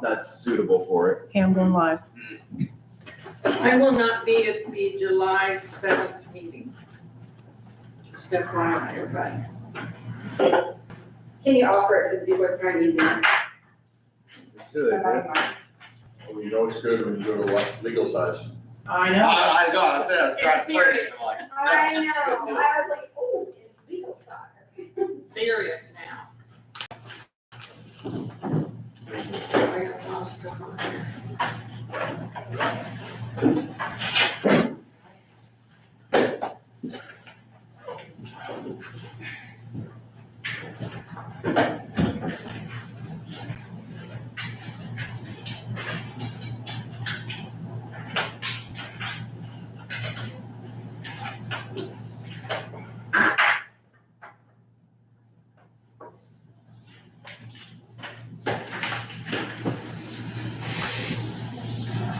that's suitable for it. Okay, I'm going live. I will not be at the July 7th meeting. Just FYI, everybody. Can you offer it to the West County Museum? Good. Somebody might. Well, you know it's good when you go to like legal size. I I know, that's it, I was trying to play it, Serious. like. I know, I was like, oh, it's legal size. Serious now. I got a lot of stuff on here.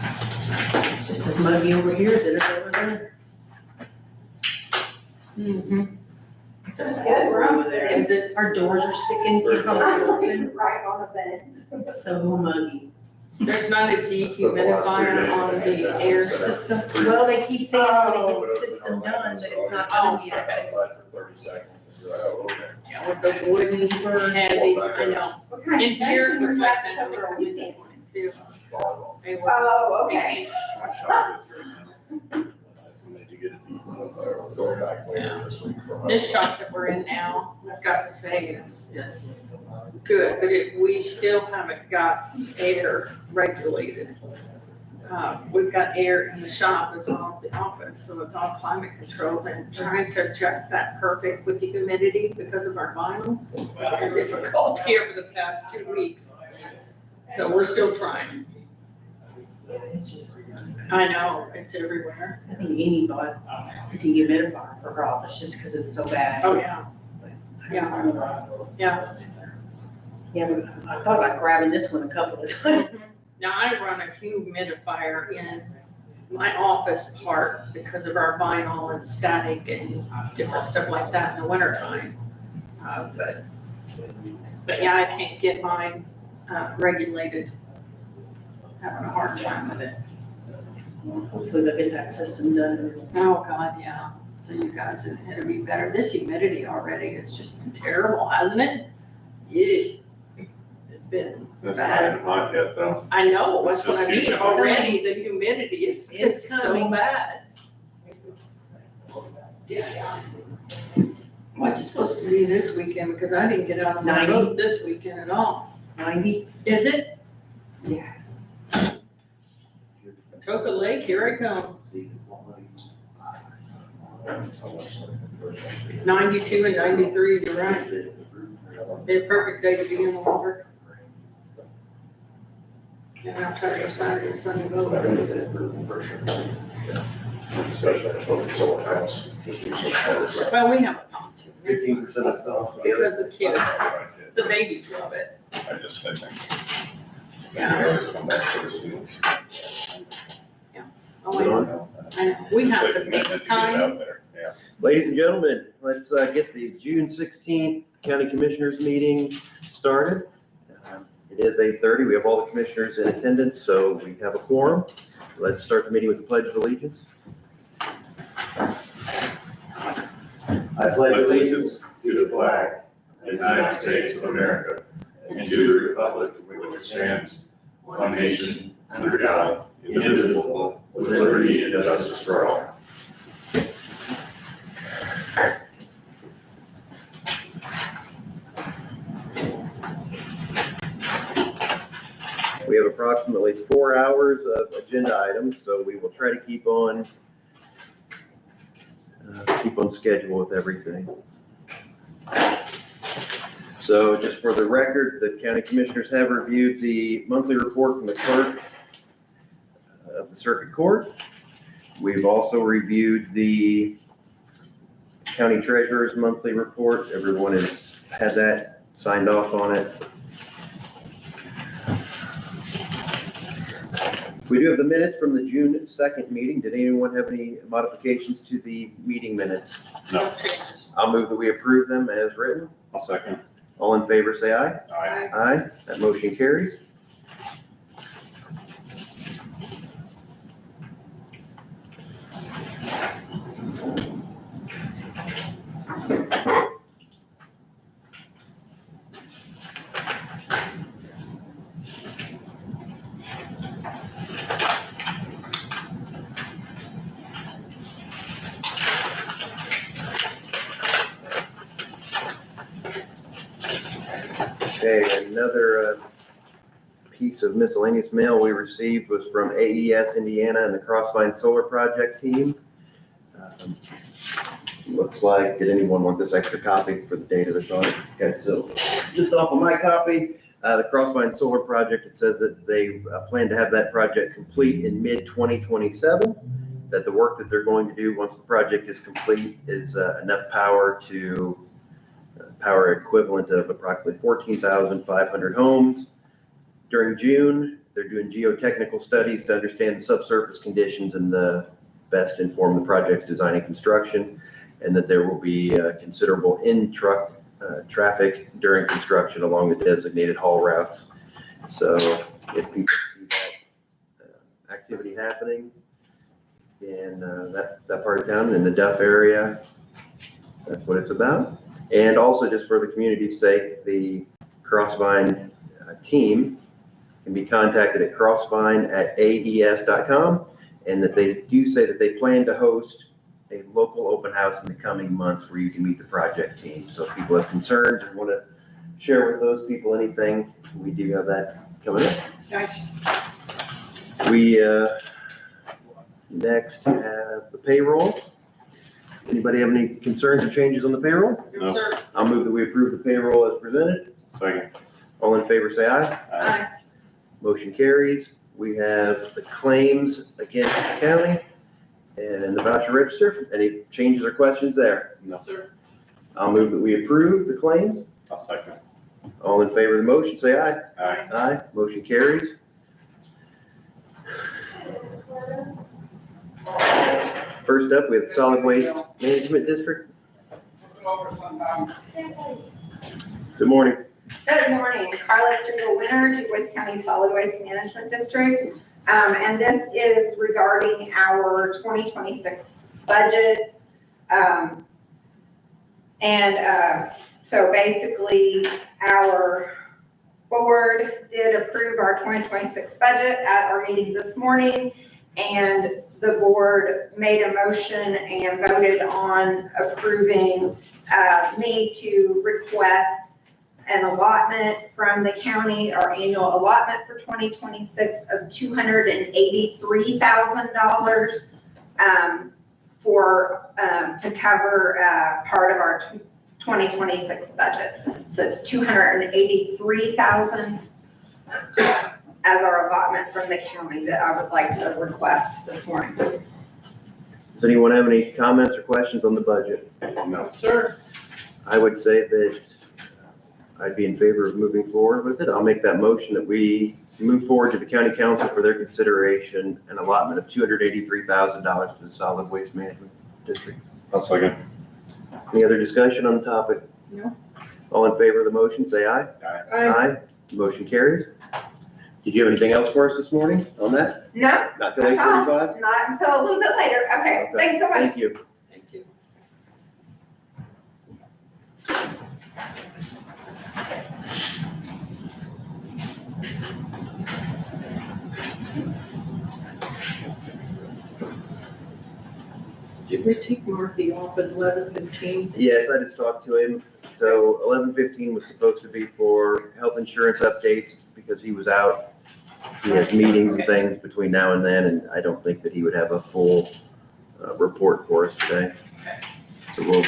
It's just as muggy over here as it is over there. Mm-hmm. It's That's good for us. over there. Is it, our doors are sticking, keep on open. Right on the bed. It's so muggy. There's not a dehumidifier on the air system. Well, they keep saying when they But get the it's system been done, but it's not Oh, done yet. Outside for 30 seconds. And you're like, oh, okay. Yeah, with those wooden heavy, I know. What kind of And here connection was was like that that over when a we did this weekend? morning too. Volleyball. They were. Oh, okay. My shot is right now. I need to get it, going back later this week for. This shop that we're in now, I've got to say is good, but we still haven't got air regulated. We've got air in the shop as well as the office, so it's all climate controlled and trying to adjust that perfect with the humidity because of our vinyl. It's been difficult here for the past 2 weeks. So we're still trying. It's just, I know, it's everywhere. I think Amy bought a dehumidifier for her office just because it's so bad. Oh, yeah. Yeah. Yeah. Yeah, but I thought about grabbing this one a couple of times. Now, I run a humidifier in my office part because of our vinyl and static and different stuff like that in the wintertime. But yeah, I can't get mine regulated. Having a hard time with it. Hopefully they'll get that system done. Oh, God, yeah. So you guys, it'll be better. This humidity already, it's just been terrible, hasn't it? Yeah. It's been That's bad. not yet though. I know, It's that's what I just mean. humid. Already the humidity is It's so coming. bad. What's it supposed to be this weekend? Because I didn't get out on my 90. boat this weekend at all. 90? Is it? Yes. Toka Lake, here I come. 92 and 93, you're right. Be a perfect day to be in the water. And I'll try to go Saturday and Sunday boat. Especially if someone else. Just do some photos. Well, we have a pontoon 15% off. because the kids, the babies love it. I just think. Yeah. Come back to the students. Oh, I know. We have to Commitment make get it time. out there, yeah. Ladies and gentlemen, let's get the June 16th County Commissioners meeting started. It is 8:30. We have all the commissioners in attendance, so we have a quorum. Let's start the meeting with the Pledge of Allegiance. I pledge allegiance to the flag of the United States of America and to the republic which stands one nation under God, indivisible, with liberty and justice for all. We have approximately 4 hours of agenda items, so we will try to keep on schedule with everything. So just for the record, the county commissioners have reviewed the monthly report from the clerk of the circuit court. We've also reviewed the county treasurer's monthly report. Everyone has had that, signed off on it. We do have the minutes from the June 2nd meeting. Did anyone have any modifications to the meeting minutes? No. Changes. I'll move that we approve them as written. I'll second. All in favor, say aye. Aye. Aye, that motion carries. Okay, another piece of miscellaneous mail we received was from AES Indiana and the Crossvine Solar Project team. Looks like, did anyone want this extra copy for the data that's on it? Okay, so just off of my copy, the Crossvine Solar Project, it says that they plan to have that project complete in mid-2027, that the work that they're going to do once the project is complete is enough power to power equivalent of approximately 14,500 homes. During June, they're doing geotechnical studies to understand the subsurface conditions and the best inform the project's design and construction, and that there will be considerable in-truck traffic during construction along the designated haul routes. So if people see that activity happening in that part of town, in the Duff area, that's what it's about. And also, just for the community's sake, the Crossvine team can be contacted at crossvine@aes.com, and that they do say that they plan to host a local open house in the coming months where you can meet the project team. So if people have concerns or want to share with those people anything, we do have that coming up. Nice. We next have the payroll. Anybody have any concerns or changes on the payroll? No. Sir. I'll move that we approve the payroll as presented. Second. All in favor, say aye. Aye. Motion carries. We have the claims against the county and the voucher register. Any changes or questions there? No. Sir. I'll move that we approve the claims. I'll second. All in favor of the motion, say aye. Aye. Aye. Motion carries. First up, we have the Solid Waste Management District. Good morning. Good morning, Carla Sturgill Winter, DuBois County Solid Waste Management District. And this is regarding our 2026 budget. So basically, our board did approve our 2026 budget at our meeting this morning. And the board made a motion and voted on approving me to request an allotment from the county, our annual allotment for 2026 of $283,000 to cover part of our 2026 budget. So it's $283,000 as our allotment from the county that I would like to request this morning. Does anyone have any comments or questions on the budget? No. Sir. I would say that I'd be in favor of moving forward with it. I'll make that motion that we move forward to the county council for their consideration an allotment of $283,000 to the Solid Waste Management District. I'll second. Any other discussion on the topic? No. All in favor of the motion, say aye. Aye. Motion carries. Did you have anything else for us this morning on that? No, Not till 8:45? not until a little bit later. Okay, thanks so much. Thank you. Thank you. Did we take Marky off at 11:15? Yes, I just talked to him. So 11:15 was supposed to be for health insurance updates because he was out. He has meetings and things between now and then, and I don't think that he would have a full report for us today. Okay. So we'll,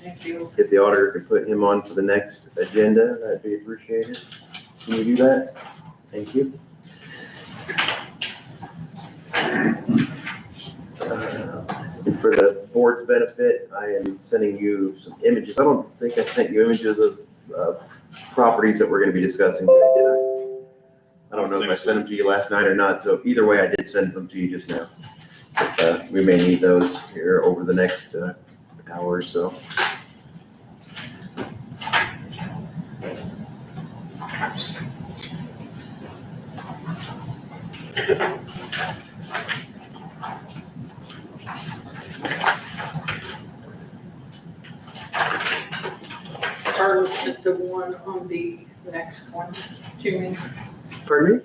Thank you. if the auditor could put him on for the next agenda, that'd be appreciated. Can you do that? Thank you. And for the board's benefit, I am sending you some images. I don't think I sent you images of properties that we're going to be discussing today, did I? I don't know if I sent them to you last night or not, so either way, I did send them to you just now. But, we may need those here over the next hour or so. Carla sent the one on the next one to me. Pardon me?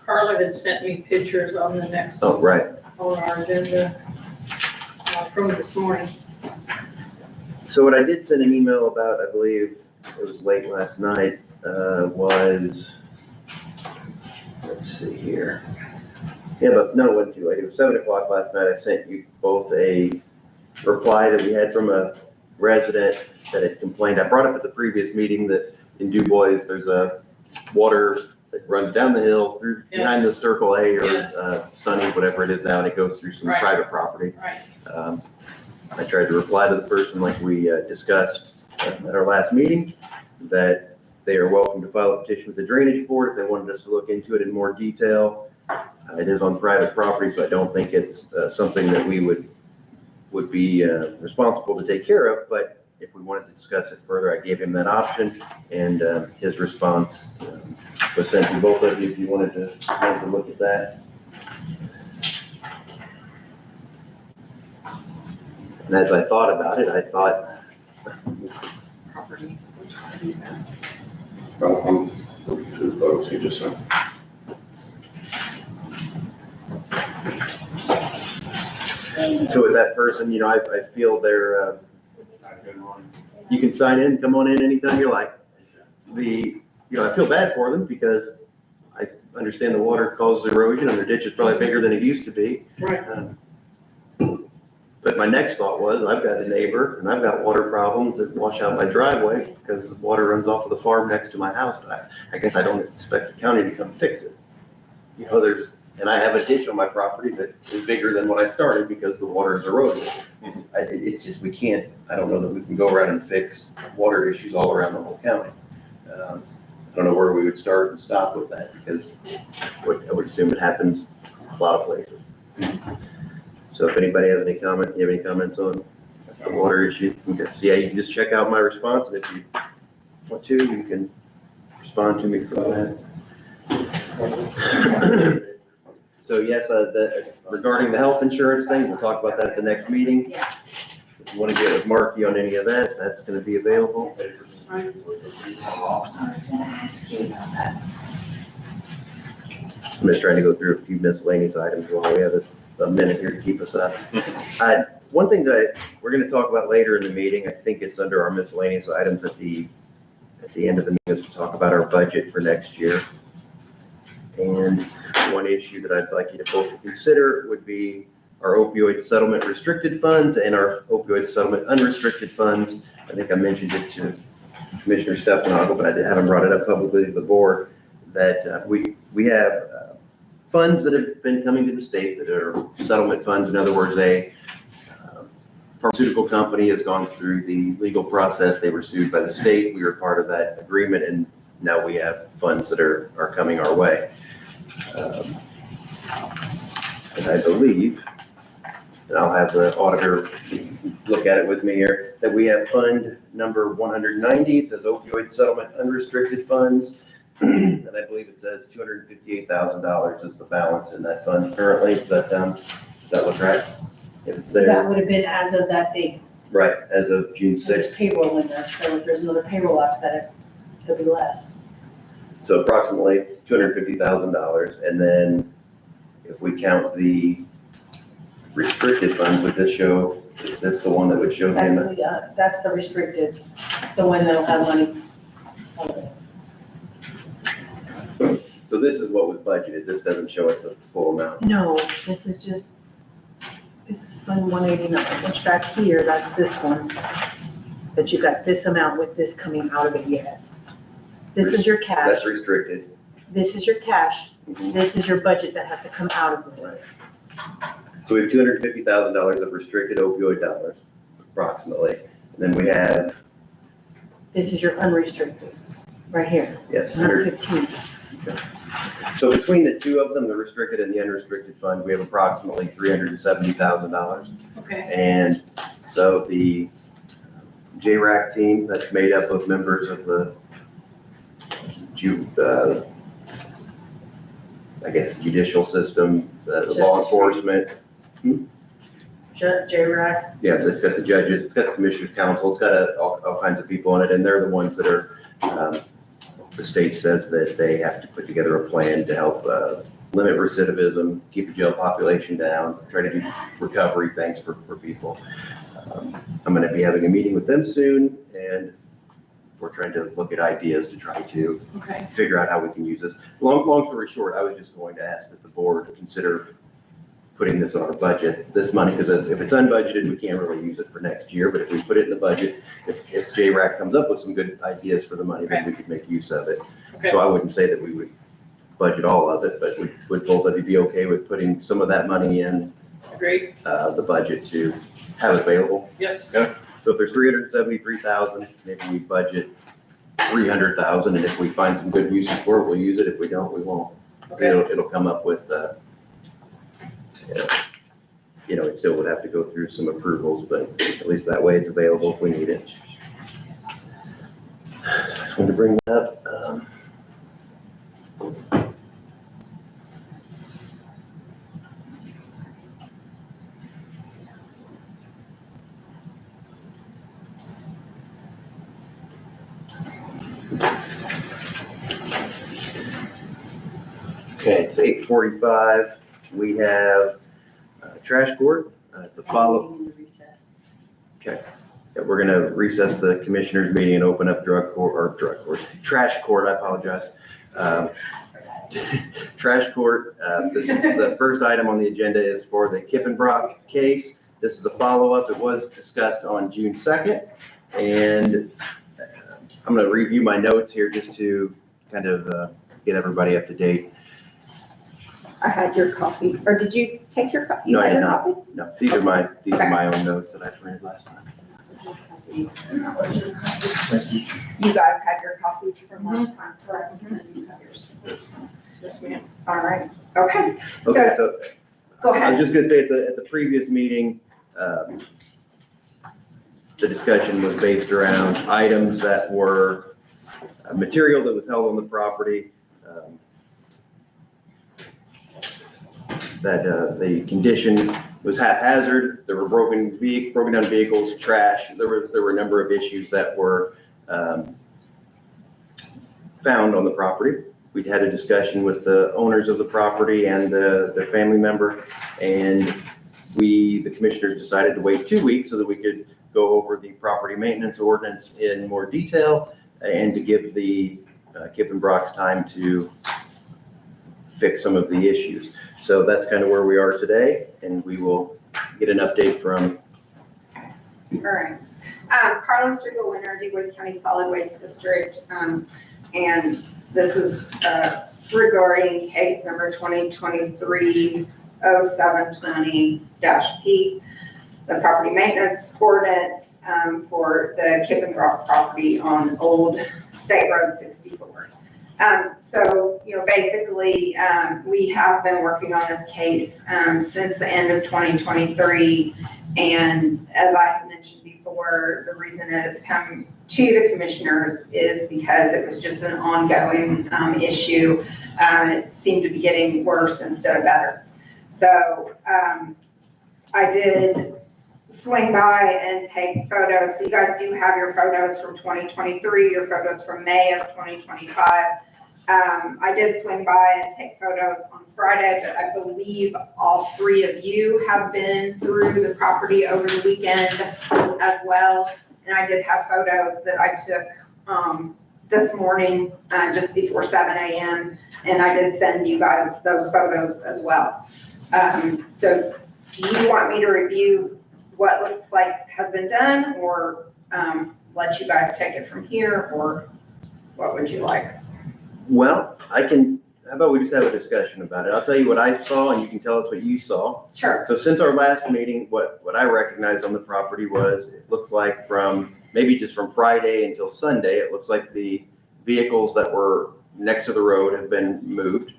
Carla had sent me pictures on the next, Oh, right. on our agenda from this morning. So what I did send an email about, I believe it was late last night, was, let's see here. Yeah, but no, it wasn't too late. It was 7 o'clock last night. I sent you both a reply that we had from a resident that had complained. I brought up at the previous meeting that in Du Bois, there's a water that runs down the hill through behind the Circle A or Yes. Sunny, whatever it is now, and it goes through some Right. private property. Right. I tried to reply to the person like we discussed at our last meeting, that they are welcome to file a petition with the Drainage Board if they wanted us to look into it in more detail. It is on private property, so I don't think it's something that we would be responsible to take care of, but if we wanted to discuss it further, I gave him that option, and his response was sent to both of you if you wanted to look at that. And as I thought about it, I thought, Property. Which one is that? Well, to the folks he just sent. so with that person, you know, I feel they're, you can sign in, come on in anytime you like. I feel bad for them because I understand the water causes erosion and their ditch is probably bigger than it used to be. Right. But my next thought was, I've got a neighbor and I've got water problems that wash out my driveway because the water runs off of the farm next to my house, but I guess I don't expect the county to come fix it. You know, and I have a ditch on my property that is bigger than what I started because the water is eroding. It's just, I don't know that we can go around and fix water issues all around the whole county. I don't know where we would start and stop with that because I would assume it happens a lot of places. So if anybody has any comment, you have any comments on the water issue? Yeah, you can just check out my response, and if you want to, you can respond to me from that. So yes, regarding the health insurance thing, we'll talk about that at the next meeting. Yeah. If you want to get with Marky on any of that, that's going to be available. I was gonna ask you about that. I'm just trying to go through a few miscellaneous items while we have a minute here to keep us up. One thing that we're going to talk about later in the meeting, I think it's under our miscellaneous items at the end of the meeting, is to talk about our budget for next year. And one issue that I'd like you to both consider would be our opioid settlement restricted funds and our opioid settlement unrestricted funds. I think I mentioned it to Commissioner Stefano, but I haven't brought it up publicly to the board, that we have funds that have been coming to the state that are settlement funds. In other words, a pharmaceutical company has gone through the legal process. They were sued by the state. We were part of that agreement, and now we have funds that are coming our way. And I believe, and I'll have the auditor look at it with me here, that we have fund number 190. It says opioid settlement unrestricted funds. And I believe it says $258,000 is the balance in that fund currently. Does that look right? If it's there, That would have been as of that date. right, as of June So there's 6th. payroll in there, so if there's another payroll after that, it'll be less. So approximately $250,000. And then if we count the restricted funds, would this show, is this the one that would show the amount? That's the restricted, the one that'll have money. So this is what was budgeted. This doesn't show us the full amount. No, this is Fund 189, which back here, that's this one. That you got this amount with this coming out of it yet. This is your cash, That's restricted. this is your cash, Mhm. this is your budget that has to come out of this. So we have $250,000 of restricted opioid dollars, approximately. And then we have, This is your unrestricted, right here, yes, 115. so between the two of them, the restricted and the unrestricted fund, we have approximately $370,000. Okay. And so the JRAC team, that's made up of members of the I guess judicial system, the law enforcement. JRAC, Yeah, it's got the judges, it's got the commissioner's council, it's got all kinds of people in it, and they're the ones that are, the state says that they have to put together a plan to help limit recidivism, keep the jail population down, try to do recovery things for people. I'm gonna be having a meeting with them soon, and we're trying to look at ideas to try to Okay. figure out how we can use this. Long story short, I was just going to ask that the board consider putting this on our budget, this money, because if it's unbudgeted, we can't really use it for next year, but if we put it in the budget, if JRAC comes up with some good ideas for the money, then we could make use of it. Okay. So I wouldn't say that we would budget all of it, but would both of you be okay with putting some of that money in Agreed. the budget to have available? Yes. Yeah. So if there's 373,000, maybe we budget 300,000, and if we find some good uses for it, we'll use it. If we don't, we won't. Okay. It'll come up with, it still would have to go through some approvals, but at least that way it's available if we need it. Just wanted to bring that up. Okay, it's 8:45. We have trash court. It's a follow. Okay. Yeah, we're gonna recess the commissioners meeting and open up trash court, I apologize. Trash court, the first item on the agenda is for the Kippenbrock case. This is a follow-up. It was discussed on June 2nd. And I'm gonna review my notes here just to kind of get everybody up to date. I had your copy, or did you take your copy? No, I You had did a not. copy? No, these are my own notes that I printed last time. You guys had your copies from last time, correct? And you have yours. Yes, ma'am. All right, okay, Okay, so, so go I'm ahead. just gonna say at the previous meeting, the discussion was based around items that were material that was held on the property, that the condition was haphazard, there were broken down vehicles, trash, there were a number of issues that were found on the property. We'd had a discussion with the owners of the property and the family member, and the commissioners decided to wait 2 weeks so that we could go over the property maintenance ordinance in more detail and to give the Kippenbrocks time to fix some of the issues. So that's kind of where we are today, and we will get an update from. All right. Carlin Striegel Winter, DuBois County Solid Waste District. And this is regarding case number 2023-0720-P, the property maintenance ordinance for the Kippenbrock property on Old State Road 64. So, basically, we have been working on this case since the end of 2023. And as I have mentioned before, the reason it has come to the commissioners is because it was just an ongoing issue. It seemed to be getting worse instead of better. So I did swing by and take photos. So you guys do have your photos from 2023, your photos from May of 2025. I did swing by and take photos on Friday, but I believe all three of you have been through the property over the weekend as well. And I did have photos that I took this morning, just before 7 a.m. And I did send you guys those photos as well. So do you want me to review what looks like has been done, or let you guys take it from here, or what would you like? Well, how about we just have a discussion about it? I'll tell you what I saw and you can tell us what you saw. Sure. So since our last meeting, what I recognized on the property was, it looked like maybe just from Friday until Sunday, it looks like the vehicles that were next to the road have been moved.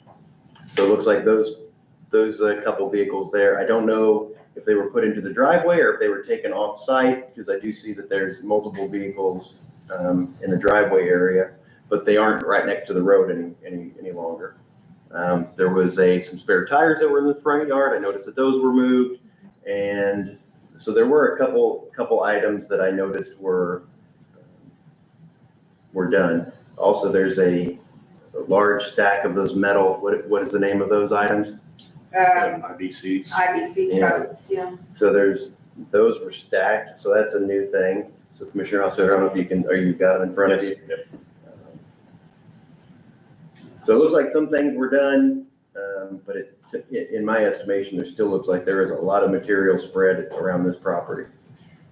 So it looks like those couple vehicles there, I don't know if they were put into the driveway or if they were taken off site, because I do see that there's multiple vehicles in the driveway area, but they aren't right next to the road any longer. There was some spare tires that were in the front yard. I noticed that those were moved. And so there were a couple items that I noticed were done. Also, there's a large stack of those metal, what is the name of those items? IBCs. IBC Yeah. codes, yeah. So those were stacked, so that's a new thing. So Commissioner House, I don't know if you can, or you've got them in front of you? So it looks like some things were done, but in my estimation, there still looks like there is a lot of material spread around this property.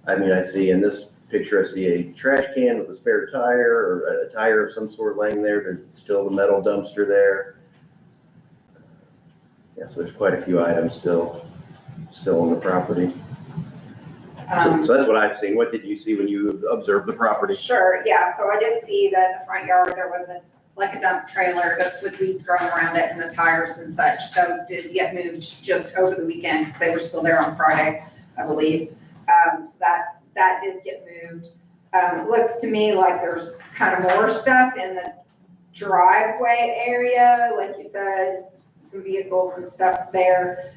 I mean, I see in this picture, I see a trash can with a spare tire or a tire of some sort laying there. There's still the metal dumpster there. Yeah, so there's quite a few items still on the property. So that's what I've seen. What did you see when you observed the property? Sure, yeah, so I did see that in the front yard, there was a dump trailer with weeds growing around it and the tires and such. Those did get moved just over the weekend, because they were still there on Friday, I believe. So that did get moved. Looks to me like there's kind of more stuff in the driveway area, like you said, some vehicles and stuff there.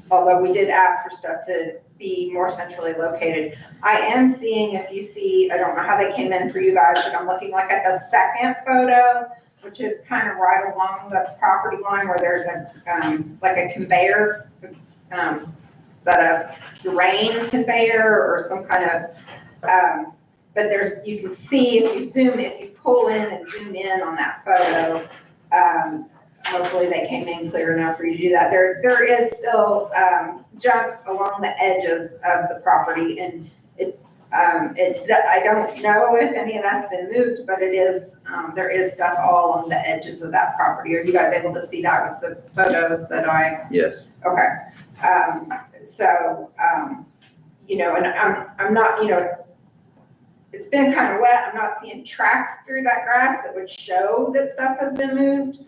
Although we did ask for stuff to be more centrally located. I am seeing, if you see, I don't know how they came in for you guys, but I'm looking like at the second photo, which is kind of right along the property line where there's a, like a conveyor. Is that a grain conveyor or some kind of, but you can see if you pull in and zoom in on that photo, hopefully they came in clear enough for you to do that. There is still junk along the edges of the property, and I don't know if any of that's been moved, but it is, there is stuff all on the edges of that property. Are you guys able to see that with the photos that I? Yes. Okay. And I'm not, it's been kind of wet. I'm not seeing tracks through that grass that would show that stuff has been moved.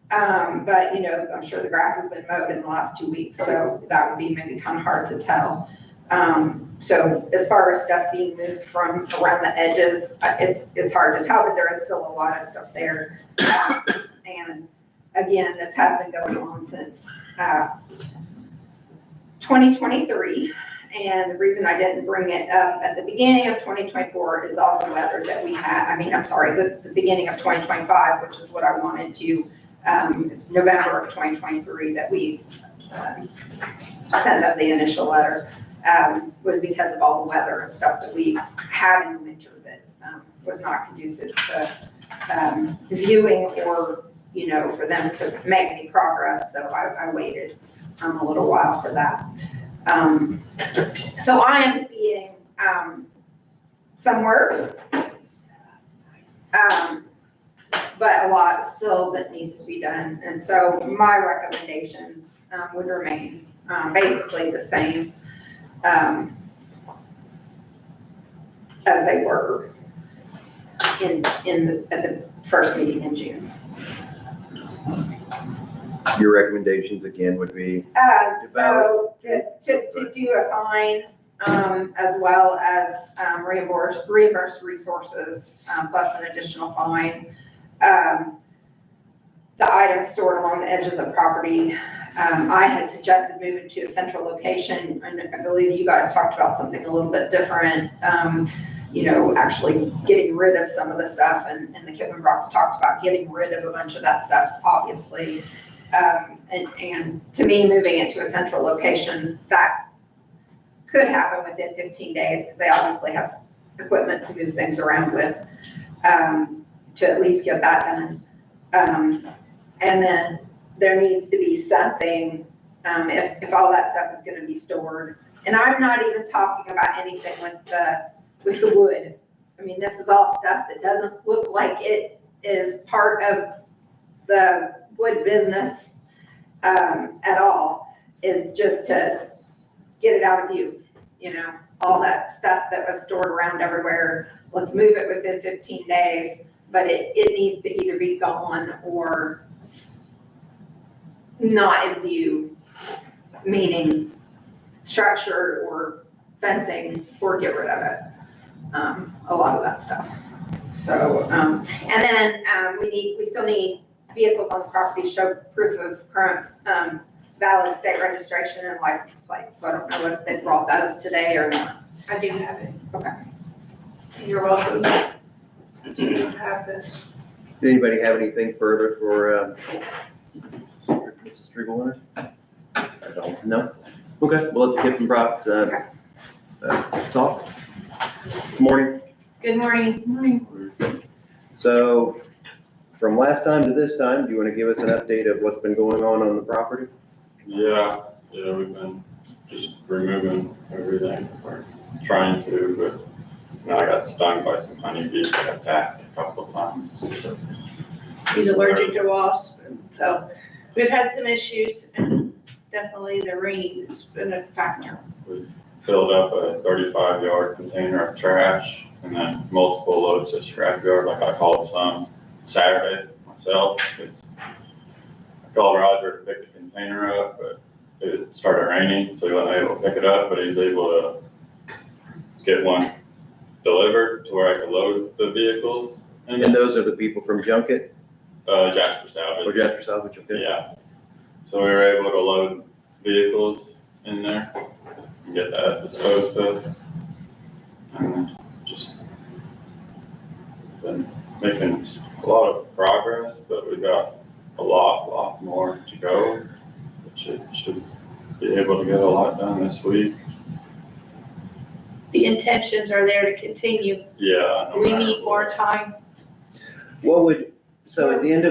But I'm sure the grass has been mowed in the last 2 weeks, so that would be maybe kind of hard to tell. So as far as stuff being moved from around the edges, it's hard to tell, but there is still a lot of stuff there. And again, this has been going on since 2023. And the reason I didn't bring it up at the beginning of 2024 is all the weather that we had. The beginning of 2025, which is what I wanted to. It's November of 2023 that we sent up the initial letter, was because of all the weather and stuff that we had in the winter that was not conducive to viewing or, for them to make any progress. So I waited a little while for that. So I am seeing some work. But a lot still that needs to be done. And so my recommendations would remain basically the same as they were at the first meeting in June. Your recommendations again would be? So to do a fine as well as reimbursed resources plus an additional fine. The items stored along the edge of the property, I had suggested moving to a central location, and I believe you guys talked about something a little bit different. Actually getting rid of some of the stuff, and the Kippenbrocks talked about getting rid of a bunch of that stuff, obviously. And to me, moving it to a central location, that could happen within 15 days, because they obviously have equipment to move things around with. To at least get that done. And then there needs to be something, if all that stuff is gonna be stored. And I'm not even talking about anything with the wood. This is all stuff that doesn't look like it is part of the wood business at all, is just to get it out of view. All that stuff that was stored around everywhere, let's move it within 15 days. But it needs to either be gone or not in view, meaning structure or fencing, or get rid of it. A lot of that stuff. So, and then we still need vehicles on the property to show proof of current valid state registration and license plates. So I don't know if they brought those today or not. I do have it. Okay. You're welcome. Have this. Did anybody have anything further for Mrs. Striegelmeier? I don't. No? Okay, we'll let the Kippenbrocks talk. Morning. Good morning. So from last time to this time, do you want to give us an update of what's been going on the property? Yeah, we've been just removing everything, or trying to, but I got stung by some honeybees that attacked a couple of times. He's allergic to wasps, and so we've had some issues, and definitely the rain has been a factor. Filled up a 35-yard container of trash and then multiple loads of scrapyard, like I called some Saturday myself, because I called Roger to pick the container up, but it started raining, so he wasn't able to pick it up, but he was able to get one delivered to where I could load the vehicles. And those are the people from Junket Jasper or Salvage. Jasper Salvage, okay? Yeah. So we were able to load vehicles in there and get that disposed of. And just been making a lot of progress, but we got a lot more to go. Which should be able to get a lot done this week. The intentions are there to continue. Yeah. no We matter need more time. So at the end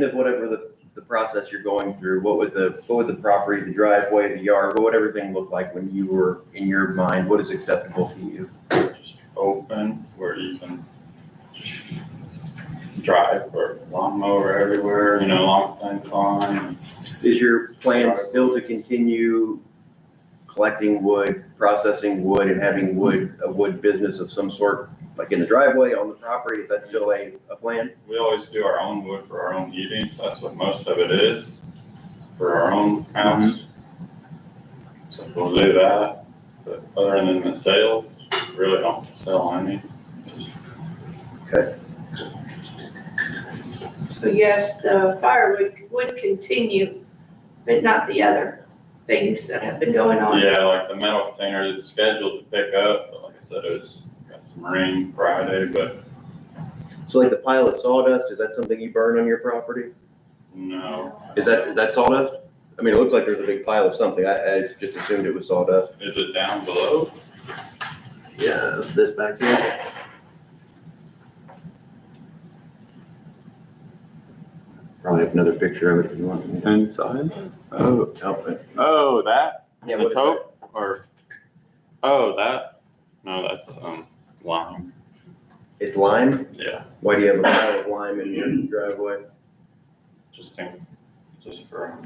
of whatever the process you're going through, what would the property, the driveway, the yard, what would everything look like when you were, in your mind, what is acceptable to you? Just open where you can just drive or lawnmower everywhere, long fence line. Is your plan still to continue collecting wood, processing wood, and having a wood business of some sort, like in the driveway, on the property? Is that still a plan? We always do our own wood for our own heating, so that's what most of it is, for our own house. So we'll do that, but other than the sales, really don't sell any. So yes, the firewood would continue, but not the other things that have been going on. Yeah, like the metal container is scheduled to pick up, but like I said, got some rain Friday, but So like the pile of sawdust, is that something you burn on your property? no. Is that sawdust? I mean, it looks like there's a big pile of something. I just assumed it was sawdust. Is it down below? Yeah, this back here. Probably have another picture of it if you want. Inside? Oh, Oh, that? yeah, The what is that? taupe, or, oh, that? No, that's, lime, It's lime? yeah, Why do you have a pile of lime in your driveway? just for,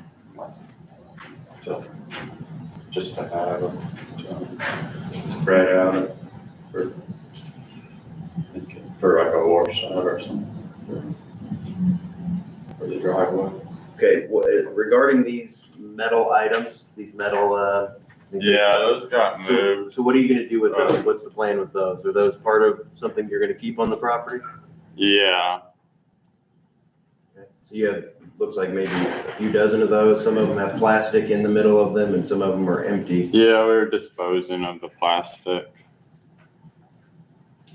just to have it, spread out for like a wash side or something, for the driveway. Okay, regarding these metal items, these metal, Yeah, those got moved. so what are you gonna do with those? What's the plan with those? Are those part of something you're gonna keep on the property? Yeah, So you have, looks like maybe a few dozen of those. Some of them have plastic in the middle of them and some of them are empty. yeah, we were disposing of the plastic.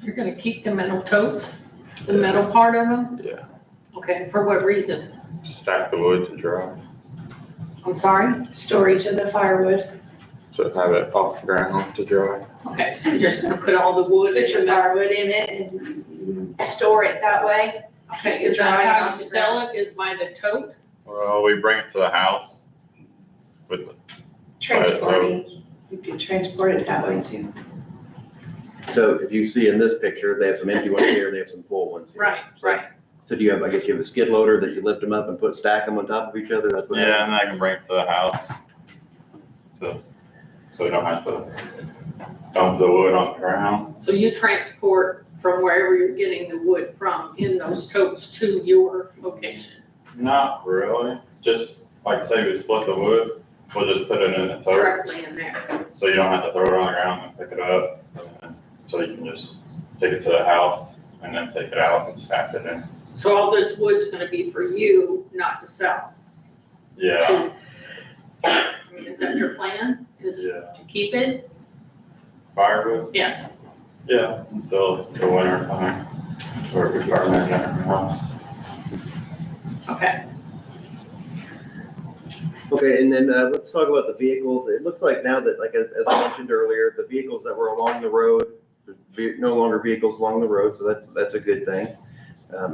You're gonna keep the metal totes, the metal part of them? Yeah. Okay, for what reason? Stack the wood to dry, I'm sorry? Storage of the firewood. so have it off the ground to dry. Okay, so you're just gonna put all the wood Put in your your metal? firewood in it and store it that way. Okay, Keeps it is that dry how on you the sell it, is by the tote? Well, we bring it to the house with the Transporting, you can transport it that way too. So if you see in this picture, they have some empty ones here, they have some full ones here. Right. So do you have, I guess you have a skid loader that you lift them up and stack them on top of each other? That's what Yeah, happens? and I can bring it to the house. So we don't have to dump the wood on the ground. So you transport from wherever you're getting the wood from in those totes to your location? Not really, just like say we split the wood, we'll just put it in the totes. Directly in there? So you don't have to throw it on the ground and pick it up. And so you can just take it to the house and then take it out and stack it in. So all this wood's gonna be for you, not to sell? Yeah, I mean, is that your plan, is yeah. to keep it? Firewood? Yes. Yeah, until the winter time, where we start making our house. Okay. Okay, and then let's talk about the vehicles. It looks like now that, like as I mentioned earlier, the vehicles that were along the road There's no longer vehicles along the road, so that's a good thing.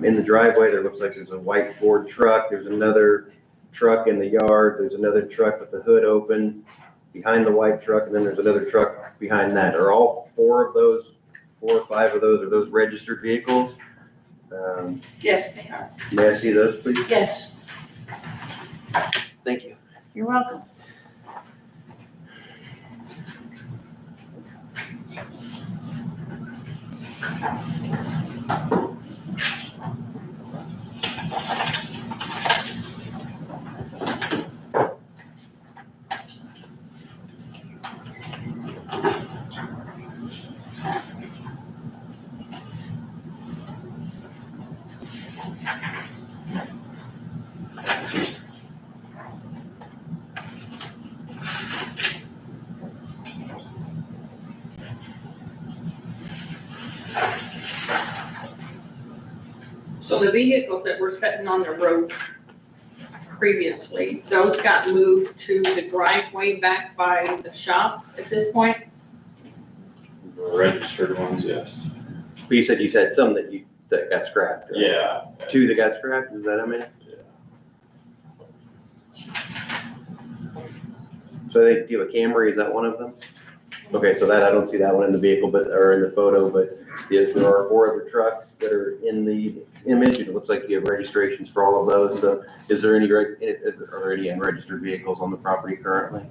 In the driveway, there looks like there's a white Ford truck, there's another truck in the yard, there's another truck with the hood open behind the white truck, and then there's another truck behind that. Are all four or five of those, are those registered vehicles? Yes, they are. May I see those, please? Yes, Thank you. you're welcome. So the vehicles that were sitting on the road previously, those got moved to the driveway back by the shop at this point? Registered ones, yes. But you said had some that got scrapped, right? Yeah. Two that got scrapped, is that how many? So they do a Camry, is that one of them? Okay, so that, I don't see that one in the vehicle, or in the photo, but yes, there are four other trucks that are in the image, and it looks like you have registrations for all of those, so are there any unregistered vehicles on the property currently?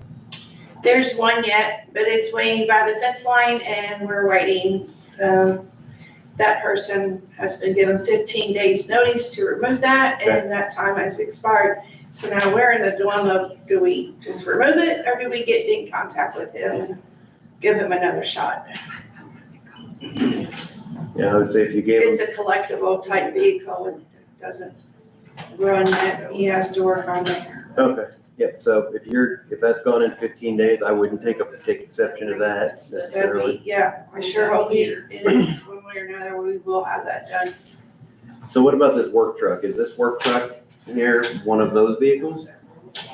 There's one yet, but it's waiting by the fence line and we're waiting. That person has been given 15 days notice to remove that and that time has expired. So now we're in the dilemma, do we just remove it or do we get in contact with him and give him another shot? Yeah, I would say if you gave It's them, a collectible type vehicle and it doesn't run yet. He has to work on it. okay, yep, so if that's gone in 15 days, I wouldn't take exception to that So that'd necessarily. be- Yeah, I sure hope it is one way or another, we will have that done. So what about this work truck? Is this work truck here one of those vehicles?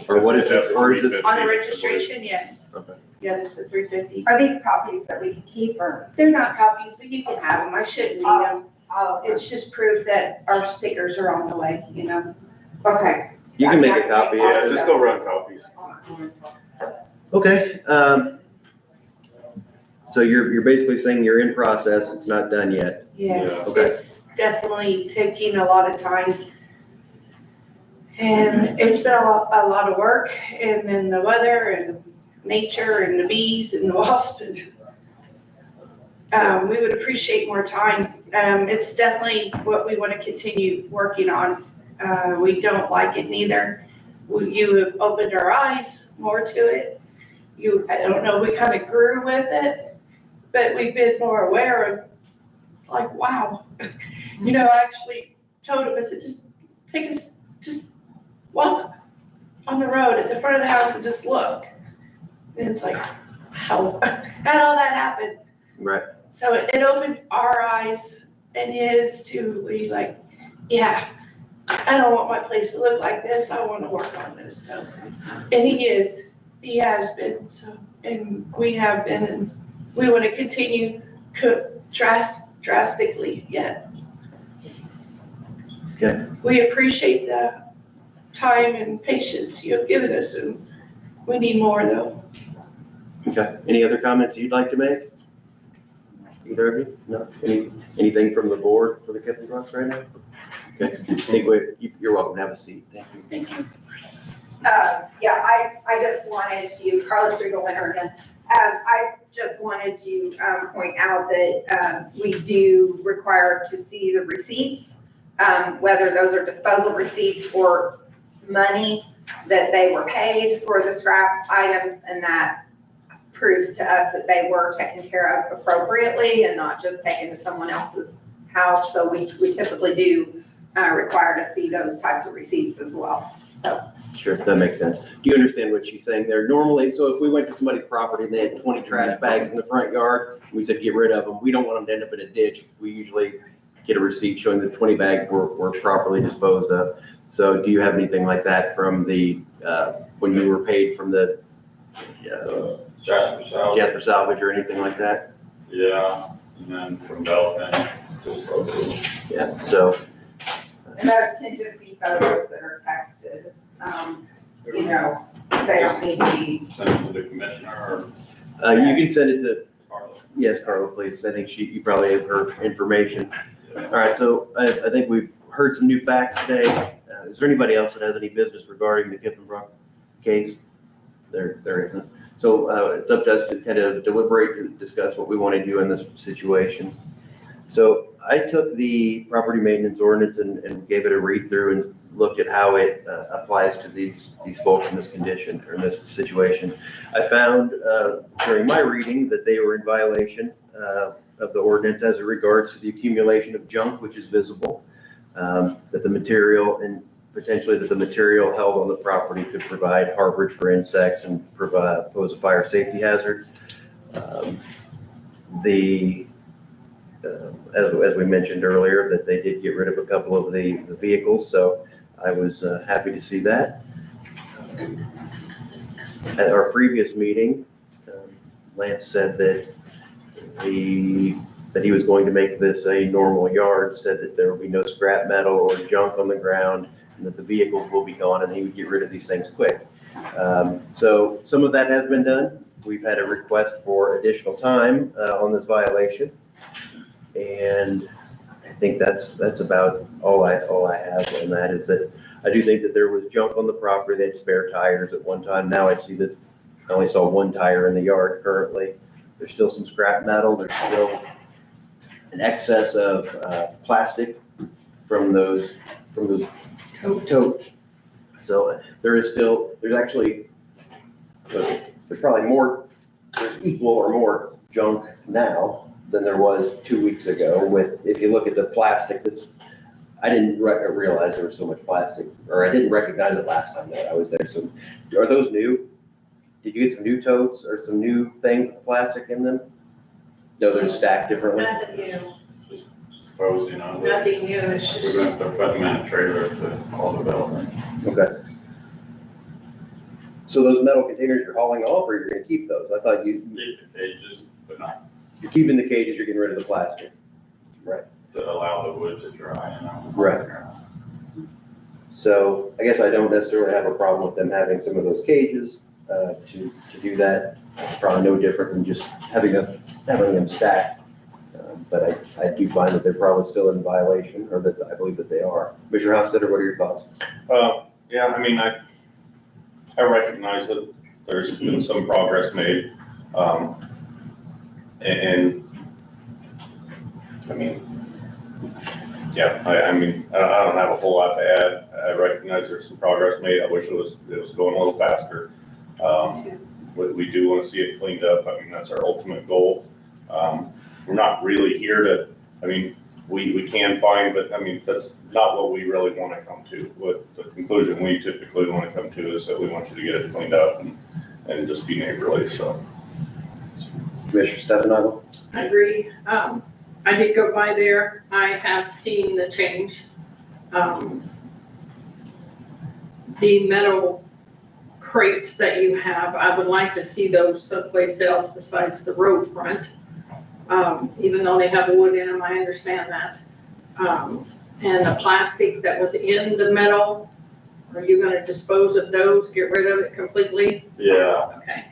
Or what is this, or is this? On the registration, yes. Okay. Yeah, it's a 350. Are these copies that we can keep or? They're not copies, but you can have them. I shouldn't need them. Oh, It's just proof that our stickers are on the way, you know? okay. You can make a copy, Yeah, just go run copies. Okay, so you're basically saying you're in process, it's not done yet. Yes, Yeah. Okay. it's definitely taking a lot of time. And it's been a lot of work and then the weather and nature and the bees and the wasps. We would appreciate more time. It's definitely what we want to continue working on. We don't like it neither. You have opened our eyes more to it. I don't know, we kind of grew with it, but we've been more aware of, like, wow. You know, I actually told him, I said, just walk on the road at the front of the house and just look. And it's like, how all that happened? Right. So it opened our eyes and his to be like, yeah, I don't want my place to look like this. I want to work on this. So, and he has been. So, and we have been, and we want to continue drastically yet. Okay. We appreciate the time and patience you have given us, and we need more though. Okay, any other comments you'd like to make? Either of you? No? Anything from the board for the Kipling Rocks right now? Okay, you're welcome, have a seat, thank you. Thank you. Yeah, I just wanted to, Carlos Striegel Winter again. I just wanted to point out that we do require to see the receipts, whether those are disposal receipts or money that they were paid for the scrap items, and that proves to us that they were taken care of appropriately and not just taken to someone else's house. So we typically do require to see those types of receipts as well, so. Sure, that makes sense. Do you understand what she's saying there? Normally, so if we went to somebody's property and they had 20 trash bags in the front yard, we said get rid of them, we don't want them to end up in a ditch. We usually get a receipt showing that 20 bags were properly disposed of. So do you have anything like that from the, when you were paid from the Jasper Salvage. Jasper Salvage or anything like that? Yeah, And then from Belton, disposal. Yeah, so, And those can just be photos that are texted, you know, they don't need to be, Send it to the commissioner you can send it to, or Carla. yes, Carla, please. I think you probably have her information. All right, so I think we've heard some new facts today. Is there anybody else that has any business regarding the Kippenbrook case? There isn't. So it's up to us to kind of deliberate and discuss what we want to do in this situation. So I took the property maintenance ordinance and gave it a read through and looked at how it applies to these folks in this condition or in this situation. I found during my reading that they were in violation of the ordinance as it regards to the accumulation of junk which is visible, that the material and potentially that the material held on the property could provide harborage for insects and pose a fire safety hazard. As we mentioned earlier, that they did get rid of a couple of the vehicles, so I was happy to see that. At our previous meeting, Lance said that he was going to make this a normal yard, said that there will be no scrap metal or junk on the ground, and that the vehicles will be gone, and he would get rid of these things quick. So some of that has been done. We've had a request for additional time on this violation. And I think that's about all I have on that, is that I do think that there was junk on the property. They had spare tires at one time. Now I see that I only saw one tire in the yard currently. There's still some scrap metal. There's still an excess of plastic from those totes. So there's equal or more junk now than there was 2 weeks ago. If you look at the plastic, I didn't realize there was so much plastic, or I didn't recognize it last time that I was there. So are those new? Did you get some new totes or some new things with plastic in them? No, they're stacked differently? Nothing new, Suppose, you know, nothing new, it's we're just, going to put them in a trailer to all development. Okay. So those metal containers you're hauling off, or you're gonna keep those? I thought Leave the cages, but not you're keeping the cages, you're getting rid of the plastic. to allow the wood to dry, you know. Right. So I guess I don't necessarily have a problem with them having some of those cages to do that. Probably no different than just having them stacked. But I do find that they're probably still in violation, or that I believe that they are. Mr. Hofstadter, what are your thoughts? Yeah, I mean, I recognize that there's been some progress made. And I mean, yeah, I mean, I don't have a whole lot to add. I recognize there's some progress made. I wish it was going a little faster. We do want to see it cleaned up. I mean, that's our ultimate goal. We're not really here to, I mean, we can find, but I mean, that's not what we really want to come to. What the conclusion we typically want to come to is that we want you to get it cleaned up and just be neighborly, so. Commissioner Stefano? I agree. I did go by there. I have seen the change. The metal crates that you have, I would like to see those someplace else besides the road front. Even though they have wood in them, I understand that. And the plastic that was in the metal, are you gonna dispose of those, get rid of it completely? Yeah. Okay.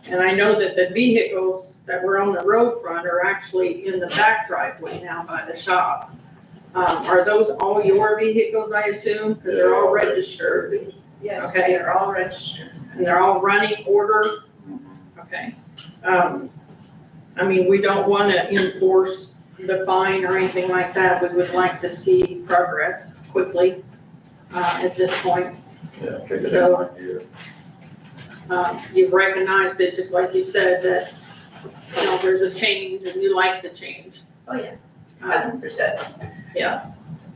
And I know that the vehicles that were on the road front are actually in the back driveway now by the shop. Are those all your vehicles, I assume? Because they're all registered yes, Okay. they're all registered. and they're all running order? Okay. I mean, we don't want to enforce the fine or anything like that. We would like to see progress quickly at this point. Yeah. take it So- in here. You've recognized it, just like you said, that, you know, there's a change and you like the change. Oh, yeah, Um, 100%.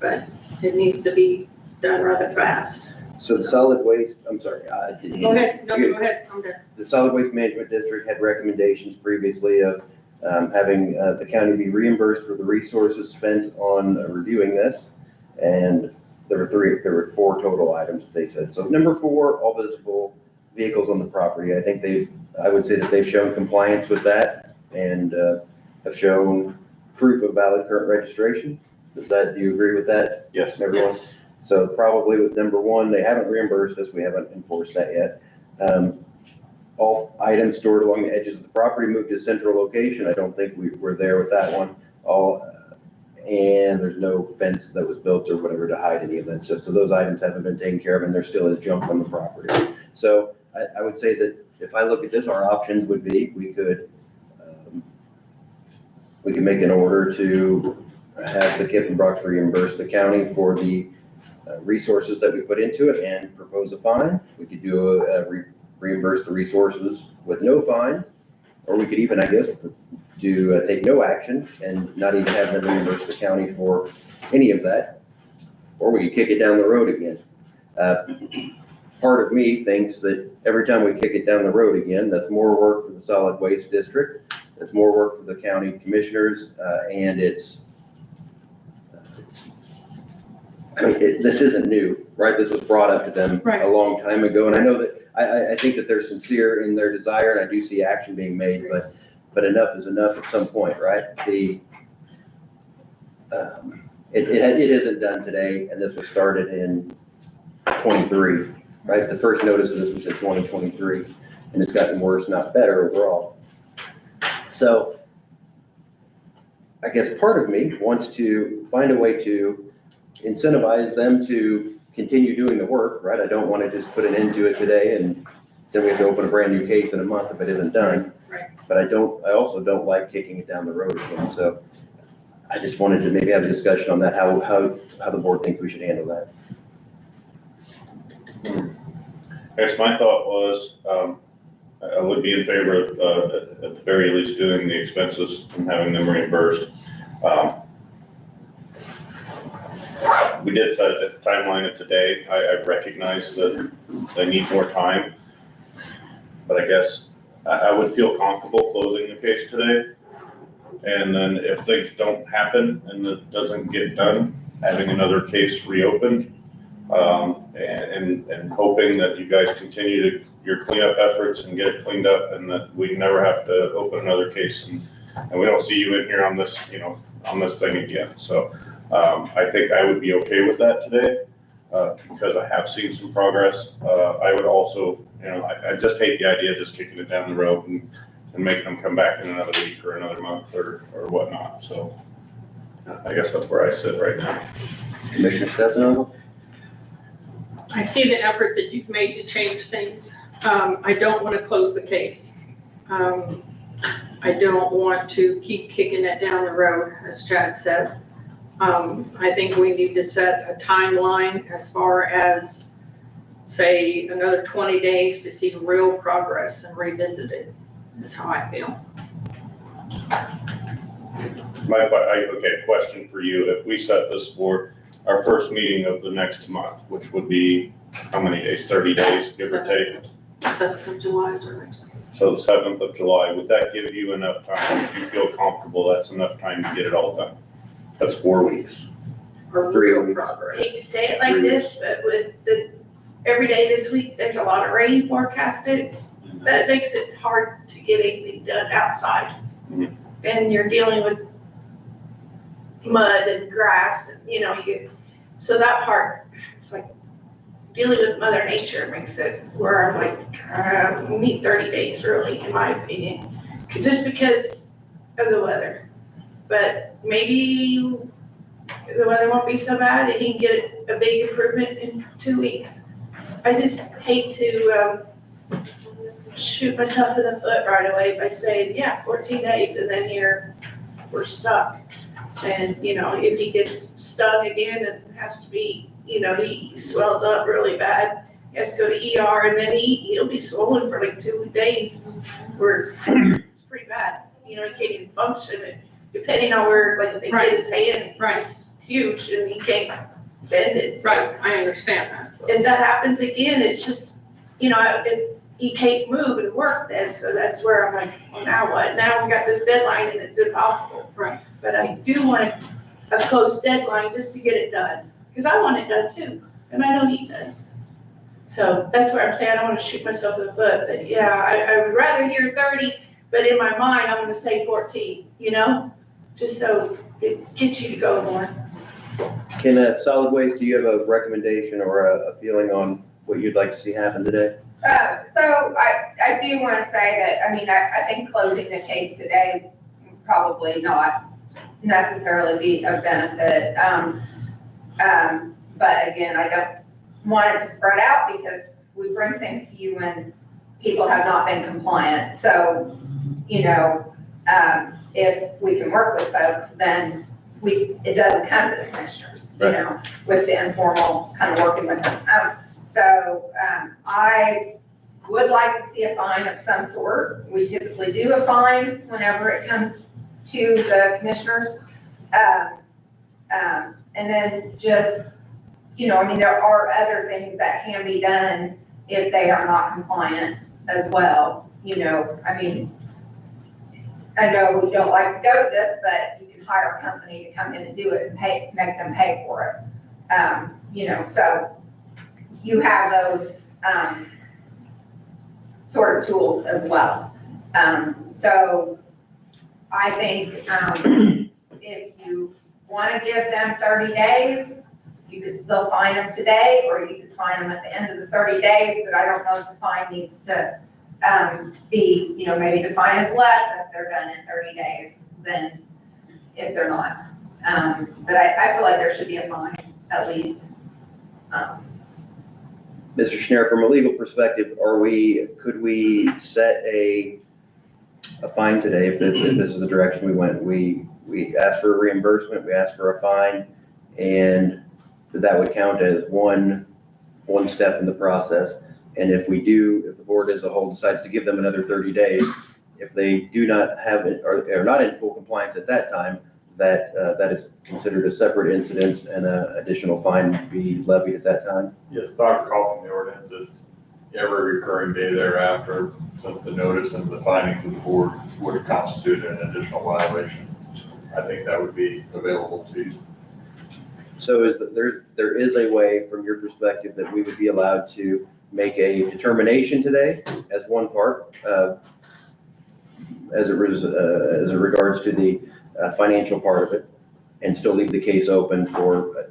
But it needs to be done rather fast. So the solid waste, I'm sorry. Go ahead, no, go ahead, I'm done. The Solid Waste Management District had recommendations previously of having the county be reimbursed for the resources spent on reviewing this. And there were 4 total items, they said. So number 4, all visible vehicles on the property. I would say that they've shown compliance with that and have shown proof of valid current registration. Do you agree with that, Yes. everyone? Yes. So probably with number one, they haven't reimbursed us, we haven't enforced that yet. All items stored along the edges of the property moved to a central location, I don't think we're there with that one. And there's no fence that was built or whatever to hide any of that stuff, so those items haven't been taken care of, and there still is junk on the property. So I would say that if I look at this, our options would be, we could make an order to have the Kippenbrock reimburse the county for the resources that we put into it and propose a fine. We could do reimburse the resources with no fine, or we could even, I guess, take no action and not even have them reimburse the county for any of that, or we could kick it down the road again. Part of me thinks that every time we kick it down the road again, that's more work for the solid waste district, that's more work for the county commissioners, and this isn't new, right? This was brought up to them Right. a long time ago, and I know that, I think that they're sincere in their desire, and I do see action being made, but enough is enough at some point, right? It isn't done today, and this was started in 23, right? The first notice of this was in 2023, and it's gotten worse, not better overall. So I guess part of me wants to find a way to incentivize them to continue doing the work, right? I don't want to just put an end to it today and then we have to open a brand new case in a month if it isn't done. Right. But I also don't like kicking it down the road again. So I just wanted to maybe have a discussion on that, how the board thinks we should handle that. I guess my thought was, I would be in favor of, at the very least, doing the expenses and having them reimbursed. We did set a timeline of today. I recognize that they need more time. But I guess I would feel comfortable closing the case today. And then if things don't happen and it doesn't get done, having another case reopened. And hoping that you guys continue your cleanup efforts and get it cleaned up and that we never have to open another case and we don't see you in here on this, on this thing again. So, I think I would be okay with that today, because I have seen some progress. I would also, I just hate the idea of just kicking it down the road and making them come back in another week or another month or whatnot. So I guess that's where I sit right now. Commissioner Stefano? I see the effort that you've made to change things. I don't want to close the case. I don't want to keep kicking it down the road, as Chad said. I think we need to set a timeline as far as, say, another 20 days to see real progress and revisit it, is how I feel. Question for you. If we set this for our first meeting of the next month, which would be how many days? 30 days, give or take? 7th of July is our next. So the 7th of July, would that give you enough time? Would you feel comfortable that's enough time to get it all done? That's 4 weeks. Or 3 real weeks. I progress. hate to say it like this, but with every day this week, there's a lot of rain forecasted. That makes it hard to get anything done outside. Mhm. And you're dealing with mud and grass and, so that part, it's like dealing with Mother Nature makes it where I'm like, we need 30 days really, in my opinion. Just because of the weather. But maybe the weather won't be so bad and you can get a big improvement in 2 weeks. I just hate to shoot myself in the foot right away by saying, 14 days and then we're stuck. And, if he gets stung again and has to be, he swells up really bad, he has to go to ER and then he'll be swollen for like 2 days. It's pretty bad. He can't even function. And depending on where, like, if they Right. get his hand, Right. it's huge and he can't bend it. So Right, I understand that. if that happens again, it's just, he can't move and work then, so that's where I'm like, well, now what? Now we got this deadline and it's impossible. Right. But I do want a close deadline just to get it done, because I want it done too, and I know he does. So that's where I'm saying I don't want to shoot myself in the foot, but I would rather hear 30, but in my mind, I'm gonna say 14, just so it gets you to go more. Can Solid Waste, do you have a recommendation or a feeling on what you'd like to see happen today? So I do want to say that, I mean, I think closing the case today would probably not necessarily be of benefit. But again, I don't want it to spread out because we bring things to you when people have not been compliant. So, if we can work with folks, then it doesn't come to the commissioners, with the informal kind of working with them. I would like to see a fine of some sort. We typically do a fine whenever it comes to the commissioners. And then just, there are other things that can be done if they are not compliant as well. I know we don't like to go to this, but you can hire a company to come in and do it and make them pay for it. So you have those, sort of tools as well. So I think, if you want to give them 30 days, you could still fine them today, or you could fine them at the end of the 30 days, but I don't know if the fine needs to be, maybe the fine is less if they're done in 30 days than if they're not. But I feel like there should be a fine, at least. Mr. Schnarr, from a legal perspective, could we set a fine today if this is the direction we went? We asked for a reimbursement, we asked for a fine, and that would count as one step in the process. And if the board as a whole decides to give them another 30 days, if they do not have it, or are not in full compliance at that time, that is considered a separate incident and an additional fine would be levied at that time. Yes, if I recall from the ordinance, it's every recurring day thereafter, since the notice and the findings of the board would have constituted an additional violation. I think that would be available to you. So there is a way, from your perspective, that we would be allowed to make a determination today as one part, as it regards to the financial part of it, and still leave the case open for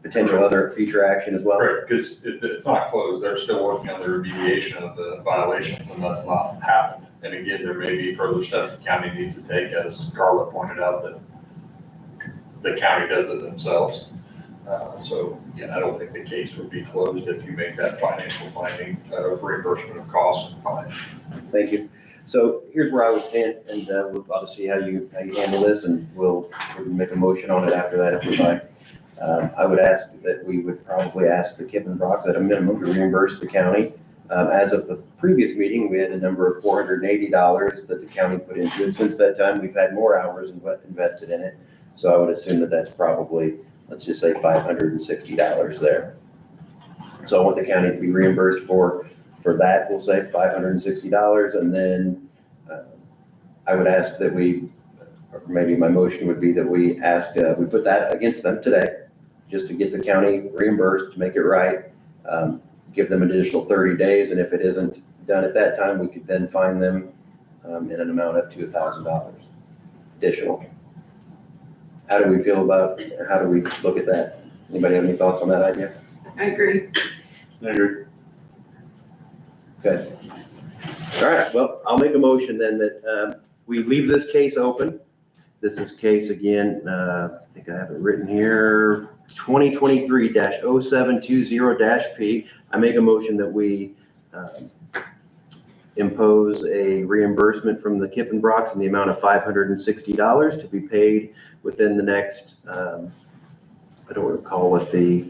potential other future action as well? Correct, because it's not closed, they're still working on the remediation of the violations, and that's not happened. And again, there may be further steps the county needs to take, as Carla pointed out, that the county does it themselves. So again, I don't think the case would be closed if you make that financial finding of reimbursement of costs and fines. Thank you. So here's where I would stand, and we'll about to see how you handle this, and we'll make a motion on it after that if we'd like. I would ask that we would probably ask the Kippenbrocks at a minimum to reimburse the county. As of the previous meeting, we had a number of $480 that the county put into it. Since that time, we've had more hours invested in it. So I would assume that that's probably, let's just say $560 there. So I want the county to be reimbursed for that, we'll say $560. And then I would ask that or maybe my motion would be that we put that against them today, just to get the county reimbursed, to make it right. Give them an additional 30 days. And if it isn't done at that time, we could then fine them in an amount up to $1,000 additional. How do we feel about, or how do we look at that? Anybody have any thoughts on that idea? I agree. I agree. Okay. All right, well, I'll make a motion then that we leave this case open. This is case again, I think I have it written here, 2023-0720-P. I make a motion that we impose a reimbursement from the Kippenbrocks in the amount of $560 to be paid within the next, I don't recall what I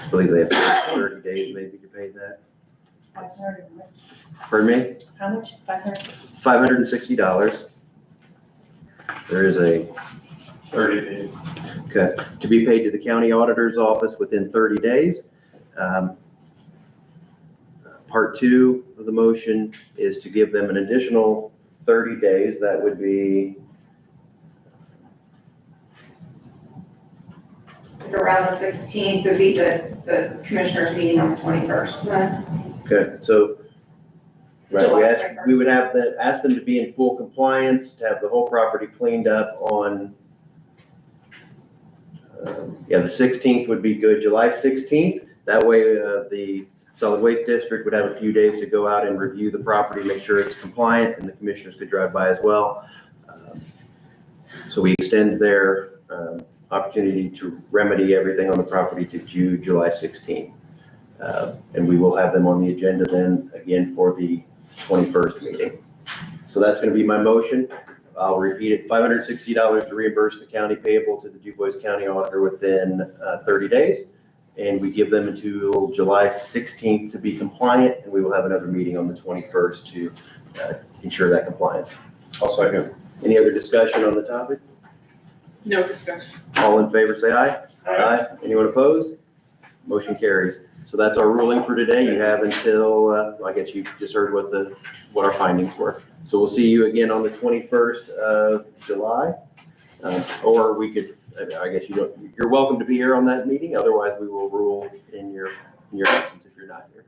believe they have 30 days maybe to pay that. 500. Pardon me? How much? 500? $560. There is a 30 days. Okay, to be paid to the county auditor's office within 30 days. Part two of the motion is to give them an additional 30 days. That would be, Around the 16th would be the commissioners meeting on the 21st. okay, so Right, we would ask them to be in full compliance, to have the whole property cleaned up on, the 16th would be good, July 16th. That way, the solid waste district would have a few days to go out and review the property, make sure it's compliant, and the commissioners could drive by as well. So we extend their opportunity to remedy everything on the property to July 16th. And we will have them on the agenda then again for the 21st meeting. So that's going to be my motion. I'll repeat it, $560 to reimburse the county payable to the DuBois County Auditor within 30 days. And we give them until July 16th to be compliant, and we will have another meeting on the 21st to ensure that compliance. I'll second. Any other discussion on the topic? No discussion. All in favor, say aye. Aye. Anyone opposed? Motion carries. So that's our ruling for today. You have until, I guess you just heard what our findings were. So we'll see you again on the 21st of July. Or we could, I guess you're welcome to be here on that meeting. Otherwise, we will rule in your absence if you're not here.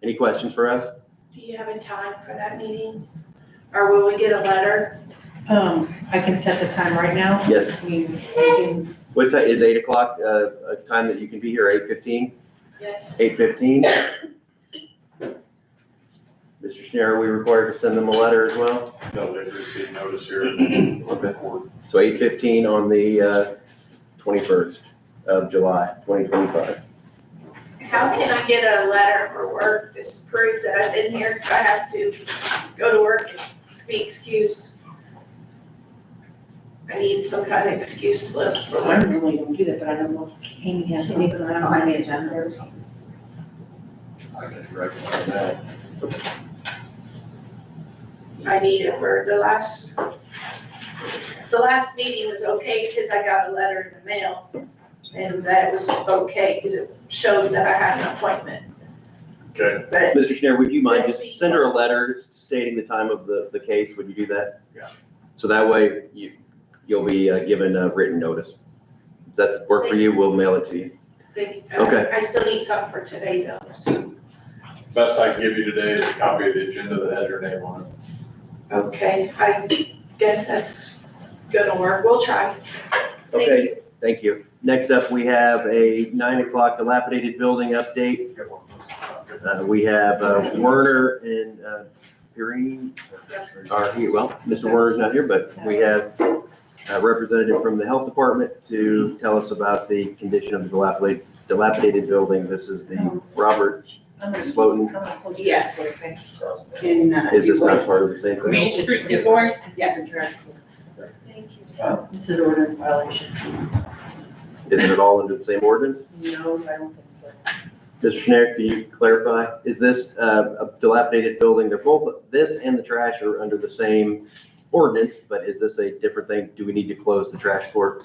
Any questions for us? Do you have a time for that meeting? Or will we get a letter? I can set the time right now. Yes. We can, What time, is 8 o'clock a time that you can be here, 8:15? Yes. 8:15? Mr. Schneider, are we required to send them a letter as well? No, they've received notice here. Okay. So 8:15 on the 21st of July, 2025. How can I get a letter for work to prove that I've been here? 'Cause I have to go to work and be excused. I need some kind of excuse slip for I work. really don't do that, but I don't know if Amy has She needs something. to I don't sign know. the agenda. I can recognize that. I need it for the last meeting was okay because I got a letter in the mail. And that was okay because it showed that I had an appointment. Okay, But Mr. Schneider, would you mind Yes, just we- send her a letter stating the time of the case? Would you do that? Yeah. So that way you'll be given a written notice. If that's work for you, we'll mail it to you. Okay. I still need something for today though, so. best I can give you today is a copy of the agenda that has your name on it. Okay, I guess that's gonna work. We'll try. Thank Okay, thank you. Next up, we have a 9 o'clock dilapidated building update. We have Werner and Pirine are here. Well, Mr. Werner's not here, but we have a representative from the health department to tell us about the condition of the dilapidated building. This is the Robert I'm gonna- Sloten. I'm gonna close Yes. this, okay? In, Is this not part of the same thing? Main Street divorce? Yes. Thank you. This is ordinance violation. Isn't it all under the same ordinance? No, I don't think so. Mr. Schneider, can you clarify? Is this a dilapidated building? They're both, this and the trash are under the same ordinance, but is this a different thing? Do we need to close the trash court?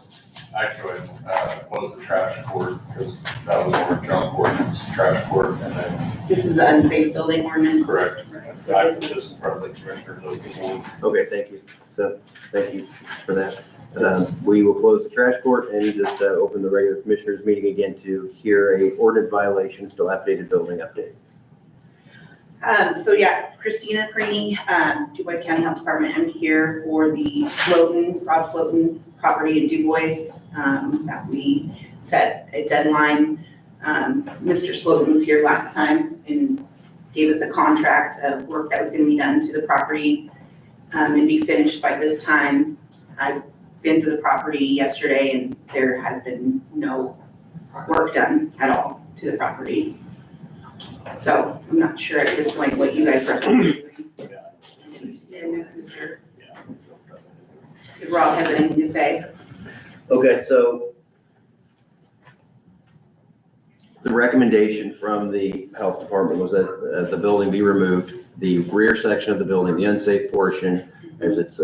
Actually, close the trash court because that was our junk ordinance, trash court, and then, This is the unsafe building ordinance. correct. I put this in front of the commissioners of the board. Okay, thank you. So, thank you for that. We will close the trash court and just open the regular commissioners meeting again to hear a ordinance violation, dilapidated building update. So yeah, Christina Prini, DuBois County Health Department, I'm here for the Rob Sloten property in DuBois, that we set a deadline. Mr. Sloten was here last time and gave us a contract of work that was gonna be done to the property, and be finished by this time. I've been to the property yesterday and there has been no work done at all to the property. So I'm not sure at this point what you guys recommend doing. If Rob has anything to say. Okay, so the recommendation from the health department was that the building be removed, the rear section of the building, the unsafe portion, as it's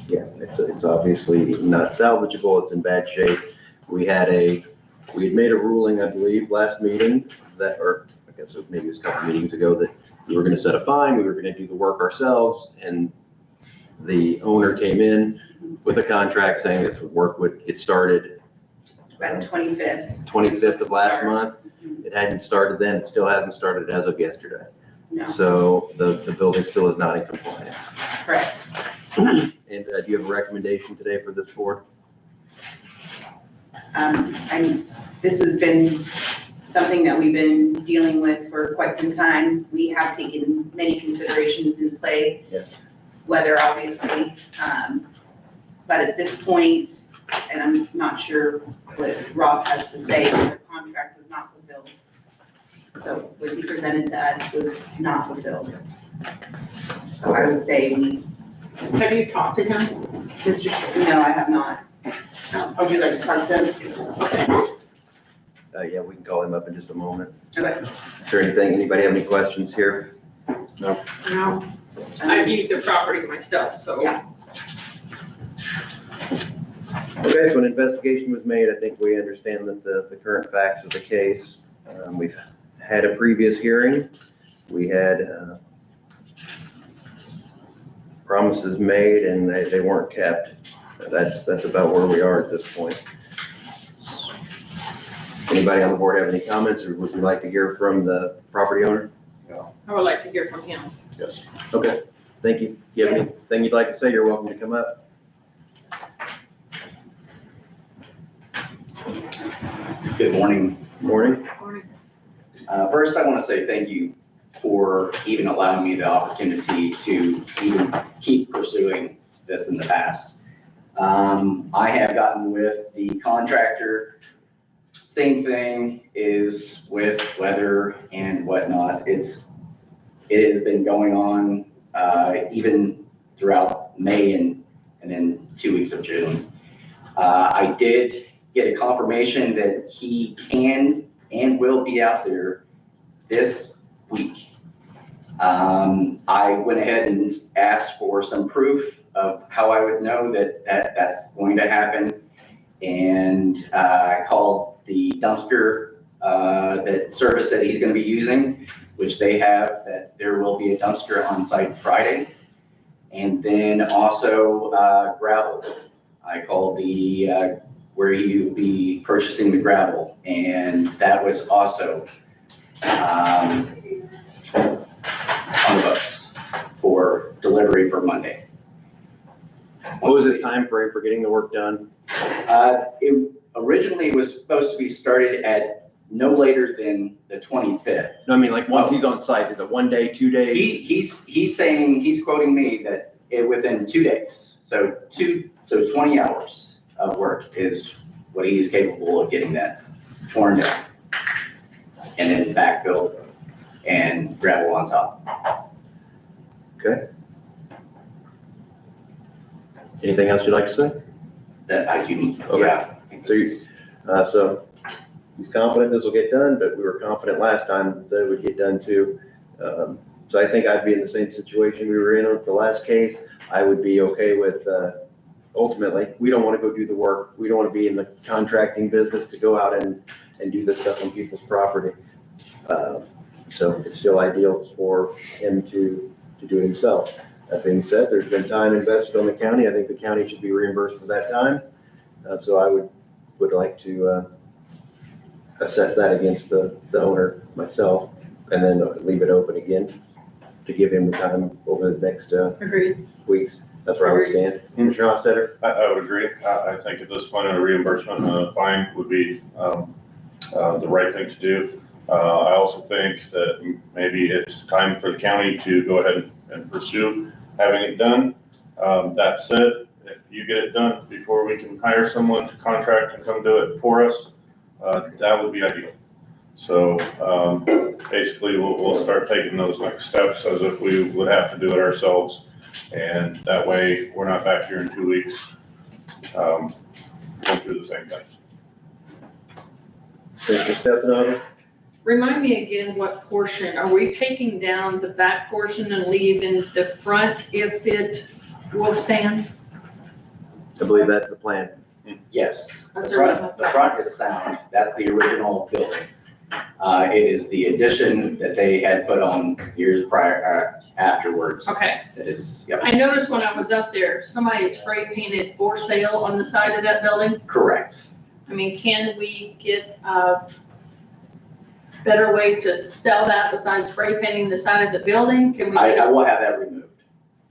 it's obviously not salvageable, it's in bad shape. We had made a ruling, I believe, last meeting that, or I guess maybe it was a couple meetings ago, that we were gonna set a fine, we were gonna do the work ourselves, and the owner came in with a contract saying this work would get started By the 25th. 25th of last month. It hadn't started then, it still hasn't started as of yesterday. No, So the building still is not in compliance. correct. And do you have a recommendation today for this board? This has been something that we've been dealing with for quite some time. We have taken many considerations in play. Yes. Weather, obviously, but at this point, and I'm not sure what Rob has to say, the contract was not fulfilled. So what he presented to us was not fulfilled. So I would say we, Have you talked to him? no, I have not. Would you like to talk to him? Yeah, we can call him up in just a moment. Okay. Is there anything, anybody have any questions here? No. I viewed the property myself, so. Yeah. Okay, so an investigation was made. I think we understand that the current facts of the case. We've had a previous hearing. We had promises made and they weren't kept. That's about where we are at this point. Anybody on the board have any comments, or would you like to hear from the property owner? I would like to hear from him. Yes. Okay, thank you. You have Yes. anything you'd like to say? You're welcome to come up. Good morning. Morning. First, I want to say thank you for even allowing me the opportunity to even keep pursuing this in the past. I have gotten with the contractor, same thing is with weather and whatnot. It has been going on even throughout May and then 2 weeks of June. I did get a confirmation that he can and will be out there this week. I went ahead and asked for some proof of how I would know that that's going to happen. And I called the dumpster that service that he's going to be using, which they have, that there will be a dumpster on site Friday. And then also gravel. I called the where he will be purchasing the gravel, and that was also on the books for delivery for Monday. What was his time frame for getting the work done? It originally was supposed to be started at no later than the 25th. No, I mean, like, once he's on site, is it 1 day, 2 days? He's saying, he's quoting me that within 2 days, so 20 hours of work is what he is capable of getting that torn down. And then backfilled and gravel on top. Okay. Anything else you'd like to say? That I do, Okay. yeah. So he's confident this will get done, but we were confident last time that it would get done too. So I think I'd be in the same situation we were in with the last case. I would be okay with, ultimately, we don't want to go do the work. We don't want to be in the contracting business to go out and do this stuff on people's property. So it's still ideal for him to do it himself. That being said, there's been time invested on the county. I think the county should be reimbursed for that time. So I would like to assess that against the owner myself, and then leave it open again to give him the time over the next Agreed. weeks. That's where I would stand. Commissioner Hostetter? I would agree. I think at this point, a reimbursement fine would be the right thing to do. I also think that maybe it's time for the county to go ahead and pursue having it done. That said, if you get it done before we can hire someone to contract and come do it for us, that would be ideal. So basically, we'll start taking those next steps as if we would have to do it ourselves. And that way, we're not back here in 2 weeks going through the same things. Commissioner Stefano? Remind me again what portion, are we taking down the back portion and leaving the front if it will stand? I believe that's the plan. Yes, the That's front is sound. That's the original building. It is the addition that they had put on years prior, afterwards. Okay, That is, yep, I noticed when I was up there, somebody had spray painted for sale on the side of that building. correct. I mean, can we get, better way to sell that besides spray painting the side of the building? Can we I get, will have that removed.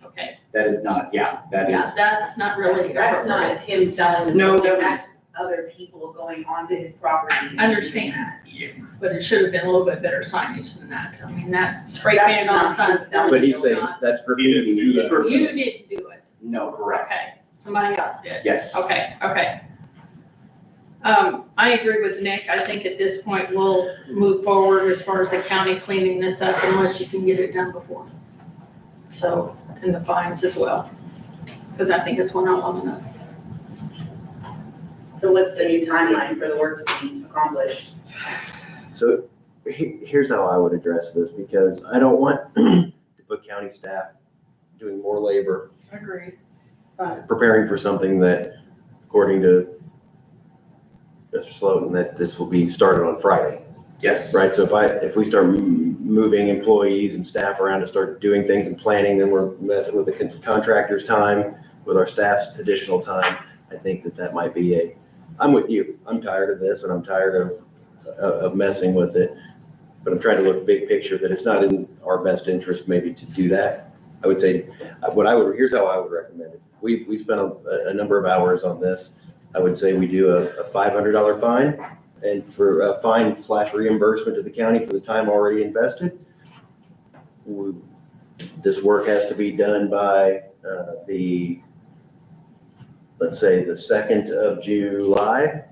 okay, That is not, yeah, that yeah, is, that's not really That's not him selling the No, building, that that's other people going onto his property. and Understand. doing that. but it should have been a little bit better signage than that. I mean, that spray That's painted on the not side of the himself. building. But he's is saying not- that's graffiti. He didn't do that. You didn't do it. no, correct. Okay, somebody else did. Yes. Okay, okay. I agree with Nick. I think at this point, we'll move forward as far as the county cleaning this up unless you can get it done before. So, and the fines as well, because I think it's went on long enough. So what's the new timeline for the work to be accomplished? So here's how I would address this, because I don't want to put county staff doing more labor Agreed. preparing for something that, according to Mr. Slotin, that this will be started on Friday, Yes. right? So if we start moving employees and staff around to start doing things and planning, then we're messing with the contractor's time, with our staff's additional time. I think that might be I'm with you. I'm tired of this, and I'm tired of messing with it. But I'm trying to look big picture, that it's not in our best interest maybe to do that. I would say, here's how I would recommend it. We spent a number of hours on this. I would say we do a $500 fine, and for a fine / reimbursement to the county for the time already invested. This work has to be done by let's say the 2nd of July,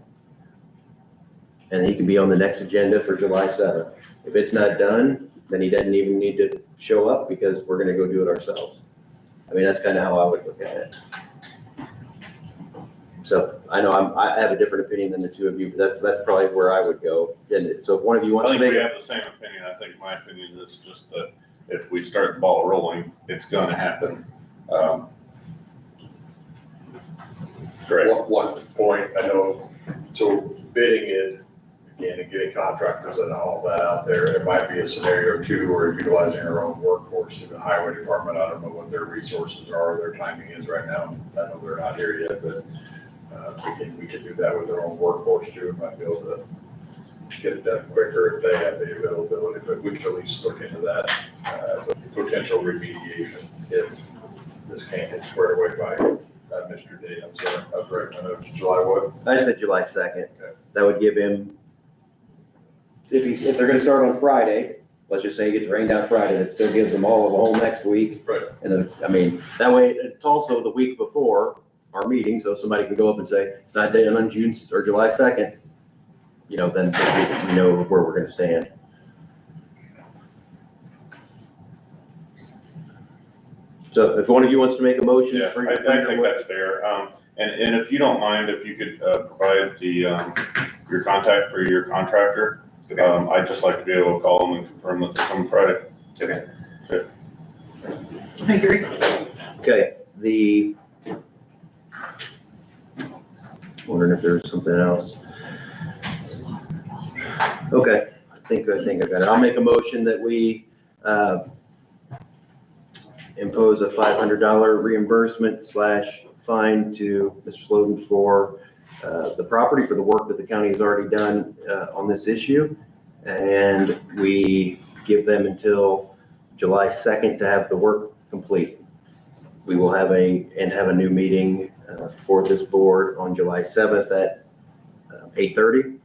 and he can be on the next agenda for July 7th. If it's not done, then he doesn't even need to show up, because we're gonna go do it ourselves. I mean, that's kind of how I would look at it. So I know I have a different opinion than the two of you, but that's probably where I would go. And so if one of you I wants to think make we it, have the same opinion. I think my opinion is just that if we start the ball rolling, it's gonna happen. Correct. One point, I know, so bidding it, again, and getting contractors and all that out there, it might be a scenario too, where utilizing our own workforce in the highway department. I don't know what their resources are, their timing is right now. I know they're not here yet, but, we could do that with our own workforce too. We might be able to get it done quicker if they have the availability, but we could at least look into that as a potential remediation if this can't get squared away by Mr. Day. I'm sorry, I was right, I know it's July what? I said July 2nd. Okay. That would give him, if they're gonna start on Friday, let's just say it gets rained out Friday, that still gives them all of a whole next week. Right. And then, I mean, that way, it's also the week before our meeting, so somebody can go up and say, it's not done on June or July 2nd. Then we know where we're gonna stand. So if one of you wants to make a motion Yeah, for. I think that's fair. And if you don't mind, if you could provide your contact for your contractor, I'd just like to be able to call them and confirm that they're coming Friday. I agree. Okay, wondering if there's something else. Okay, I think I got it. I'll make a motion that we impose a $500 reimbursement / fine to Mr. Slotin for the property, for the work that the county has already done on this issue. And we give them until July 2nd to have the work complete. We will have a new meeting for this board on July 7th at 8:30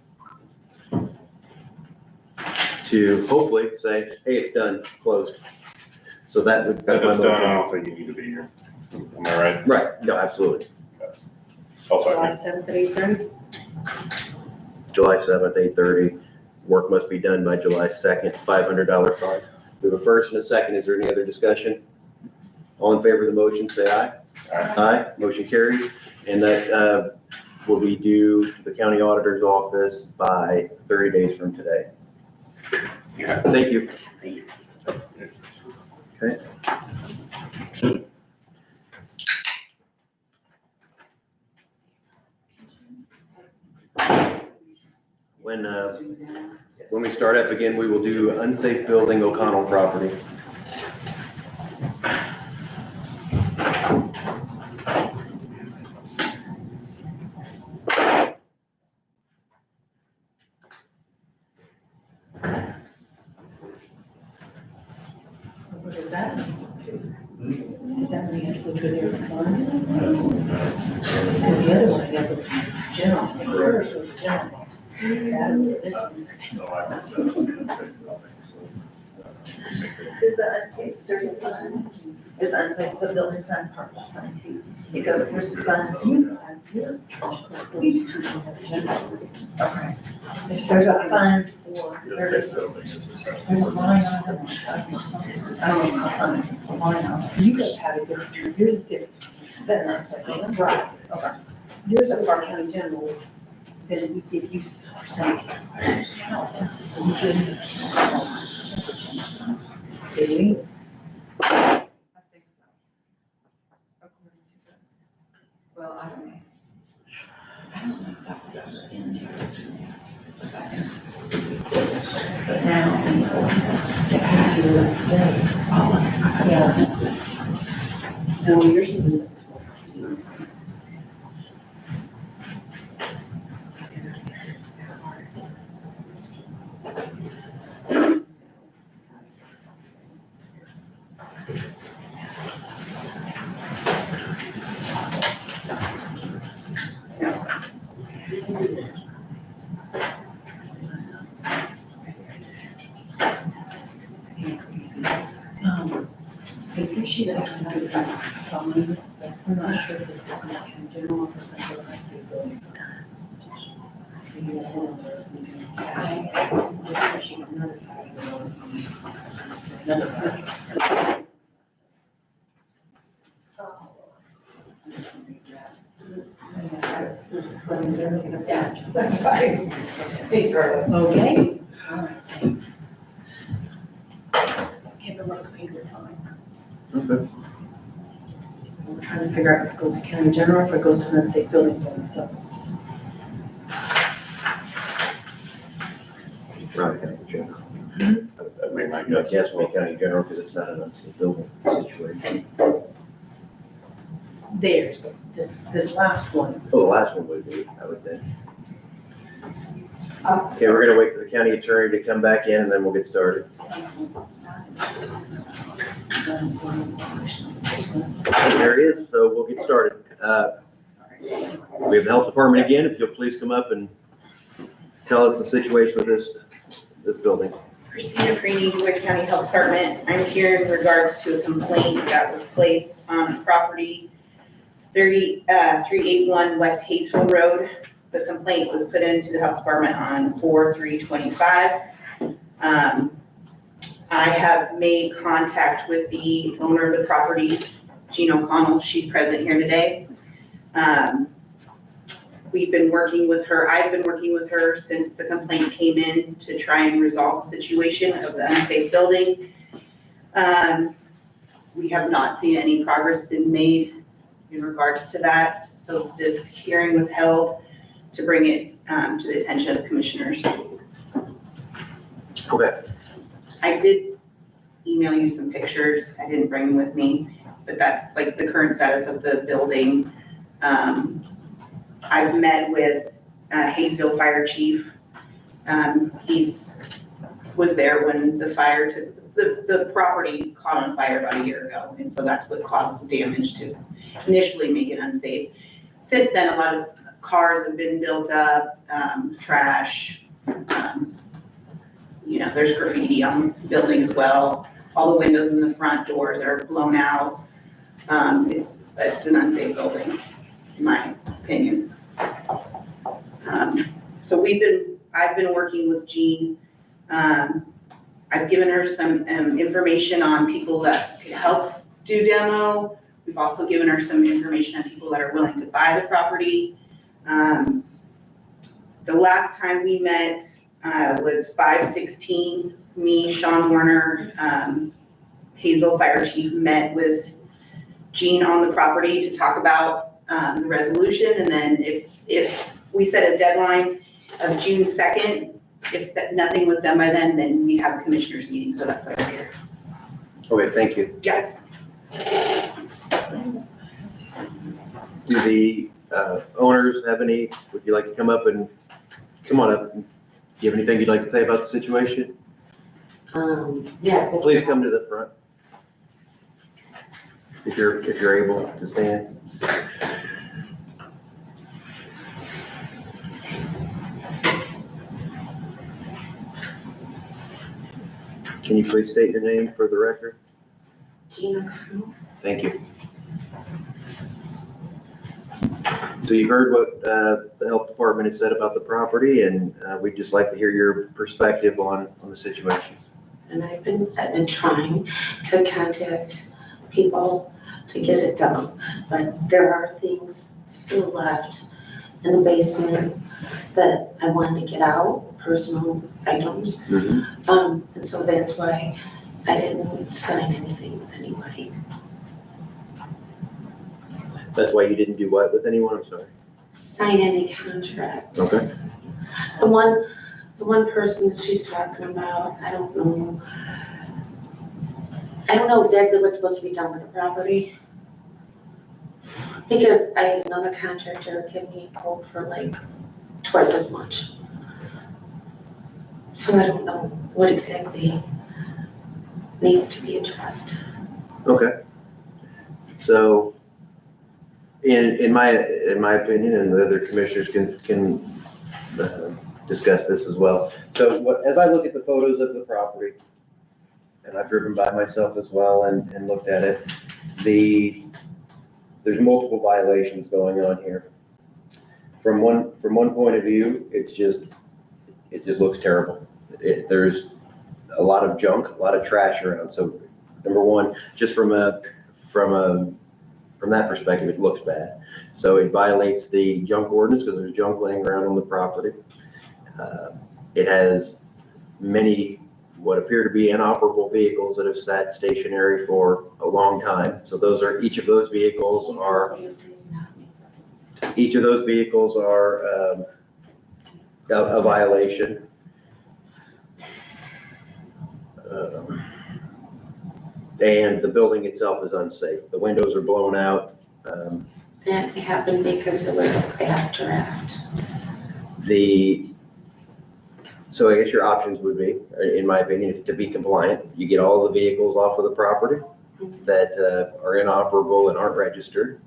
to hopefully say, hey, it's done, closed. So that would. If that's my it's done, motion. I don't think you need to be here. Am I right? Right, no, absolutely. I'll July second. 7th at 8:30? July 7th, 8:30. Work must be done by July 2nd, $500 fine. We have a first and a second. Is there any other discussion? All in favor of the motion, say aye. Aye, motion carries. And that will be due to the county auditor's office by 30 days from today. Yeah. Thank you. Okay. When we start up again, we will do unsafe building O'Connell property. What is that? Does that mean you have to go to a different fund? Because the other one, you have to go to general, I think yours was general. This one. No, I don't. Is the unsafe, there's a fund, is the unsafe building fund part of that fund too? Because if there's a fund, okay. There's a fund for, there's a line item or something, I don't know, a fund, it's a line item. You guys have a different, yours is different. Then that's it. Right. Okay. Yours is our county general, then we give you percentages. So we give you. Did we? I think so. According to the, well, I don't know. I don't know if that was ever in there. But now, in the ordinance, it has to let it say, oh, yeah, that's good. No, yours isn't. I appreciate that. Fine, but we're not sure if it's going to be general or something. Let's see. That's fine. Thanks, Rhoda. Okay. All right, thanks. Can't remember what paper fine. Okay. We're trying to figure out if it goes to county general, or if it goes to an unsafe building fund, so. Right, county general. That'd be my guess. Yes, we county general, because it's not an unsafe building situation. Theirs, but this last one. Oh, the last one would be, I would think. Okay, we're gonna wait for the county attorney to come back in and then we'll get started. There it is, so we'll get started. We have the health department again, if you'll please come up and tell us the situation with this building. Christina Creedy, DuBois County Health Department. I'm here in regards to a complaint that was placed on property 381 West Hayesville Road. The complaint was put into the health department on 4/3/25. I have made contact with the owner of the property, Jean O'Connell. She's present here today. We've been working with her, I've been working with her since the complaint came in to try and resolve the situation of the unsafe building. We have not seen any progress been made in regards to that. So this hearing was held to bring it to the attention of the commissioners. Okay. I did email you some pictures. I didn't bring them with me, but that's like the current status of the building. I've met with Hayesville Fire Chief. Was there when the fire the property caught on fire about a year ago. And so that's what caused the damage to initially make it unsafe. Since then, a lot of cars have been built up, trash. There's graffiti on the building as well. All the windows in the front doors are blown out. It's an unsafe building, in my opinion. So I've been working with Jean. I've given her some information on people that could help do demo. We've also given her some information on people that are willing to buy the property. The last time we met was 5/16. Me, Sean Warner, Hayesville Fire Chief met with Jean on the property to talk about the resolution. And then if we set a deadline of June 2nd, if nothing was done by then we have a commissioners meeting. So that's why we're here. Okay, thank you. Yeah. Do the owners have any, would you like to come up and, come on up. Do you have anything you'd like to say about the situation? Yes. Please come to the front. if you're able to stand. Can you please state your name for the record? Gina Connell. Thank you. So you've heard what the health department has said about the property, and we'd just like to hear your perspective on the situation. And I've been trying to contact people to get it done, but there are things still left in the basement that I wanted to get out, personal items. And so that's why I didn't sign anything with anybody. That's why you didn't do what with anyone? I'm sorry. Sign any contract. Okay. The one person that she's talking about, I don't know exactly what's supposed to be done with the property. Because I had another contractor give me a quote for like twice as much. So I don't know what exactly needs to be addressed. Okay. So in my opinion, and the other commissioners can discuss this as well. So as I look at the photos of the property, and I've driven by myself as well and looked at it, there's multiple violations going on here. From one point of view, it just looks terrible. There's a lot of junk, a lot of trash around. So number one, just from that perspective, it looks bad. So it violates the junk ordinance because there's junk laying around on the property. It has many what appear to be inoperable vehicles that have sat stationary for a long time. So each of those vehicles are a violation. And the building itself is unsafe. The windows are blown out. That happened because there was a bad draft. So I guess your options would be, in my opinion, to be compliant. You get all the vehicles off of the property that are inoperable and aren't registered,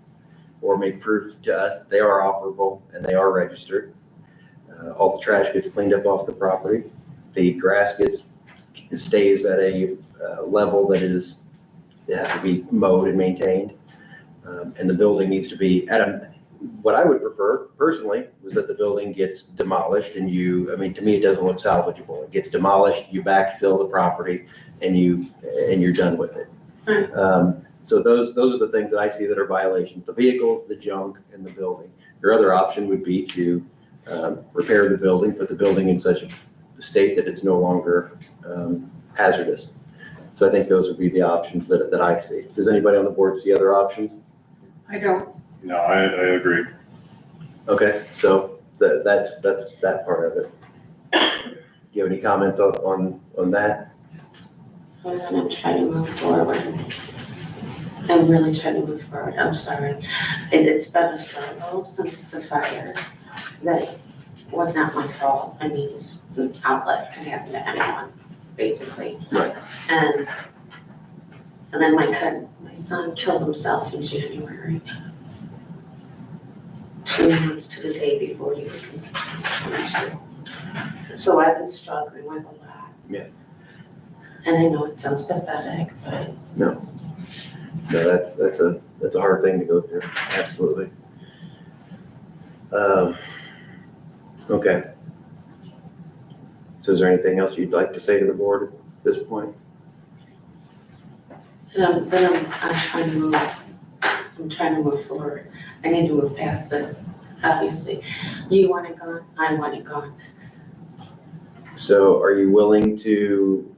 or make proof to us that they are operable and they are registered. All the trash gets cleaned up off the property. The grass stays at a level that it has to be mowed and maintained. And the building needs to be what I would prefer personally was that the building gets demolished and to me, it doesn't look salvageable. It gets demolished, you backfill the property and you're done with it. So those are the things that I see that are violations: the vehicles, the junk, and the building. Your other option would be to repair the building, put the building in such a state that it's no longer hazardous. So I think those would be the options that I see. Does anybody on the board see other options? I don't. No, I agree. Okay, so that's that part of it. Do you have any comments on that? I'm trying to move forward. I'm really trying to move forward. I'm sorry. It's been a struggle since the fire. That was not my fault. I mean, the outlet could happen to anyone, basically. Right. And then my son killed himself in January. 2 months to the day before he was convicted. So I've been struggling with a lot. Yeah. And I know it sounds pathetic, but No, that's a hard thing to go through. Absolutely. Okay. So is there anything else you'd like to say to the board at this point? I'm trying to move forward. I need to move past this, obviously. You want it gone, I want it gone. So are you willing to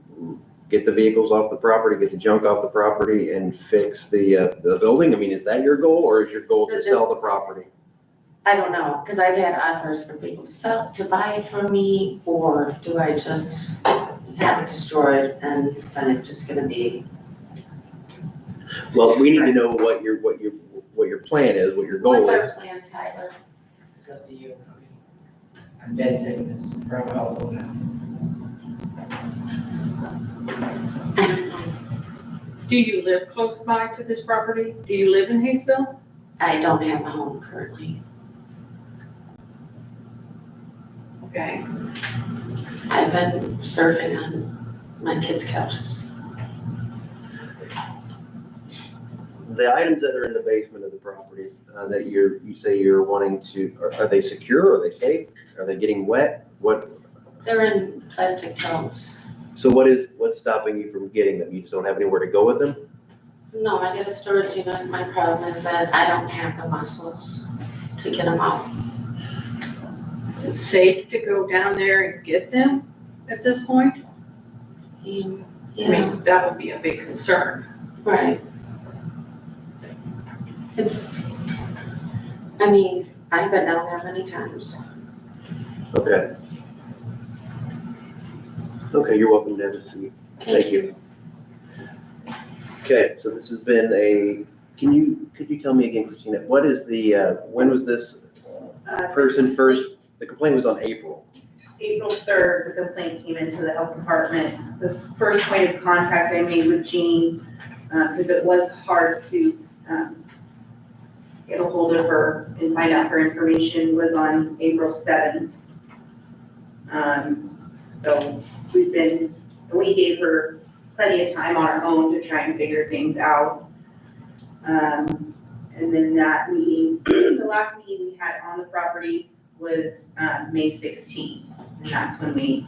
get the vehicles off the property, get the junk off the property and fix the building? I mean, is that your goal or is your goal to sell the property? I don't know, because I've had offers for people to buy it from me, or do I just have it destroyed and then it's just gonna be. Well, we need to know what your plan is, what your goal What's is. our plan, Tyler? It's up to you. I'm dead saying this for a while now. I don't know. Do you live close by to this property? Do you live in Hayesville? I don't have a home currently. Okay. I've been surfing on my kids' couches. The items that are in the basement of the property, that you say you're wanting to, are they secure? Are they safe? Are they getting wet? They're in plastic totes. So what's stopping you from getting them? You just don't have anywhere to go with them? No, I get a storage unit. My problem is that I don't have the muscles to get them out. Is it safe to go down there and get them at this point? And, I yeah, mean, that would be a big concern. right. It's, I mean, I've been down there many times. Okay. Okay, you're welcome to have a seat. Thank you. Okay, so this has been could you tell me again, Christina, what is when was this person first, the complaint was on April? April 3rd, the complaint came into the health department. The first point of contact I made with Jean, because it was hard to get a hold of her and find out her information, was on April 7th. So we gave her plenty of time on our own to try and figure things out. And then that meeting, the last meeting we had on the property was May 16th. And that's when we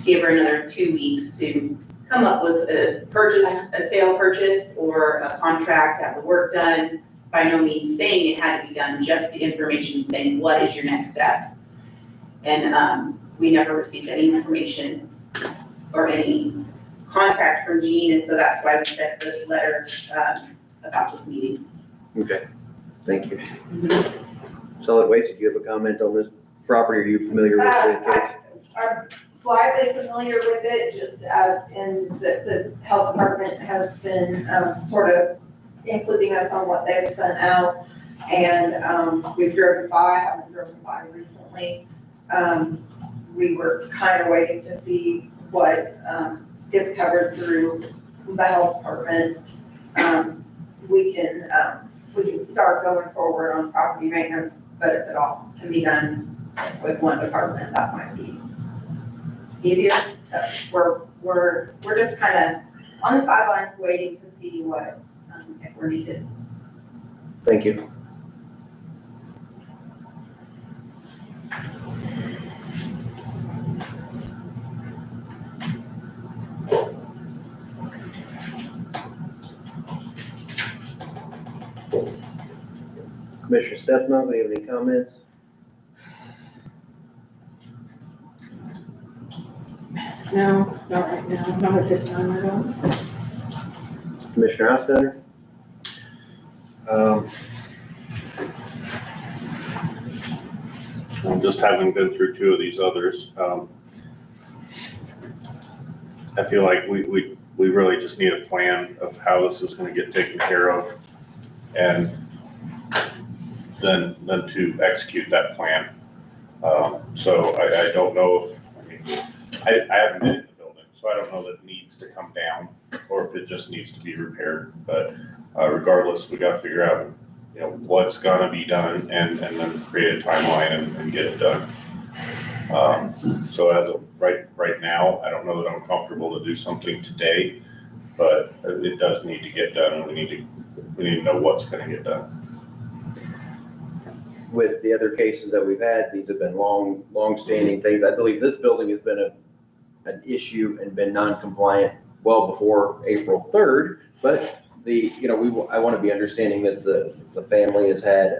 gave her another 2 weeks to come up with a sale purchase or a contract, have the work done. By no means saying it had to be done, just the information saying, what is your next step? And we never received any information or any contact from Jean, and so that's why we sent this letter about this meeting. Okay, thank you. Solid Waste, did you have a comment on this property? Are you familiar with the case? I'm slightly familiar with it, just as in the health department has been sort of including us on what they've sent out. And we've driven by, haven't driven by recently. We were kind of waiting to see what gets covered through the health department. We can start going forward on property maintenance, but if it all can be done with one department, that might be easier. So we're just kind of on the sidelines waiting to see what, if we're needed. Thank you. Commissioner Stefano, do you have any comments? No, not right now, not at this time, I don't. Commissioner Housecutter? Just having been through two of these others, I feel like we really just need a plan of how this is gonna get taken care of. And then to execute that plan. So I don't know if, I haven't been in the building, so I don't know that it needs to come down or if it just needs to be repaired. But regardless, we gotta figure out, what's gonna be done and then create a timeline and get it done. So as of right now, I don't know that I'm comfortable to do something today, but it does need to get done and we need to know what's gonna get done. With the other cases that we've had, these have been long-standing things. I believe this building has been an issue and been non-compliant well before April 3rd, but I want to be understanding that the family has had,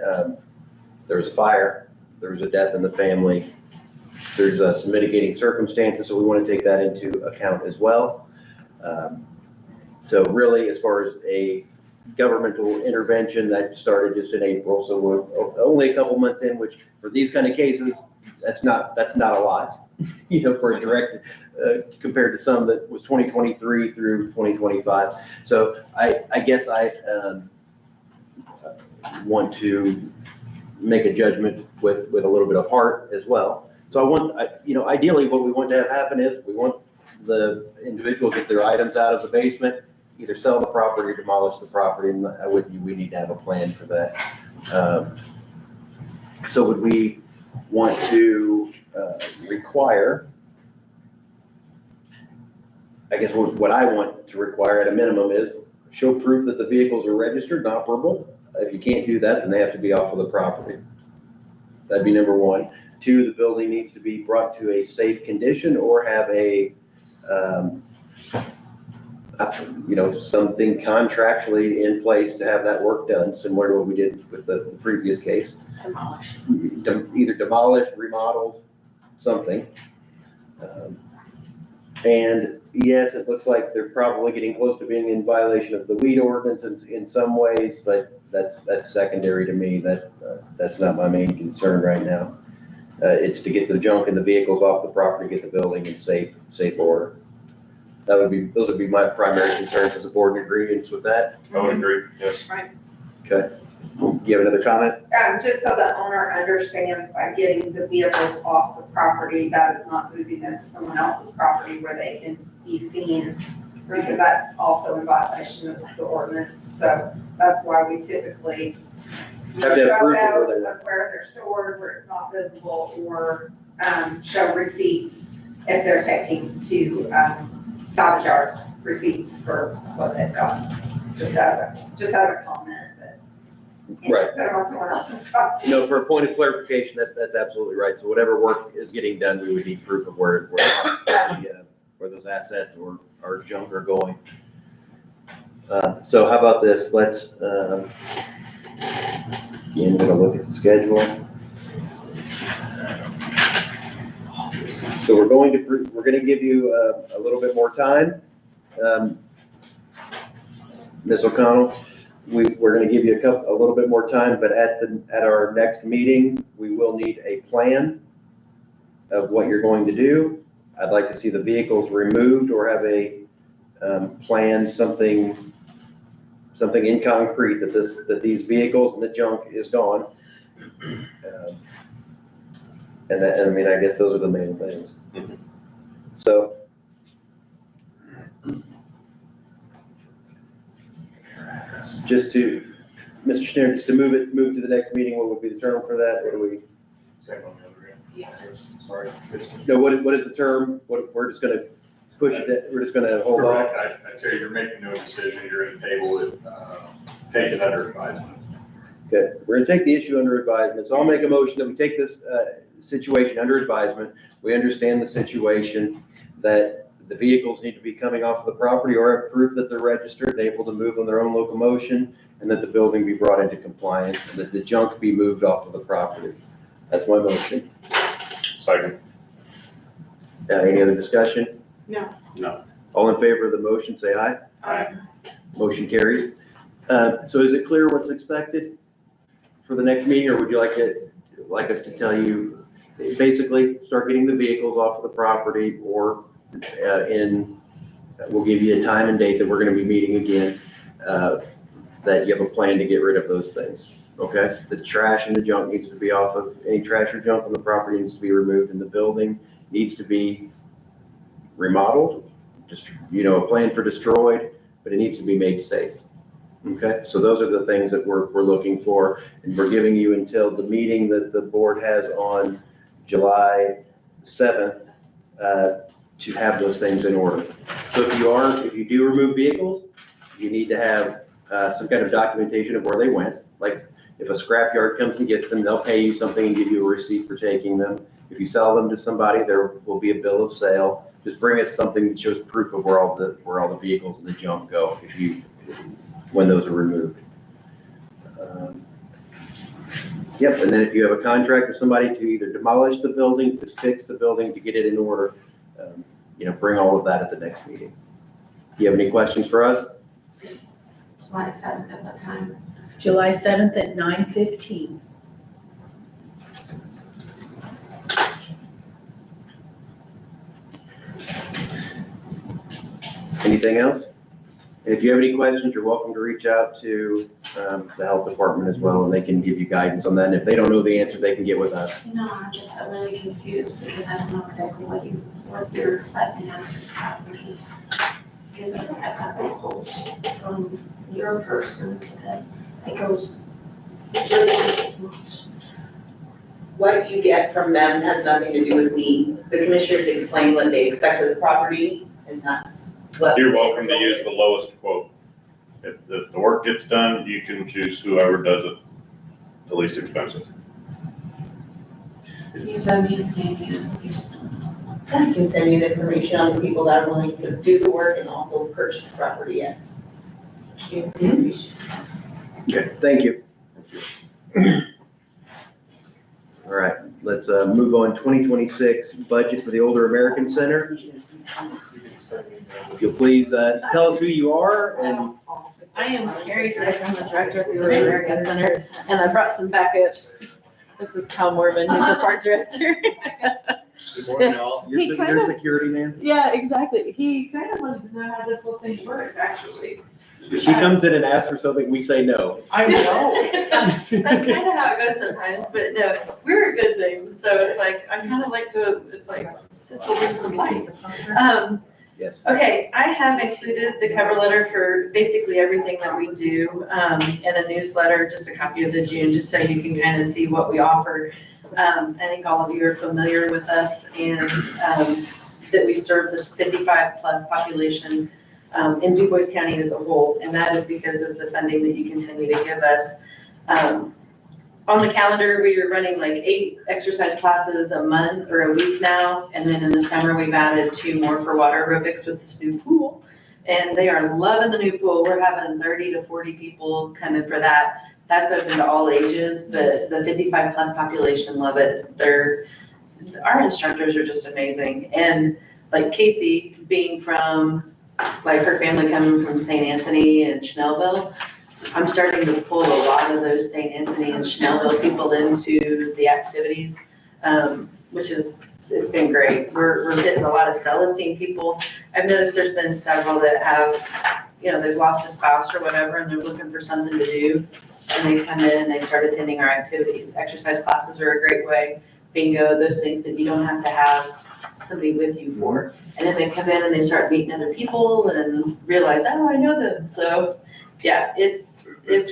there was a fire, there was a death in the family, there's some mitigating circumstances, so we want to take that into account as well. So really, as far as a governmental intervention, that started just in April, so we're only a couple months in, which for these kind of cases, that's not a lot, for a direct, compared to some that was 2023 through 2025. So I guess I want to make a judgment with a little bit of heart as well. So ideally what we want to have happen is we want the individual to get their items out of the basement, either sell the property or demolish the property, and with you, we need to have a plan for that. So would we want to require, I guess what I want to require at a minimum is show proof that the vehicles are registered and operable. If you can't do that, then they have to be off of the property. That'd be number one. Two, the building needs to be brought to a safe condition or have something contractually in place to have that work done, similar to what we did with the previous case. Demolish. Either demolished, remodeled, something. And yes, it looks like they're probably getting close to being in violation of the weed ordinance in some ways, but that's secondary to me. That's not my main concern right now. It's to get the junk and the vehicles off the property, get the building in safe order. Those would be my primary concerns as a board in agreement with that. I would agree, yes. Okay. You have another comment? Just so the owner understands, by getting the vehicles off the property, that is not moving them to someone else's property where they can be seen, because that's also in violation of the ordinance. So that's why we typically Have to have proof of where photos they of where they're stored, where it's not visible, or show receipts if they're taking to salvage yards, receipts for what they've got. Just as a comment, but Right. put them on someone else's property. No, for a point of clarification, that's absolutely right. So whatever work is getting done, we would need proof of where those assets or junk are going. So how about this? Let's, I'm gonna look at the schedule. So we're going to give you a little bit more time. Ms. O'Connell, we're gonna give you a little bit more time, but at our next meeting, we will need a plan of what you're going to do. I'd like to see the vehicles removed or have a plan, something in concrete that these vehicles and the junk is gone. And I guess those are the main things. So. Just to, Mr. Schneider, just to move to the next meeting, what would be the term for that? What do we? Same on the other end. Yeah. Sorry. No, what is the term? We're just gonna push it, we're just gonna hold off? I'd say you're making no decision, you're gonna table it, take it under advisement. Okay, we're gonna take the issue under advisement. So I'll make a motion that we take this situation under advisement. We understand the situation, that the vehicles need to be coming off the property or have proof that they're registered and able to move on their own locomotion, and that the building be brought into compliance, and that the junk be moved off of the property. That's my motion. Second. Any other discussion? No. No. All in favor of the motion, say aye. Aye. Motion carries. So is it clear what's expected for the next meeting, or would you like us to tell you, basically, start getting the vehicles off of the property, or we'll give you a time and date that we're gonna be meeting again, that you have a plan to get rid of those things, okay? The trash and the junk needs to be off of, any trash or junk on the property needs to be removed, and the building needs to be remodeled, just, a plan for destroyed, but it needs to be made safe. Okay, so those are the things that we're looking for, and we're giving you until the meeting that the board has on July 7th, to have those things in order. So if you do remove vehicles, you need to have some kind of documentation of where they went. Like, if a scrapyard comes and gets them, they'll pay you something and give you a receipt for taking them. If you sell them to somebody, there will be a bill of sale. Just bring us something that shows proof of where all the vehicles and the junk go when those are removed. Yep, and then if you have a contract with somebody to either demolish the building, to fix the building, to get it in order, bring all of that at the next meeting. Do you have any questions for us? July 7th at what time? July 7th at 9:15. Anything else? And if you have any questions, you're welcome to reach out to the health department as well, and they can give you guidance on that. And if they don't know the answer, they can get with us. I'm just really confused because I don't know exactly what you're expecting out of this property. Is it a couple holes? you're a person that goes, this much. What you get from them has nothing to do with me. The commissioners explain what they expect of the property, and that's what. You're welcome to use the lowest quote. If the work gets done, you can choose whoever does it the least expensive. You send me his name, you know, he's. I can send you the information on the people that are willing to do the work and also purchase the property, yes. cute. Okay, thank you. All right, let's move on. 2026 budget for the Older American Center. If you'll please tell us who you are and I am Carrie Dick, I'm the director at the Older American Center, and I brought some backups. This is Tom Mormon, he's the park director. good morning, y'all. He You're kind of- security man. Yeah, exactly. He kind of wanted to know how this whole thing works, actually. She comes in and asks for something, we say no. I know. That's kind of how it goes sometimes, but no, we're a good thing, so it's like, I kind of like to, it's like, this will bring some light. Yes. Okay, I have included the cover letter for basically everything that we do, in a newsletter, just a copy of the June, just so you can kind of see what we offer. I think all of you are familiar with us and, that we serve the 55 plus population, in Du Bois County as a whole, and that is because of the funding that you continue to give us. On the calendar, we are running like 8 exercise classes a month or a week now, and then in the summer, we've added 2 more for water aerobics with this new pool. And they are loving the new pool. We're having 30 to 40 people coming for that. That's open to all ages, but the 55 plus population love it. Our instructors are just amazing. And like Casey being from, like her family coming from St. Anthony and Schnellville, I'm starting to pull a lot of those St. Anthony and Schnellville people into the activities, which is, it's been great. We're getting a lot of Celestine people. I've noticed there's been several that have, you know, they've lost a spouse or whatever, and they're looking for something to do. And they come in and they start attending our activities. Exercise classes are a great way. Bingo, those things that you don't have to have somebody with you for. And then they come in and they start meeting other people and realize, oh, I know them. So yeah, it's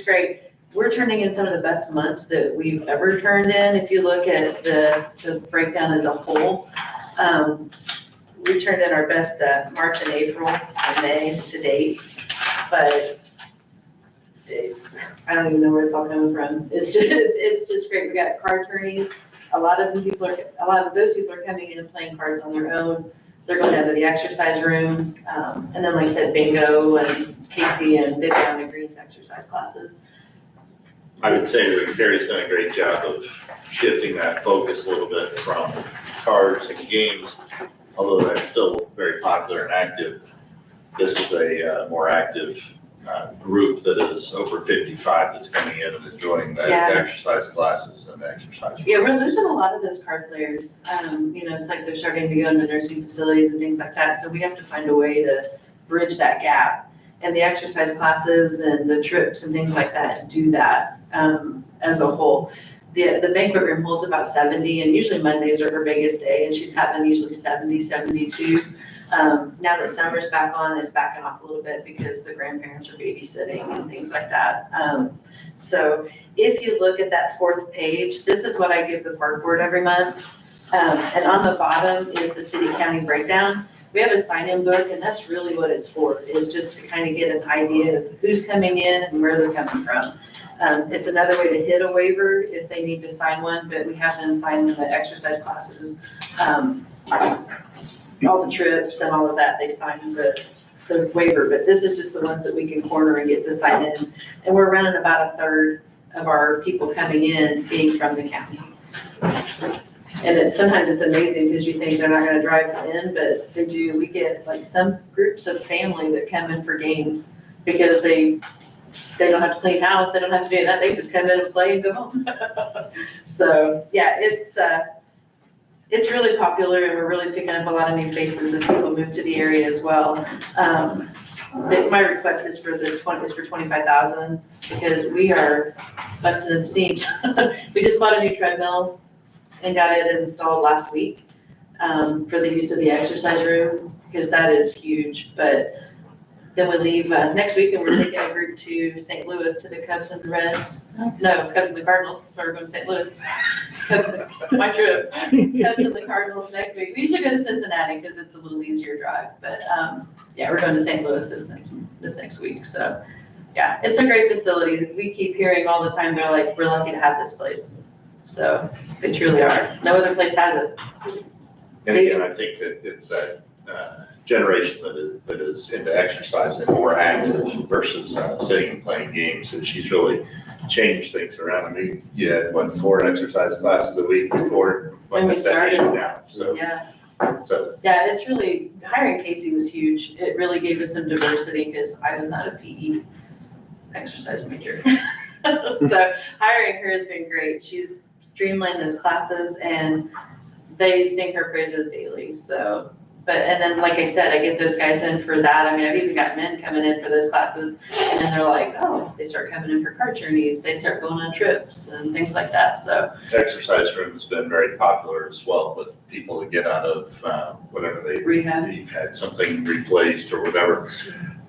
great. We're turning in some of the best months that we've ever turned in. If you look at the breakdown as a whole, we turned in our best March and April and May to date. But I don't even know where it's all coming from. It's just great. We got card tourneys. A lot of those people are coming in and playing cards on their own. They're going down to the exercise room. And then, like I said, bingo and Casey and Vivian and Green's exercise classes. I would say that Carrie's done a great job of shifting that focus a little bit from cards and games, although that's still very popular and active. This is a more active group that is over 55 that's coming in and enjoying the Yeah. exercise classes and the exercise. Yeah, we're losing a lot of those card players. You know, it's like they're starting to go into nursing facilities and things like that. So we have to find a way to bridge that gap. And the exercise classes and the trips and things like that do that as a whole. The banquet room holds about 70, and usually Mondays are her biggest day, and she's having usually 70, 72. Now that summer's back on, it's backing off a little bit because the grandparents are babysitting and things like that. So if you look at that 4th page, this is what I give the park board every month. And on the bottom is the city-county breakdown. We have a sign-in book, and that's really what it's for, is just to kind of get an idea of who's coming in and where they're coming from. It's another way to hit a waiver if they need to sign one, but we have them sign the exercise classes. All the trips and all of that, they sign the waiver, but this is just the ones that we can corner and get to sign in. And we're running about 1/3 of our people coming in being from the county. And sometimes it's amazing because you think they're not gonna drive in, but they do. We get like some groups of family that come in for games because they don't have to clean house, they don't have to do that, they just come in and play and go home. So, yeah, it's really popular, and we're really picking up a lot of new faces as people move to the area as well. My request is for 25,000 because we are busting at the seams. We just bought a new treadmill and got it installed last week for the use of the exercise room, because that is huge. But then we leave, next week, and we're taking a group to St. Louis to the Cubs and the Reds. No, Cubs and the Cardinals, so we're going to St. Louis. It's my trip. Cubs and the Cardinals next week. We usually go to Cincinnati because it's a little easier drive, but, yeah, we're going to St. Louis this next week, so, yeah, it's a great facility. We keep hearing all the time, they're like, we're lucky to have this place. So, they truly are. No other place has it. And again, I think that it's a generation that is into exercise and more active versus sitting and playing games. And she's really changed things around. I mean, you had, 4 exercise classes a week before, When we it's at 8 started. now. So, Yeah. so Yeah, it's really, hiring Casey was huge. It really gave us some diversity because I was not a PE exercise major. So hiring her has been great. She's streamlined those classes and they sing her praises daily. So, but, and then, like I said, I get those guys in for that. I mean, I've even got men coming in for those classes and then they're like, oh, they start coming in for car journeys. They start going on trips and things like that. So exercise room has been very popular as well with people that get out of whatever they've had something replaced or whatever.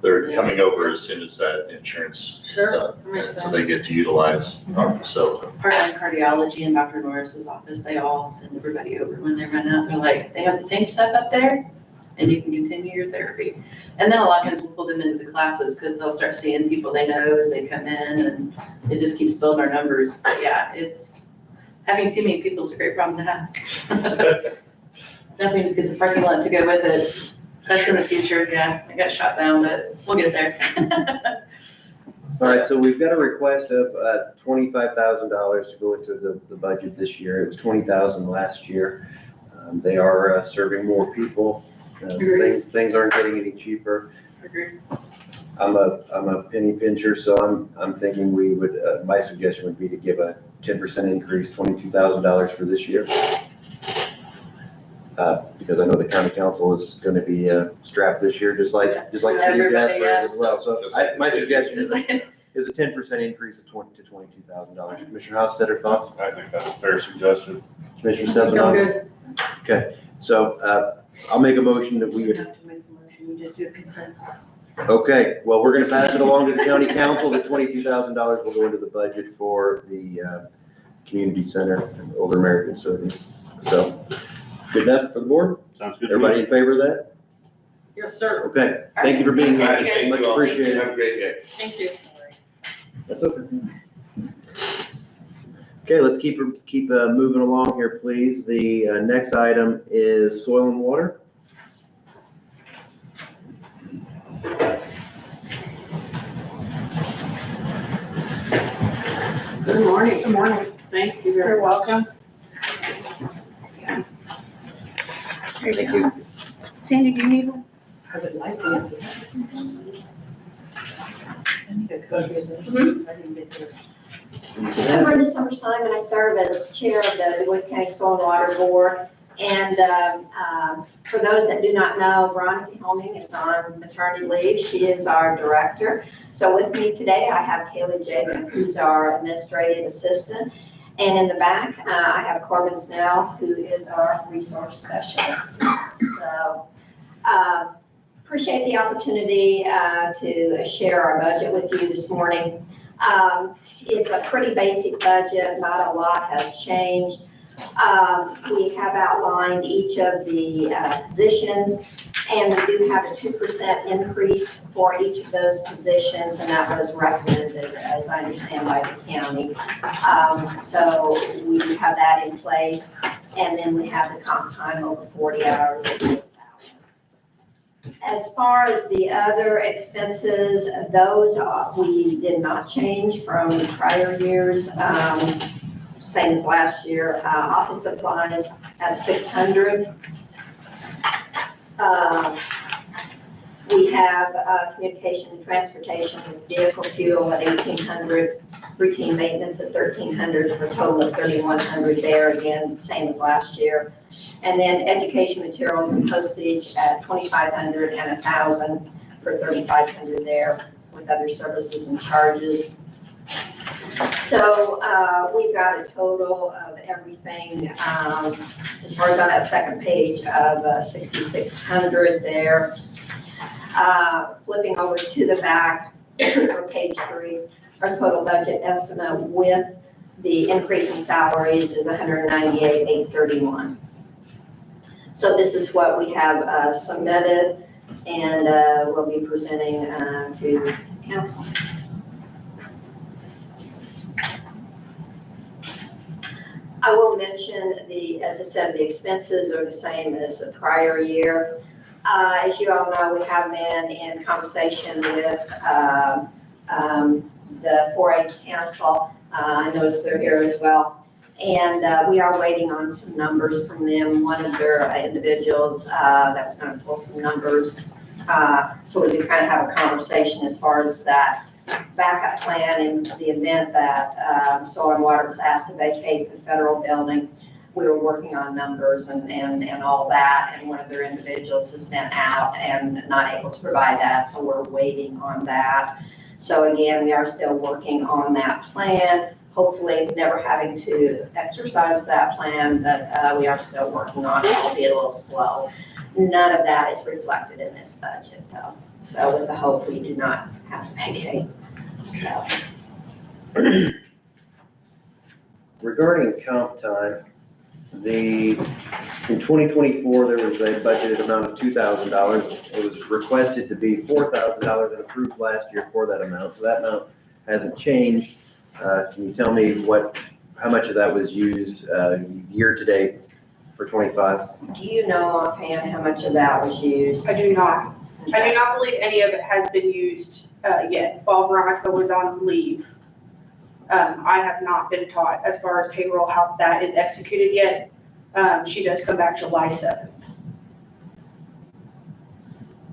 They're coming over as soon as that insurance Sure, stuff, that makes and so sense. they get to utilize our facility. Part-time cardiology in Dr. Norris's office, they all send everybody over when they run out. They're like, they have the same stuff up there and you can continue your therapy. And then a lot of times we'll pull them into the classes because they'll start seeing people they know as they come in and it just keeps building our numbers. But yeah, it's, having too many people is a great problem to have. Definitely just get the parking lot to go with it. That's in the future, yeah. I got shot down, but we'll get there. All right, so we've got a request of $25,000 to go into the budget this year. It was $20,000 last year. They are serving more people. Things aren't getting any cheaper. Agreed. I'm a penny pincher, so I'm thinking we would, my suggestion would be to give a 10% increase, $22,000 for this year. Because I know the county council is gonna be strapped this year, just like City of Everybody, Jasper as well. So my suggestion Just like- is a 10% increase of $22,000. Commissioner Hostetter, thoughts? I think that's a fair suggestion. Commissioner I'm Stetson? good. Okay, so I'll make a motion that we You would, have to make a motion, you just do a consensus. okay, well, we're gonna pass it along to the county council. The $22,000 will go into the budget for the community center and older American service. So, good enough for the board? Sounds good to me. Everybody in favor of that? Yes, sir. Okay, thank you for being All right, here. thank you Much all. appreciated. Have a great day. Thank you. That's okay. Okay, let's keep moving along here, please. The next item is soil and water. Good morning. Good morning. Thank you very much. welcome. Thank you. Sandy, do you need one? I would like to. I need a copy of this. I didn't get yours. I'm Brenda Summerside, and I serve as chair of the Du Bois County Soil and Water Board. And for those that do not know, Veronica Helming is on maternity leave. She is our director. So with me today, I have Kaylee Jacob, who's our administrative assistant. And in the back, I have Corbin Snell, who is our resource specialist. So appreciate the opportunity to share our budget with you this morning. It's a pretty basic budget, not a lot has changed. We have outlined each of the positions, and we do have a 2% increase for each of those positions, and that was recommended, as I understand, by the county. So we have that in place, and then we have the comp time over 40 hours. As far as the other expenses, those we did not change from prior years. Same as last year. Office supplies at 600. We have communication and transportation with vehicle fuel at 1,800, routine maintenance at 1,300 for a total of 3,100 there, again, same as last year. And then education materials and postage at 2,500 and 1,000 for 3,500 there with other services and charges. So we've got a total of everything, as far as on that second page, of 6,600 there. Flipping over to the back, on page 3, our total budget estimate with the increase in salaries is $198,831. So this is what we have submitted and we'll be presenting to council. I will mention as I said, the expenses are the same as the prior year. As you all know, we have been in conversation with the 4-H Council. I noticed they're here as well. And we are waiting on some numbers from them. One of their individuals that was going to pull some numbers. So we can kind of have a conversation as far as that backup plan in the event that Soil and Water was asked to vacate the federal building. We were working on numbers and all that, and one of their individuals has been out and not able to provide that, so we're waiting on that. So again, we are still working on that plan, hopefully never having to exercise that plan, but we are still working on it. It'll be a little slow. None of that is reflected in this budget though. So with the hope we do not have to vacate, so. Regarding comp time, in 2024, there was a budgeted amount of $2,000. It was requested to be $4,000 and approved last year for that amount, so that amount hasn't changed. Can you tell me how much of that was used year to date for 25? Do you know offhand how much of that was used? I do not. I do not believe any of it has been used yet. While Veronica was on leave, I have not been taught as far as payroll, how that is executed yet. She does come back July 7th.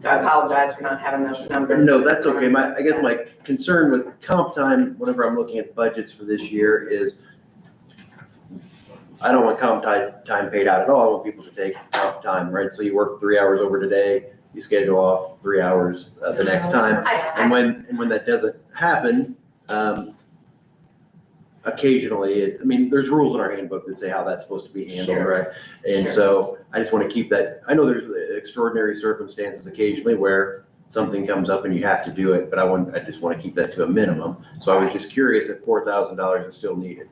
So I apologize for not having those numbers. No, that's okay. I guess my concern with comp time, whenever I'm looking at budgets for this year, is I don't want comp time paid out at all. I want people to take comp time, right? So you work 3 hours over today, you schedule off 3 hours the next time. And when that doesn't happen, occasionally, there's rules in our handbook that say how that's supposed to be handled, Sure. right? And so I just want to keep that, I know there's extraordinary circumstances occasionally where something comes up and you have to do it, but I just want to keep that to a minimum. So I was just curious if $4,000 is still needed.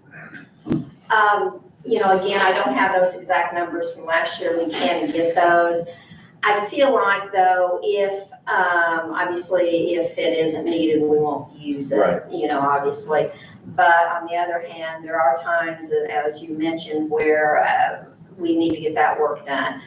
Again, I don't have those exact numbers from last year. We can get those. I feel like though, if, obviously, if it isn't needed, we won't use it, Right. Obviously. But on the other hand, there are times, as you mentioned, where we need to get that work done.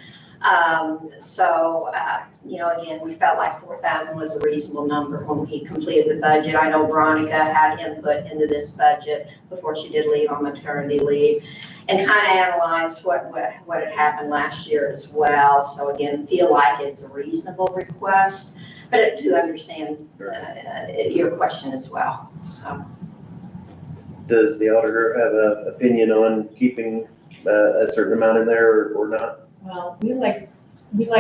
Again, we felt like 4,000 was a reasonable number when we completed the budget. I know Veronica had input into this budget before she did leave on maternity leave and kind of analyzed what had happened last year as well. So again, feel like it's a reasonable request, but I do understand your question as well, so. Does the auditor have an opinion on keeping a certain amount in there or not? Well, we like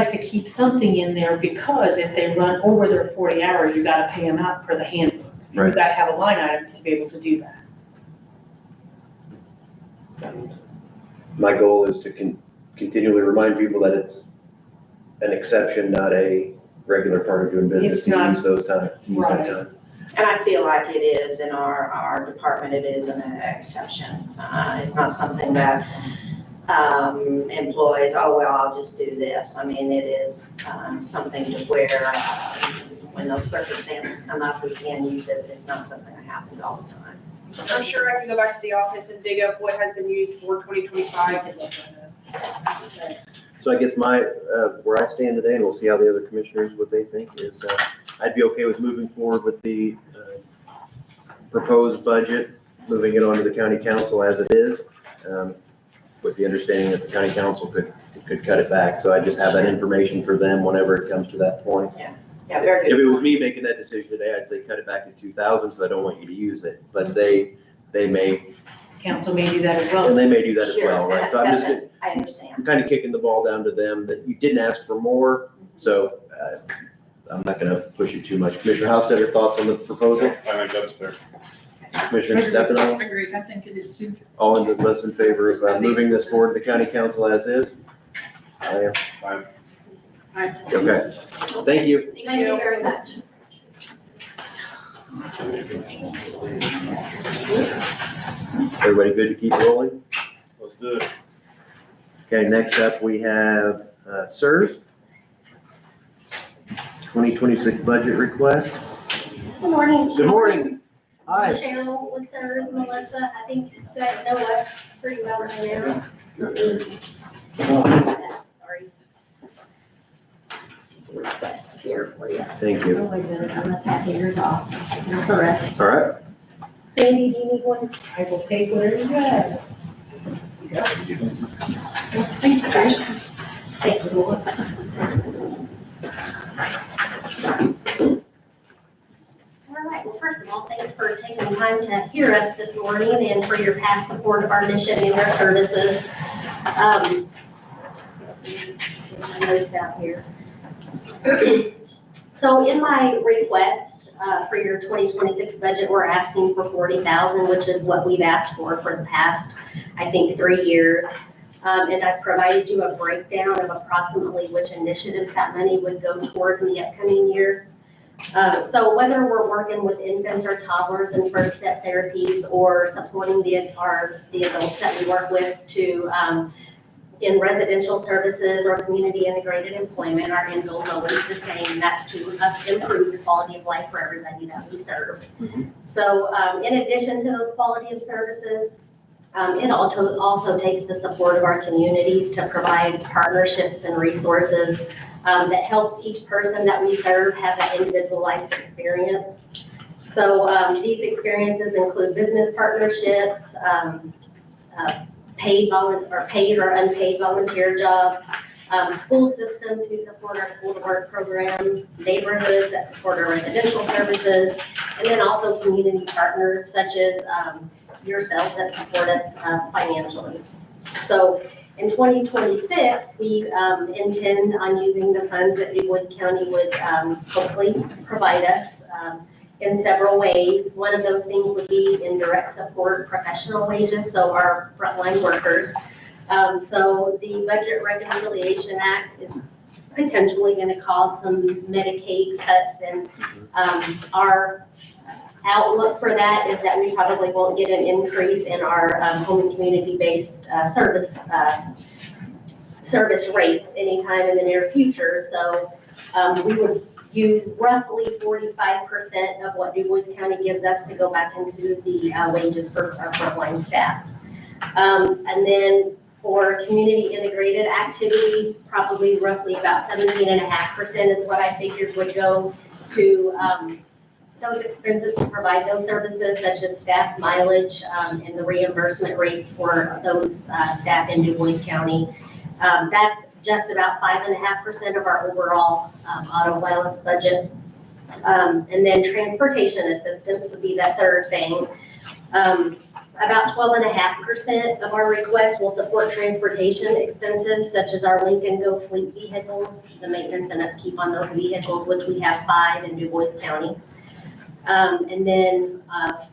to keep something in there because if they run over their 40 hours, you gotta pay them out per the handbook. You Right. gotta have a line item to be able to do that. So, My goal is to continually remind people that it's an exception, not a regular part of doing business It's to not. use those time, use that Right. time. And I feel like it is in our department, it is an exception. It's not something that employees, oh, well, I'll just do this. It is something to where when those circumstances come up, we can use it. It's not something that happens all the time. I'm sure I can go back to the office and dig up what has been used for 2025. So I guess where I stand today, and we'll see how the other commissioners, what they think, is I'd be okay with moving forward with the proposed budget, moving it on to the county council as it is, with the understanding that the county council could cut it back. So I just have that information for them whenever it comes to that point. Yeah, very If good. it was me making that decision today, I'd say cut it back to 2,000, so I don't want you to use it. But they may, council may do that as and well. they may do that as Sure, well, right? So I'm just, I understand. I'm kind of kicking the ball down to them that you didn't ask for more, so I'm not gonna push it too much. Commissioner Hostetter, thoughts on the proposal? I think that's fair. Commissioner Stefano, Agreed, I think it is too. all in favor of moving this forward to the county council as is? I am. Okay, thank you. Thank you very much. Everybody good to keep rolling? Let's do it. Okay, next up, we have SERS. 2026 budget request. Good morning. Good morning. Hi. Cheryl with Sarah's Melissa. I think you guys know us pretty well right now. Sorry. Requests here for you. Thank you. Oh, wait a minute, I'm gonna tap yours off. That's the rest. All right. Sandy, do you need one? I will take whatever you have. Thank you. Thank you. All right, well, first of all, thanks for taking the time to hear us this morning and for your past support of our mission and our services. Get my notes out here. So in my request for your 2026 budget, we're asking for $40,000, which is what we've asked for the past, I think, 3 years. And I've provided you a breakdown of approximately which initiatives that money would go toward in the upcoming year. So whether we're working with infants or toddlers in first step therapies or supporting the adults that we work with to in residential services or community integrated employment, our end goal is always the same. That's to improve the quality of life for everybody that we serve. So in addition to those quality of services, it also takes the support of our communities to provide partnerships and resources that helps each person that we serve have that individualized experience. So these experiences include business partnerships, paid or unpaid volunteer jobs, school systems who support our school to work programs, neighborhoods that support our residential services, and then also community partners such as yourselves that support us financially. So in 2026, we intend on using the funds that Du Bois County would hopefully provide us in several ways. One of those things would be in direct support professional wages, so our frontline workers. So the Budget Reconciliation Act is potentially going to cause some Medicaid cuts, and our outlook for that is that we probably won't get an increase in our home and community-based service rates anytime in the near future. So we would use roughly 45% of what Du Bois County gives us to go back into the wages for our frontline staff. And then for community integrated activities, probably roughly about 17.5% is what I figured would go to those expenses to provide those services, such as staff mileage and the reimbursement rates for those staff in Du Bois County. That's just about 5.5% of our overall auto violence budget. And then transportation assistance would be the third thing. About 12.5% of our request will support transportation expenses, such as our Lincoln Go fleet vehicles, the maintenance and upkeep on those vehicles, which we have 5 in Du Bois County. And then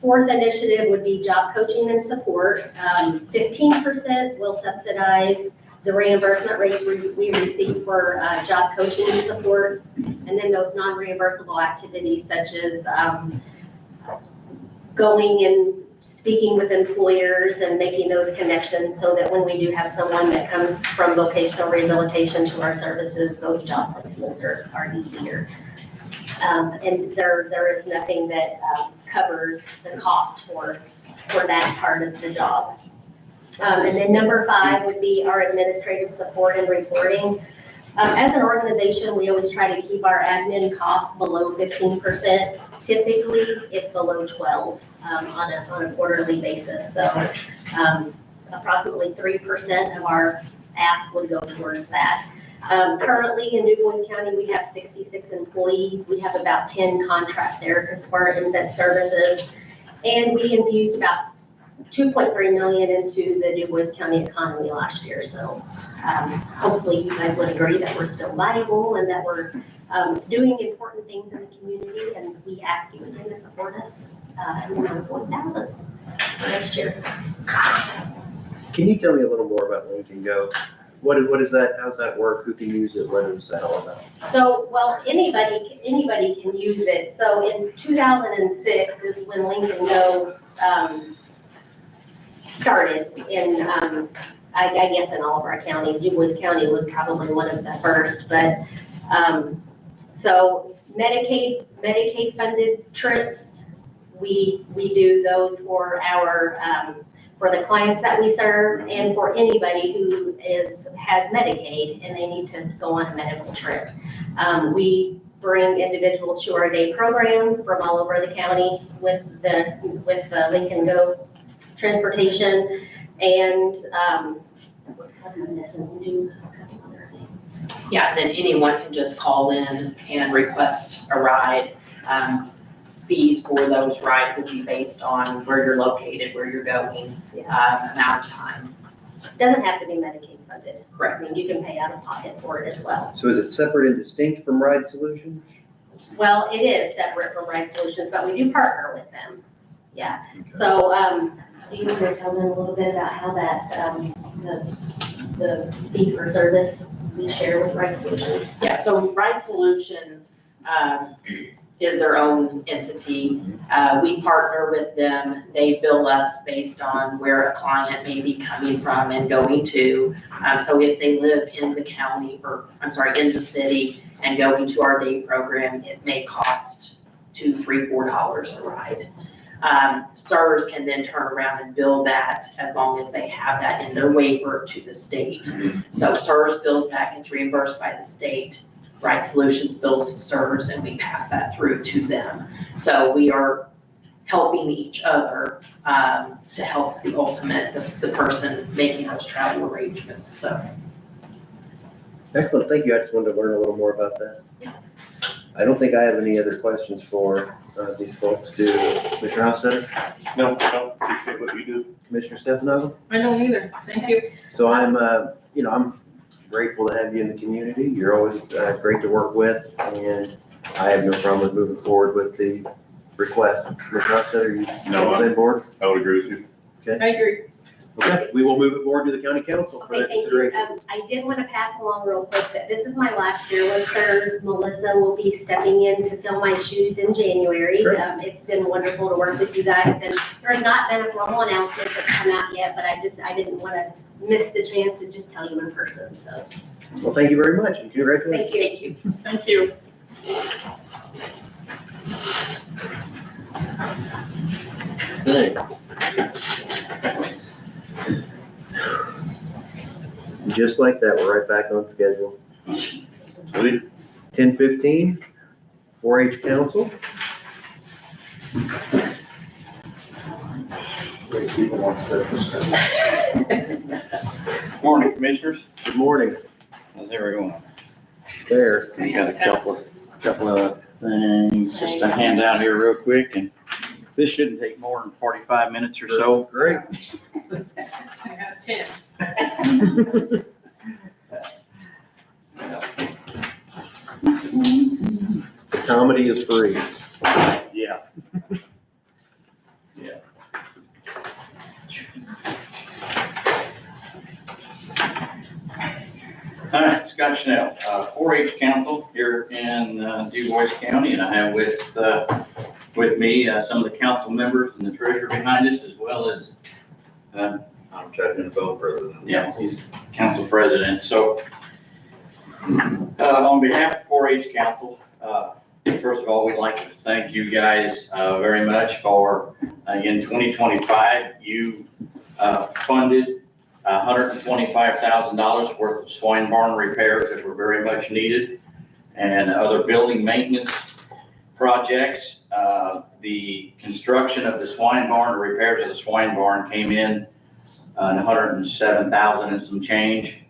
fourth initiative would be job coaching and support. 15% will subsidize the reimbursement rates we receive for job coaching and supports, and then those non-reimbursable activities such as going and speaking with employers and making those connections so that when we do have someone that comes from vocational rehabilitation to our services, those job placements are easier. And there is nothing that covers the cost for that part of the job. And then number 5 would be our administrative support and reporting. As an organization, we always try to keep our admin costs below 15%. Typically, it's below 12 on a quarterly basis. So approximately 3% of our ask would go towards that. Currently in Du Bois County, we have 66 employees. We have about 10 contract therapists for our infant services. And we infused about $2.3 million into the Du Bois County economy last year. So hopefully you guys would agree that we're still viable and that we're doing important things in the community. And we ask you again to support us in the amount of $40,000 for next year. Can you tell me a little more about Lincoln Go? What is that, how's that work? Who can use it? What is that all about? So, well, anybody can use it. So in 2006 is when Lincoln Go, started in, I guess in all of our counties. Du Bois County was probably one of the first, but, so Medicaid funded trips, we do those for for the clients that we serve and for anybody who has Medicaid and they need to go on a medical trip. We bring individuals to our day program from all over the county with the Lincoln Go transportation. And, what am I missing? We do a couple other things. Yeah, then anyone can just call in and request a ride. Fees for those rides would be based on where you're located, where you're going, amount of time. Doesn't have to be Medicaid funded. Correct. I mean, you can pay out of pocket for it as well. So is it separate and distinct from Ride Solutions? Well, it is separate from Ride Solutions, but we do partner with them. Yeah, so, do you want to tell them a little bit about how that, the fee for service we share with Ride Solutions? Yeah, so Ride Solutions, is their own entity. We partner with them. They bill us based on where a client may be coming from and going to. So if they live in the county, in the city and going to our day program, it may cost $2, $3, $4 a ride. STRS can then turn around and bill that as long as they have that in their waiver to the state. So STRS bills that, gets reimbursed by the state. Ride Solutions bills STRS and we pass that through to them. So we are helping each other to help the ultimate, the person making those travel arrangements, so. Excellent, thank you. I just wanted to learn a little more about that. I don't think I have any other questions for these folks. Do Commissioner Hostetter? No, appreciate what you do. Commissioner Stefano? I don't either, thank you. So I'm grateful to have you in the community. You're always great to work with, and I have no problem with moving forward with the request. Commissioner Hostetter, you No, on the same board? I would agree with you. I agree. Okay, we will move it forward to the county council for Okay, their thank you. consideration. I did want to pass along real quick that this is my last year with STRS. Melissa will be stepping in to fill my shoes in January. Great. It's been wonderful to work with you guys, and there's not been a formal announcement that's come out yet, but I didn't want to miss the chance to just tell you in person, so. Well, thank you very much, and congratulations. Thank you. Thank you. Okay. Just like that, we're right back on schedule. 10:15, 4-H council. Morning, Commissioners. Good morning. How's everyone? There. We got a couple of things just to hand out here real quick, and this shouldn't take more than 45 minutes or so. Great. I got 10. Comedy is free. Yeah. Yeah. All right, Scott Schnell, 4-H Council here in Du Bois County, and I have with me some of the council members and the treasurer behind us, as well as I'm checking the president. yeah, he's council president. So on behalf of 4-H Council, first of all, we'd like to thank you guys very much for, in 2025, you funded $125,000 worth of swine barn repairs that were very much needed, and other building maintenance projects. The construction of the swine barn, or repairs of the swine barn, came in $107,000 and some change,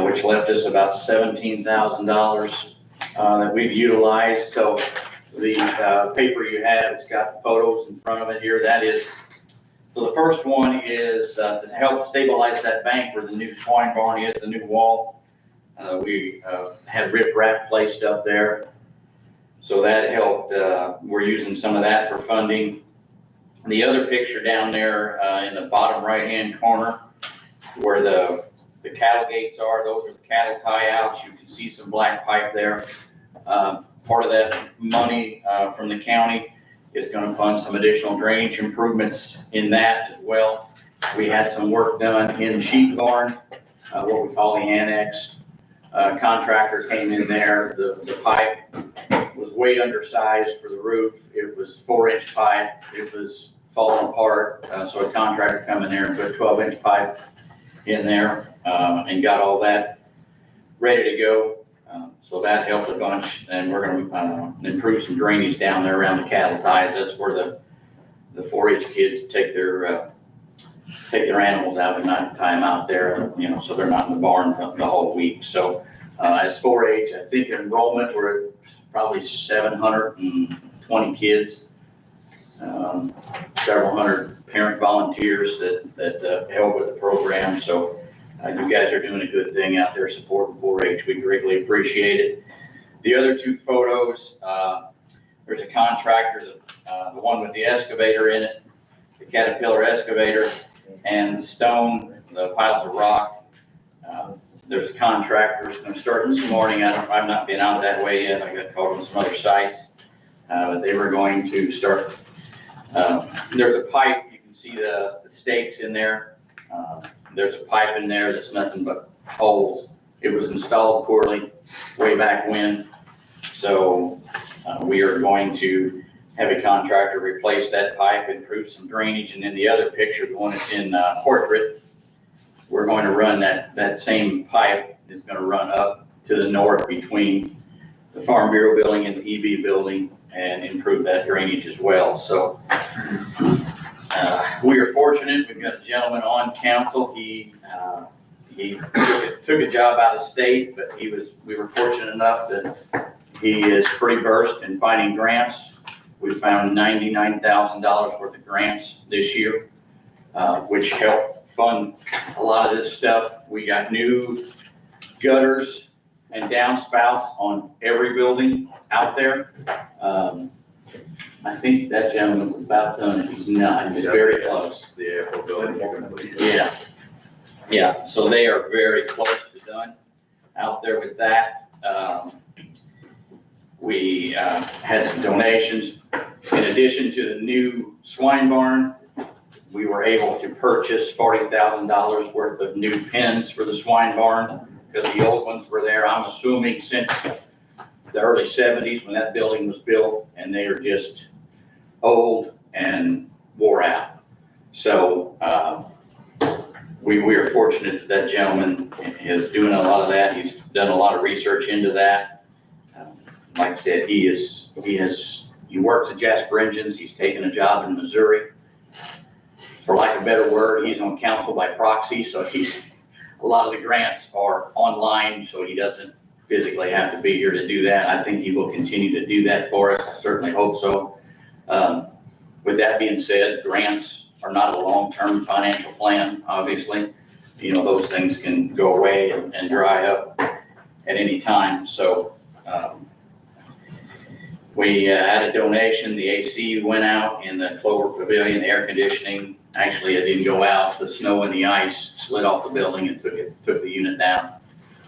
which left us about $17,000 that we've utilized. So the paper you have, it's got photos in front of it here. That is, so the first one is to help stabilize that bank where the new swine barn is, the new wall. We had riprap placed up there. So that helped. We're using some of that for funding. The other picture down there in the bottom right-hand corner where the the cattle gates are, those are the cattle tie outs. You can see some black pipe there. Part of that money, from the county is gonna fund some additional drainage improvements in that as well. We had some work done in the sheep barn, what we call the annex. Contractor came in there, the pipe was way undersized for the roof. It was 4-inch pipe. It was falling apart, so a contractor come in there and put 12-inch pipe in there, and got all that ready to go. So that helped a bunch, and we're gonna, improve some drainage down there around the cattle ties. That's where the 4-H kids take their animals out at night, tie them out there, so they're not in the barn the whole week. So, as 4-H, I think enrollment, we're at probably 720 kids. Several hundred parent volunteers that help with the program. So, you guys are doing a good thing out there supporting 4-H. We greatly appreciate it. The other two photos, there's a contractor, the one with the excavator in it, the Caterpillar excavator, and the stone, the piles of rock. There's a contractor who's gonna start this morning. I've not been out that way yet. I got called on some other sites. But they were going to start, there's a pipe, you can see the stakes in there. There's a pipe in there that's nothing but holes. It was installed poorly way back when. So we are going to have a contractor replace that pipe, improve some drainage, and then the other picture, the one that's in portrait, we're going to run that same pipe is going to run up to the north between the Farm Bureau building and the EB building and improve that drainage as well. So we are fortunate. We've got a gentleman on council. He took a job out of state, but we were fortunate enough that he is pretty versed in finding grants. We found $99,000 worth of grants this year, which helped fund a lot of this stuff. We got new gutters and downspouts on every building out there. I think that gentleman's about done, and he's not, he's very close. The airport building. Yeah, so they are very close to done out there with that. We had some donations. In addition to the new swine barn, we were able to purchase $40,000 worth of new pens for the swine barn because the old ones were there, I'm assuming, since the early 70s when that building was built, and they are just old and wore out. So we are fortunate that gentleman is doing a lot of that. He's done a lot of research into that. Like I said, he works at Jasper Engines. He's taken a job in Missouri. For lack of a better word, he's on council by proxy, so a lot of the grants are online, so he doesn't physically have to be here to do that. I think he will continue to do that for us. I certainly hope so. With that being said, grants are not a long-term financial plan, obviously. Those things can go away and dry up at any time. So we had a donation. The AC went out in the Clover Pavilion, the air conditioning. Actually, it didn't go out. The snow and the ice slid off the building and took the unit down.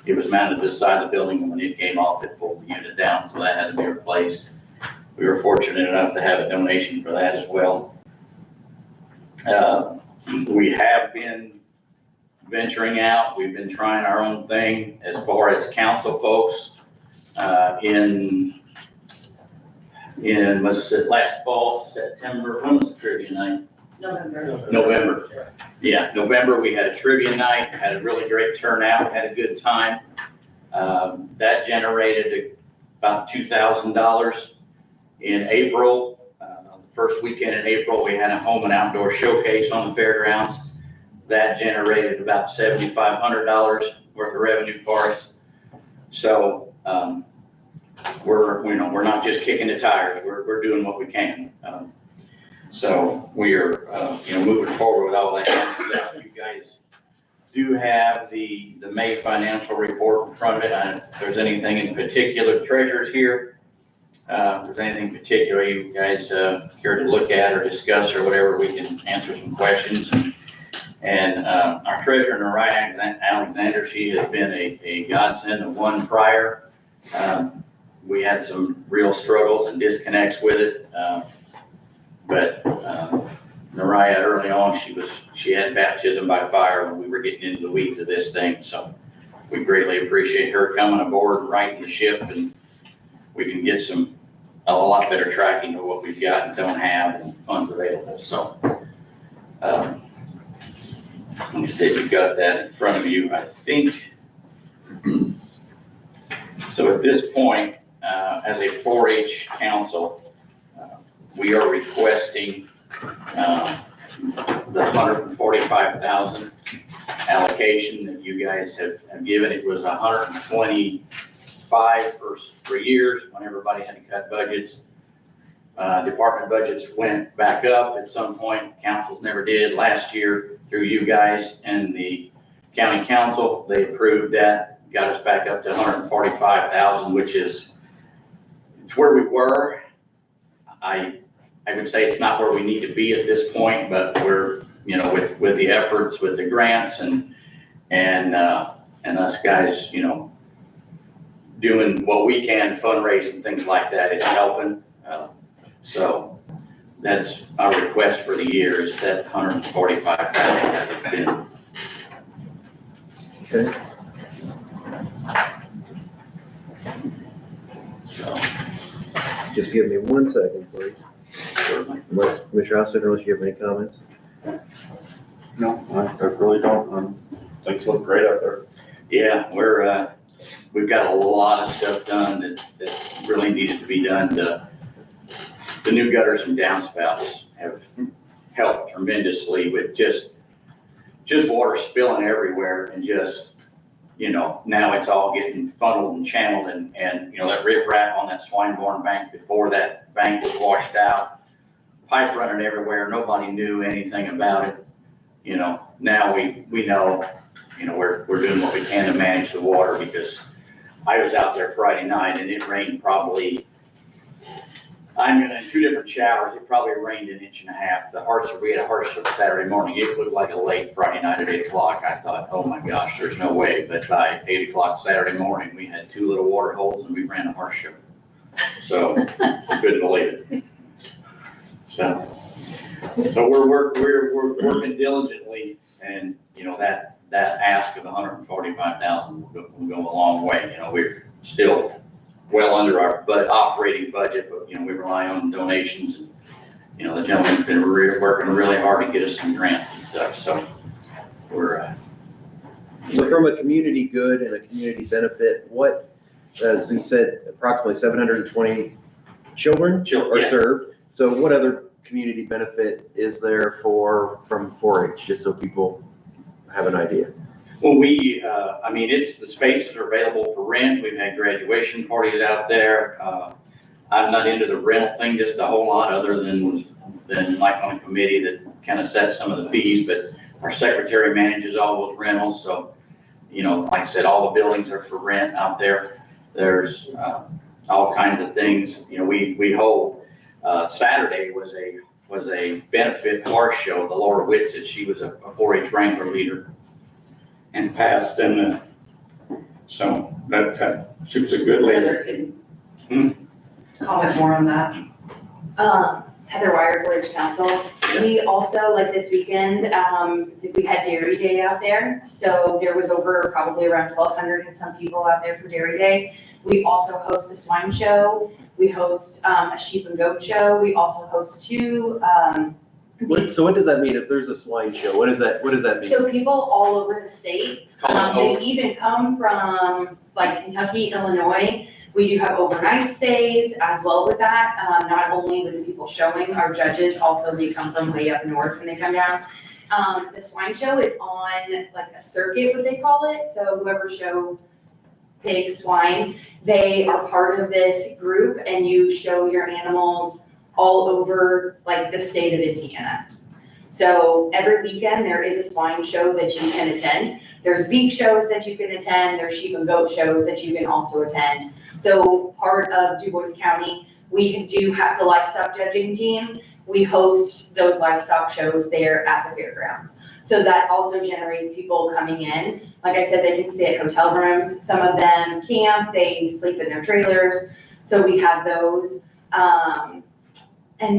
It was mounted to the side of the building, and when it came off, it pulled the unit down, so that had to be replaced. We were fortunate enough to have a donation for that as well. We have been venturing out. We've been trying our own thing as far as council folks. Was it last fall, September? When was the trivia night? November. Yeah, November, we had a trivia night, had a really great turnout, had a good time. That generated about $2,000. In April, the first weekend in April, we had a home and outdoor showcase on the fairgrounds. That generated about $7,500 worth of revenue for us. So we're not just kicking the tires, we're doing what we can. So we are, moving forward with all that. You guys do have the May financial report in front of it. If there's anything in particular, treasurer's here. If there's anything particular you guys care to look at or discuss or whatever, we can answer some questions. And our treasurer, Naraya Alexander, she has been a godsend of one prior. We had some real struggles and disconnects with it. But Naraya, early on, she had baptism by fire when we were getting into the weeds of this thing. So we greatly appreciate her coming aboard, righting the ship, and we can get a lot better tracking of what we've got and don't have and funds available. So, let me see if you've got that in front of you, I think. So at this point, as a 4-H council, we are requesting the $145,000 allocation that you guys have given. It was $125,000 for 3 years when everybody had to cut budgets. Department budgets went back up at some point. Councils never did. Last year, through you guys and the county council, they approved that, got us back up to $145,000, which is, it's where we were. I would say it's not where we need to be at this point, but we're, with the efforts, with the grants and us guys, doing what we can, fundraising, things like that, it's helping. So that's our request for the year, is that $145,000 that it's been. Okay. So, Just give me 1 second, please. Unless, Commissioner Austin, unless you have any comments? No, I really don't. Things look great out there. yeah, we've got a lot of stuff done that really needed to be done. The new gutters and downspouts have helped tremendously with just water spilling everywhere and just, now it's all getting funneled and channeled and that riprap on that Swineborn bank before that bank was washed out, pipe running everywhere, nobody knew anything about it. Now we know, we're doing what we can to manage the water, because I was out there Friday night and it rained probably, in 2 different showers, it probably rained 1.5 inches. We had a harsh Saturday morning. It looked like a late Friday night at 8 o'clock. I thought, oh my gosh, there's no way. But by 8 o'clock Saturday morning, we had 2 little water holes and we ran a harsh show. So I couldn't believe it. So we're working diligently, and that ask of $145,000 will go a long way. We're still well under our operating budget, but we rely on donations, and the gentleman's been working really hard to get us some grants and stuff. So we're So from a community good and a community benefit, what, as you said, approximately 720 children are yeah. served. So what other community benefit is there from 4-H, just so people have an idea? Well, the spaces are available for rent. We've had graduation parties out there. I'm not into the rental thing just a whole lot, other than like on a committee that kind of sets some of the fees, but our secretary manages all those rentals. So, like I said, all the buildings are for rent out there. There's all kinds of things. We hold, Saturday was a benefit horse show. The Laura Whitsett, she was a 4-H Wrangler leader and passed, and so that she was a good lady. Heather can comment more on that. Heather Wire, Village Council. Yeah. We also, like this weekend, we had Dairy Day out there. So there was probably around 1,200 and some people out there for Dairy Day. We also host a swine show. We host a sheep and goat show. We also host 2. So what does that mean if there's a swine show? What does that mean? So people all over the state, called they even come from like Kentucky, Illinois. We do have overnight stays as well with that. Not only with the people showing, our judges also, they come from way up north when they come down. The swine show is on like a circuit, what they call it. So whoever show pigs, swine, they are part of this group, and you show your animals all over like the state of Indiana. So every weekend there is a swine show that you can attend. There's beef shows that you can attend. There's sheep and goat shows that you can also attend. So part of DuBois County, we do have the livestock judging team. We host those livestock shows there at the fairgrounds. So that also generates people coming in. Like I said, they can stay at hotel rooms. Some of them camp, they sleep in their trailers. So we have those. And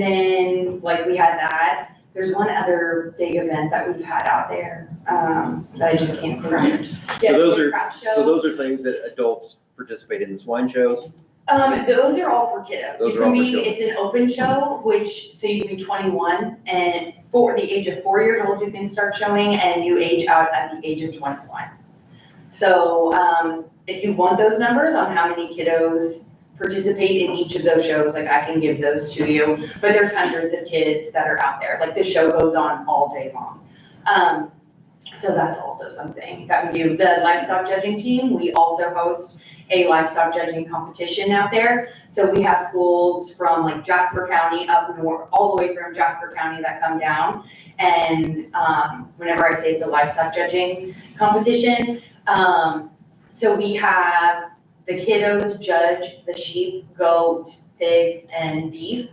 then, like, we had that. There's one other big event that we've had out there, that I just can't remember. So those are things that adults participate in, the swine shows? Those are all for kiddos. Those You are all can for be, children. it's an open show, which, so you can be 21, and for the age of 4 years old, you can start showing, and you age out at the age of 21. So, if you want those numbers on how many kiddos participate in each of those shows, like, I can give those to you. But there's hundreds of kids that are out there, like, the show goes on all day long. So that's also something that we do. The livestock judging team, we also host a livestock judging competition out there. So we have schools from like Jasper County up north, all the way from Jasper County that come down. And whenever I say it's a livestock judging competition, so we have the kiddos judge the sheep, goat, pigs, and beef.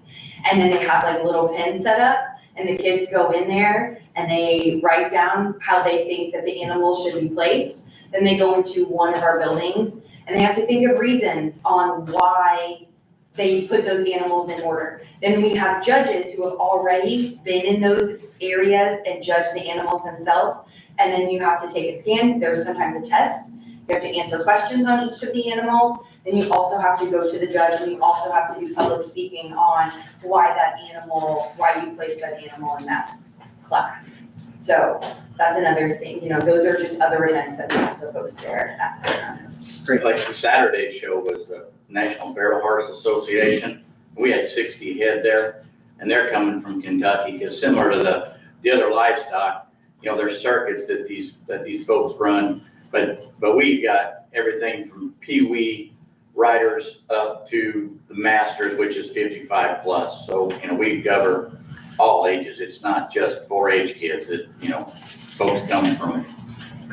And then they have like little pens set up, and the kids go in there and they write down how they think that the animals should be placed. Then they go into one of our buildings and they have to think of reasons on why they put those animals in order. Then we have judges who have already been in those areas and judged the animals themselves. And then you have to take a scan. There's sometimes a test. You have to answer questions on each of the animals. Then you also have to go to the judge, and you also have to do public speaking on why you placed that animal in that class. So that's another thing, you know, those are just other events that we also host there at Fairgrounds. Great, like the Saturday show was the National Barrel Horse Association. We had 60 head there, and they're coming from Kentucky, because similar to the other livestock, you know, there's circuits that these folks run, but we've got everything from peewee riders up to the masters, which is 55 plus. So, you know, we cover all ages. It's not just 4-H kids. You know, folks come from,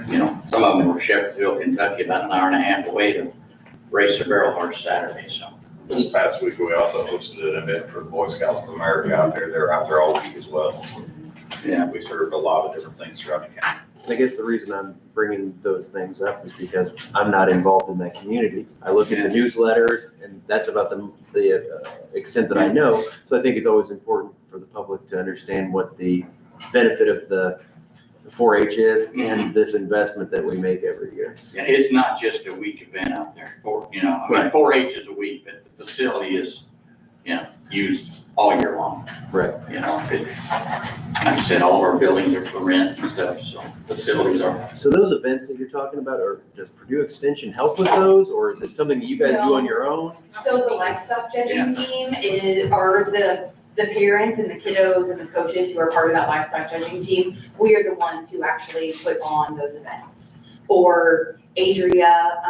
you know, some of them were Shepherdsville, Kentucky, about an hour and a half away to race their barrel horse Saturday, so. This past week, we also hosted an event for the Boy Scouts of America out there. They're out there all week as well. Yeah. We served a lot of different things throughout the county. I guess the reason I'm bringing those things up is because I'm not involved in that community. I look at the newsletters, and that's about the extent that I know. So I think it's always important for the public to understand what the benefit of the 4-H is and this investment that we make every year. Yeah, it's not just a week event out there, you know, I mean, 4-H is a week, but the facility is, you know, used all year long. Right. You know, it's, like I said, all of our buildings are for rent and stuff, so facilities are. So those events that you're talking about, does Purdue Extension help with those, or is it something that you guys do on your own? So the livestock judging team are the parents and the kiddos and the coaches who are part of that livestock judging team. We are the ones who actually put on those events. Or Adria,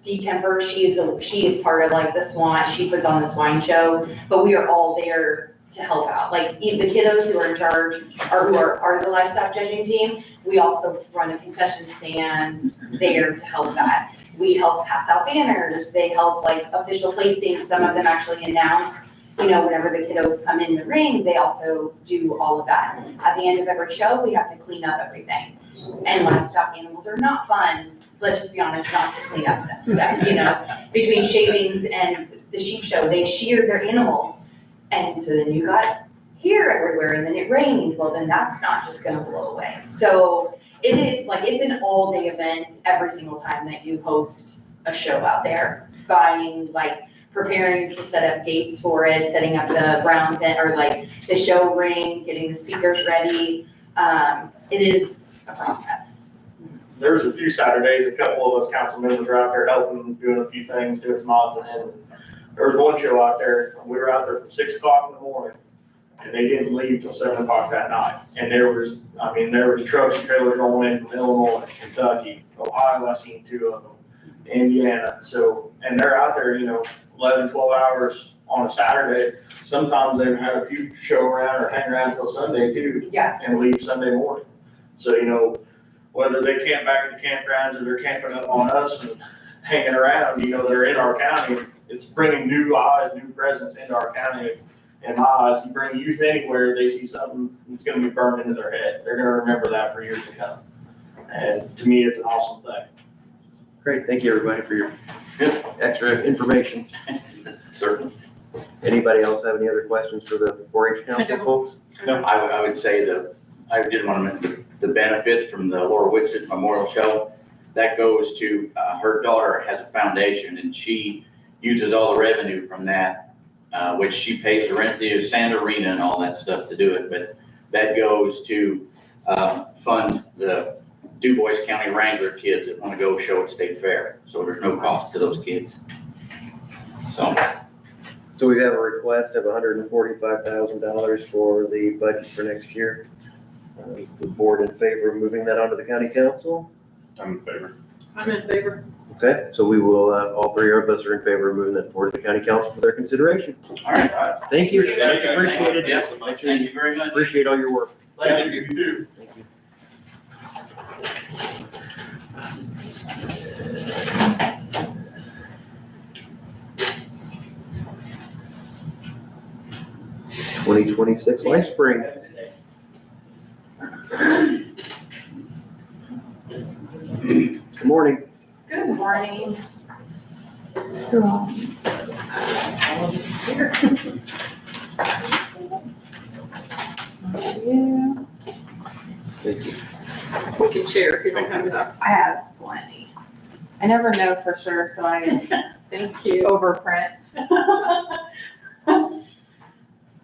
Dee Kemper, she is part of like the swine, she puts on the swine show, but we are all there to help out. Like the kiddos who are in charge who are part of the livestock judging team, we also run a concession stand there to help that. We help pass out banners, they help like official placings, some of them actually announce, you know, whenever the kiddos come in the ring, they also do all of that. At the end of every show, we have to clean up everything. And livestock animals are not fun, let's just be honest, not to clean up that stuff, you know? Between shavings and the sheep show, they shear their animals. And so then you got hair everywhere, and then it rained, well, then that's not just gonna blow away. So it is like, it's an all-day event every single time that you host a show out there. Preparing to set up gates for it, setting up the brown pen, or like the show ring, getting the speakers ready. It is a process. There was a few Saturdays, a couple of us council members were out there helping, doing a few things, doing some odds and ends. There was one show out there, we were out there from 6 o'clock in the morning, and they didn't leave till 7 o'clock that night. And there was trucks and trailers rolling in from Illinois, Kentucky, Ohio, I seen 2 of them, Indiana. So, and they're out there, you know, 11, 12 hours on a Saturday. Sometimes they've had a few show around or hang around till Sunday too. Yeah. And leave Sunday morning. So, you know, whether they camp back at the campgrounds or they're camping up on us and hanging around, you know, they're in our county. It's bringing new eyes, new presence into our county. in my eyes, you bring youth anywhere, they see something that's gonna be burned into their head. They're gonna remember that for years to come. And to me, it's an awesome thing. Great, thank you, everybody, for your extra information. Certainly. Anybody else have any other questions for the 4-H council folks? No, I would say I did want to mention the benefits from the Laura Whitsitt Memorial Show. That goes to, her daughter has a foundation and she uses all the revenue from that, which she pays to rent the sand arena and all that stuff to do it. But that goes to, fund the Du Bois County Wrangler kids that want to go show at State Fair. So there's no cost to those kids. So we have a request of $145,000 for the budget for next year. Is the board in favor of moving that onto the county council? I'm in favor. I'm in favor. Okay, so we will, all three of us are in favor of moving that forward to the county council for their consideration. All right. Thank you, Appreciate it. appreciate it. Yes, thank you very much. Appreciate all your work. Thank you, you too. Thank you. (2026) Life Spring. Good morning. Good morning. Thank you. We can share if you don't have enough. I have plenty. I never know for sure, so I Thank you. overprint.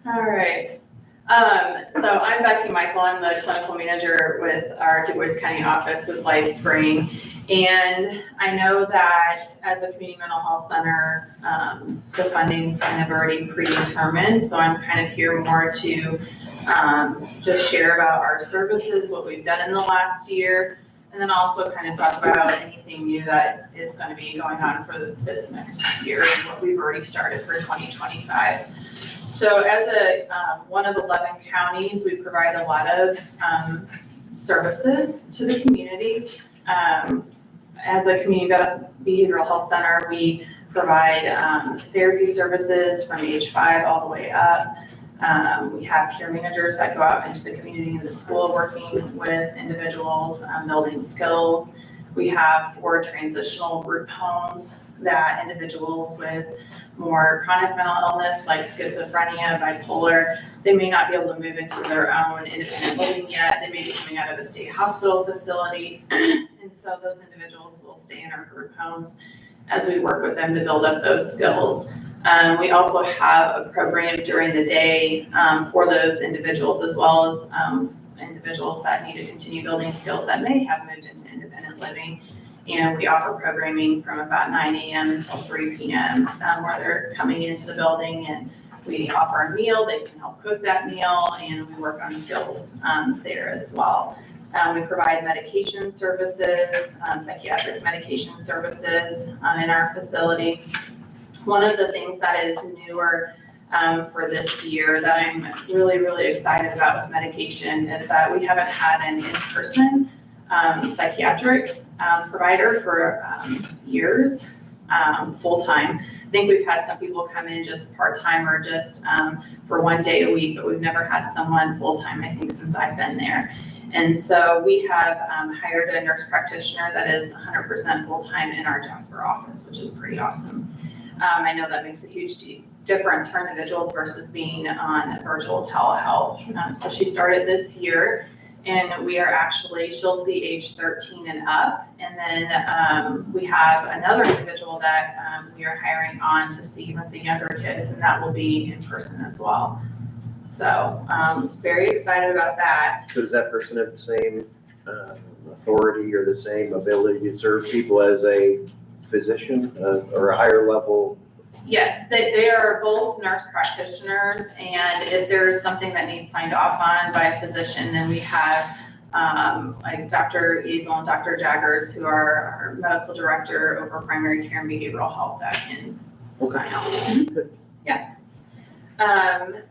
All right. So I'm Becky Michael. I'm the clinical manager with our Du Bois County office with Life Spring. And I know that as a community mental health center, the funding's kind of already predetermined. So I'm kind of here more to just share about our services, what we've done in the last year, and then also kind of talk about anything new that is going to be going on for this next year and what we've already started for 2025. So as one of 11 counties, we provide a lot of services to the community. As a community behavioral health center, we provide therapy services from age 5 all the way up. We have care managers that go out into the community and the school working with individuals, building skills. We have 4 transitional group homes that individuals with more chronic mental illness like schizophrenia, bipolar, they may not be able to move into their own independent living yet. They may be coming out of a state hospital facility. And so those individuals will stay in our group homes as we work with them to build up those skills. We also have a program during the day for those individuals, as well as individuals that need to continue building skills that may have moved into independent living. And we offer programming from about 9 a.m. until 3 p.m. Where they're coming into the building, and we offer a meal. They can help cook that meal, and we work on skills there as well. We provide medication services, psychiatric medication services in our facility. One of the things that is newer for this year that I'm really, really excited about with medication is that we haven't had an in-person psychiatric provider for years, full-time. I think we've had some people come in just part-time or just for one day a week, but we've never had someone full-time, I think, since I've been there. And so we have hired a nurse practitioner that is 100% full-time in our Jasper office, which is pretty awesome. I know that makes a huge difference for individuals versus being on virtual telehealth. So she started this year, and we are actually, she'll see age 13 and up. And then we have another individual that we are hiring on to see with the younger kids, and that will be in person as well. So very excited about that. So does that person have the same authority or the same ability to serve people as a physician or a higher level? Yes, they are both nurse practitioners, and if there is something that needs signed off on by a physician, then we have like Dr. Easel and Dr. Jaggers, who are our medical director over primary care and behavioral health, that can sign off. Yeah.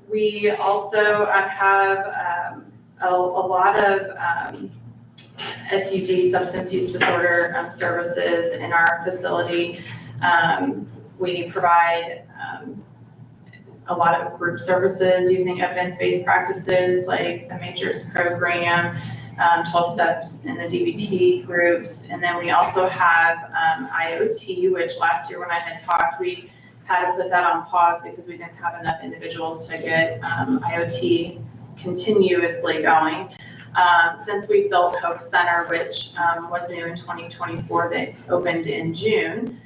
We also have a lot of SUD, substance use disorder services in our facility. We provide a lot of group services using evidence-based practices like the Matrix program, 12 steps in the DBT groups. And then we also have IoT, which last year when I had talked, we had to put that on pause because we didn't have enough individuals to get IoT continuously going. Since we built Hope Center, which was new in 2024, that opened in June,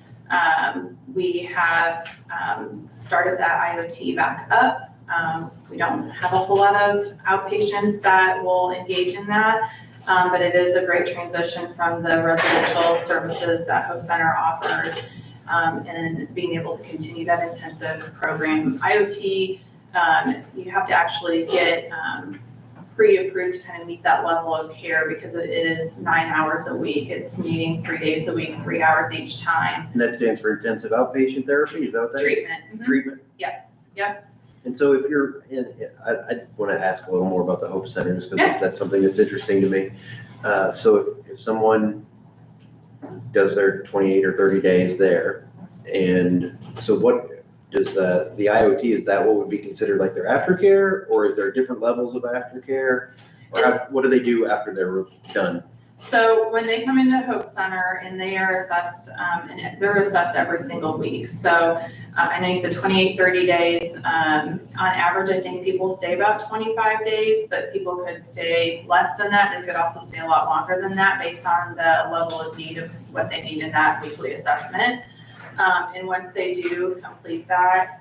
we have started that IoT back up. We don't have a whole lot of outpatients that will engage in that, but it is a great transition from the residential services that Hope Center offers, and being able to continue that intensive program. IoT, you have to actually get pre-approved to kind of meet that level of care because it is 9 hours a week. It's meeting 3 days a week, 3 hours each time. And that stands for intensive outpatient therapy, is that what that is? Treatment. Mhm. Treatment? Yep. And so if you're in, I want to ask a little more about the Hope Center, just because Yeah. that's something that's interesting to me. So if someone does their 28 or 30 days there, and so what does the IoT, is that what would be considered like their aftercare, or is there different levels of aftercare? Or what do they do after they're done? So when they come into Hope Center and they are assessed, and they're assessed every single week. So I know you said 28, 30 days. On average, I think people stay about 25 days, but people could stay less than that. They could also stay a lot longer than that based on the level of need of what they need in that weekly assessment. And once they do complete that,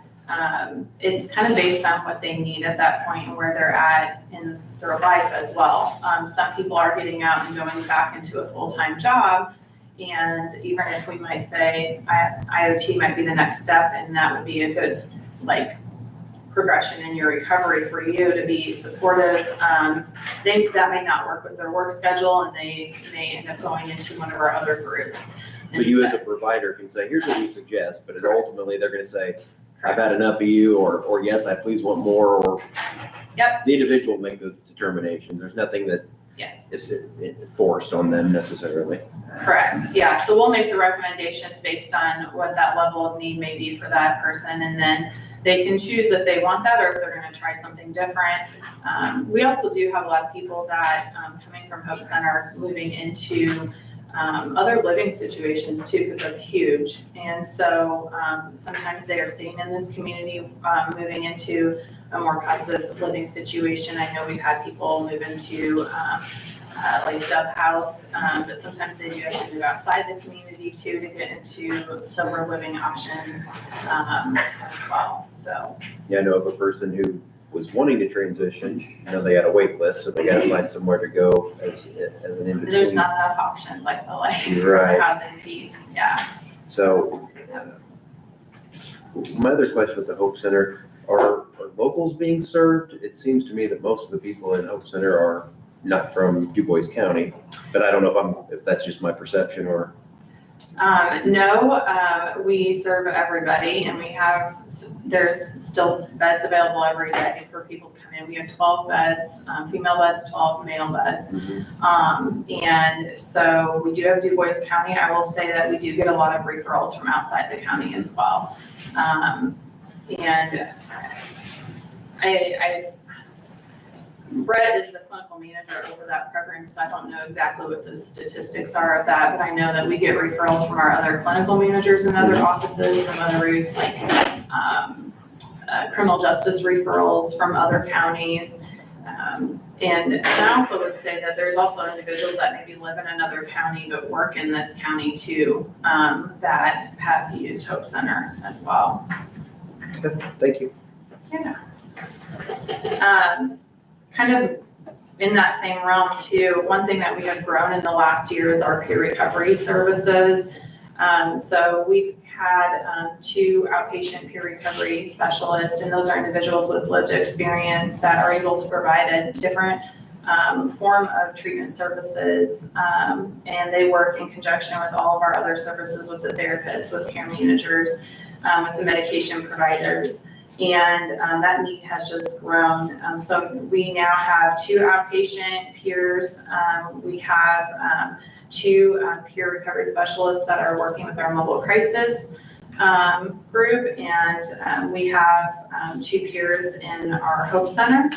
it's kind of based on what they need at that point and where they're at in their life as well. Some people are getting out and going back into a full-time job. And even if we might say IoT might be the next step, and that would be a good progression in your recovery for you to be supportive, that may not work with their work schedule, and they may end up going into one of our other groups. So you as a provider can say, here's what we suggest, but ultimately they're going to say, I've had enough of you, or yes, I please want more, or Yep. the individual will make those determinations. There's nothing that Yes. is forced on them necessarily. Correct, yeah, so we'll make the recommendations based on what that level of need may be for that person, and then they can choose if they want that or if they're gonna try something different. We also do have a lot of people that, coming from Hope Center, moving into other living situations too, because that's huge. And so sometimes they are staying in this community, moving into a more positive living situation. I know we've had people move into like Dove House, but sometimes they do have to move outside the community too to get into sober living options as well, so. Yeah, I know of a person who was wanting to transition, they had a wait list, so they got to find somewhere to go as an in-between. There's not enough options, I feel like, Right. housing piece, yeah. So my other question with the Hope Center, are locals being served? It seems to me that most of the people in Hope Center are not from Du Bois County, but I don't know if that's just my perception or. No, we serve everybody, and there's still beds available every day for people to come in. We have 12 beds, female beds, 12 male beds. And so we do have Du Bois County. I will say that we do get a lot of referrals from outside the county as well. And Brett is the clinical manager over that program, so I don't know exactly what the statistics are of that, but I know that we get referrals from our other clinical managers in other offices, from other, criminal justice referrals from other counties. And I also would say that there's also individuals that maybe live in another county but work in this county too, that have used Hope Center as well. Okay, thank you. Yeah. Kind of in that same realm too, one thing that we have grown in the last year is our peer recovery services. So we've had 2 outpatient peer recovery specialists, and those are individuals with lived experience that are able to provide a different form of treatment services. And they work in conjunction with all of our other services, with the therapists, with care managers, with the medication providers. And that need has just grown. So we now have 2 outpatient peers. We have 2 peer recovery specialists that are working with our mobile crisis group, and we have 2 peers in our Hope Center,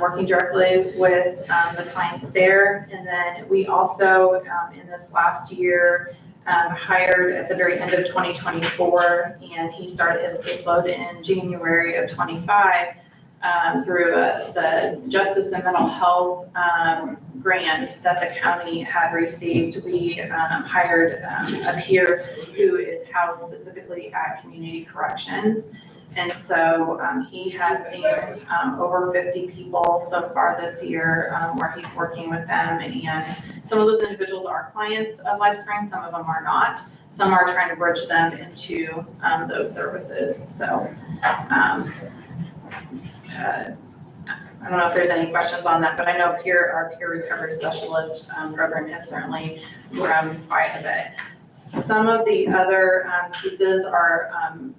working directly with the clients there. And then we also, in this last year, hired at the very end of 2024, and he started his caseload in January of 25 through the Justice and Mental Health grant that the county had received. We hired a peer who is housed specifically at Community Corrections. And so he has seen over 50 people so far this year where he's working with them. And some of those individuals are clients of LifeSpring, some of them are not. Some are trying to bridge them into those services. So I don't know if there's any questions on that, but I know our peer recovery specialist program has certainly grown quite a bit. Some of the other pieces are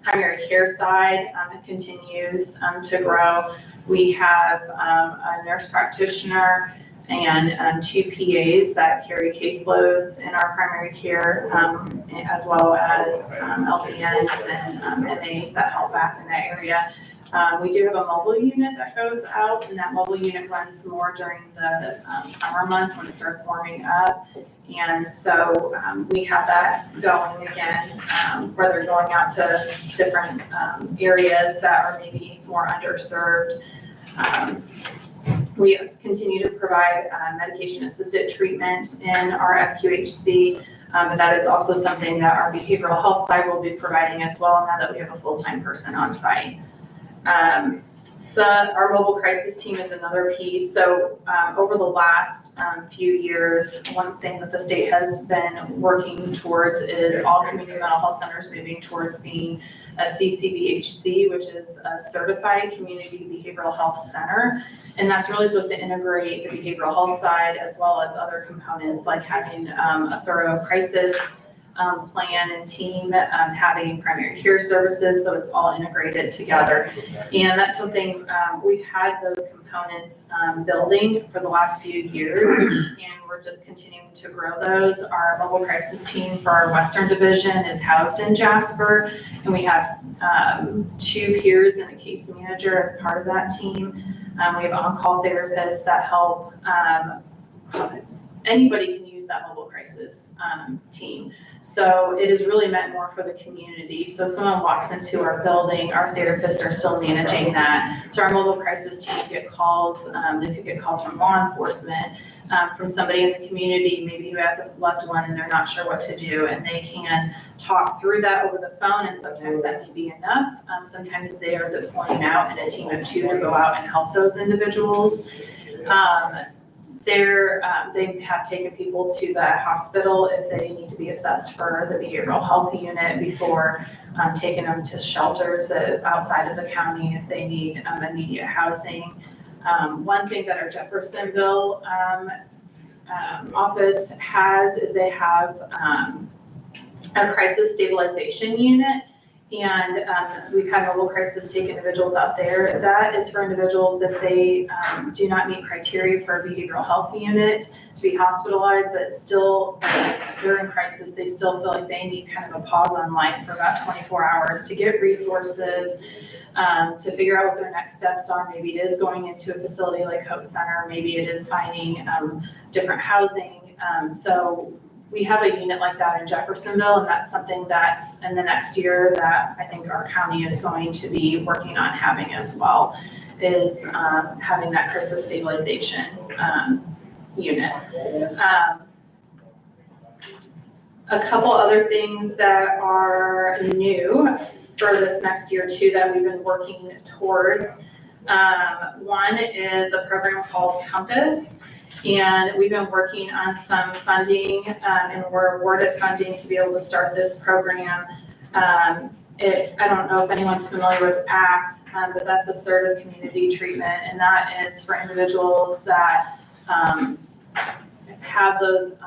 primary care side. It continues to grow. We have a nurse practitioner and 2 PAs that carry caseloads in our primary care, as well as LPNs and MAs that help back in that area. We do have a mobile unit that goes out, and that mobile unit runs more during the summer months when it starts warming up. And so we have that going again, where they're going out to different areas that are maybe more underserved. We continue to provide medication-assisted treatment in our FQHC, but that is also something that our behavioral health side will be providing as well, now that we have a full-time person on site. So our mobile crisis team is another piece. So over the last few years, one thing that the state has been working towards is all community mental health centers moving towards being a CCBHC, which is a certified community behavioral health center. And that's really supposed to integrate the behavioral health side as well as other components like having a thorough crisis plan and team, having primary care services, so it's all integrated together. And that's something, we've had those components building for the last few years, and we're just continuing to grow those. Our mobile crisis team for our Western Division is housed in Jasper, and we have 2 peers and a case manager as part of that team. We have on-call therapists that help. Anybody can use that mobile crisis team. So it is really meant more for the community. So if someone walks into our building, our therapists are still managing that. So our mobile crisis team get calls, they could get calls from law enforcement, from somebody in the community, maybe who has a loved one and they're not sure what to do, and they can talk through that over the phone, and sometimes that may be enough. Sometimes they are deploying out in a team of 2 to go out and help those individuals. They have taken people to the hospital if they need to be assessed for the behavioral health unit before taking them to shelters outside of the county if they need immediate housing. One thing that our Jeffersonville office has is they have a crisis stabilization unit. And we've had mobile crisis take individuals out there. That is for individuals if they do not meet criteria for a behavioral health unit to be hospitalized, but still they're in crisis. They still feel like they need kind of a pause on life for about 24 hours to get resources, to figure out what their next steps are. Maybe it is going into a facility like Hope Center. Maybe it is finding different housing. So we have a unit like that in Jeffersonville, and that's something that in the next year that I think our county is going to be working on having as well, is having that crisis stabilization unit. A couple other things that are new for this next year too that we've been working towards. One is a program called Compass. And we've been working on some funding, and we're awarded funding to be able to start this program. I don't know if anyone's familiar with ACT, but that's assertive community treatment, and that is for individuals that have those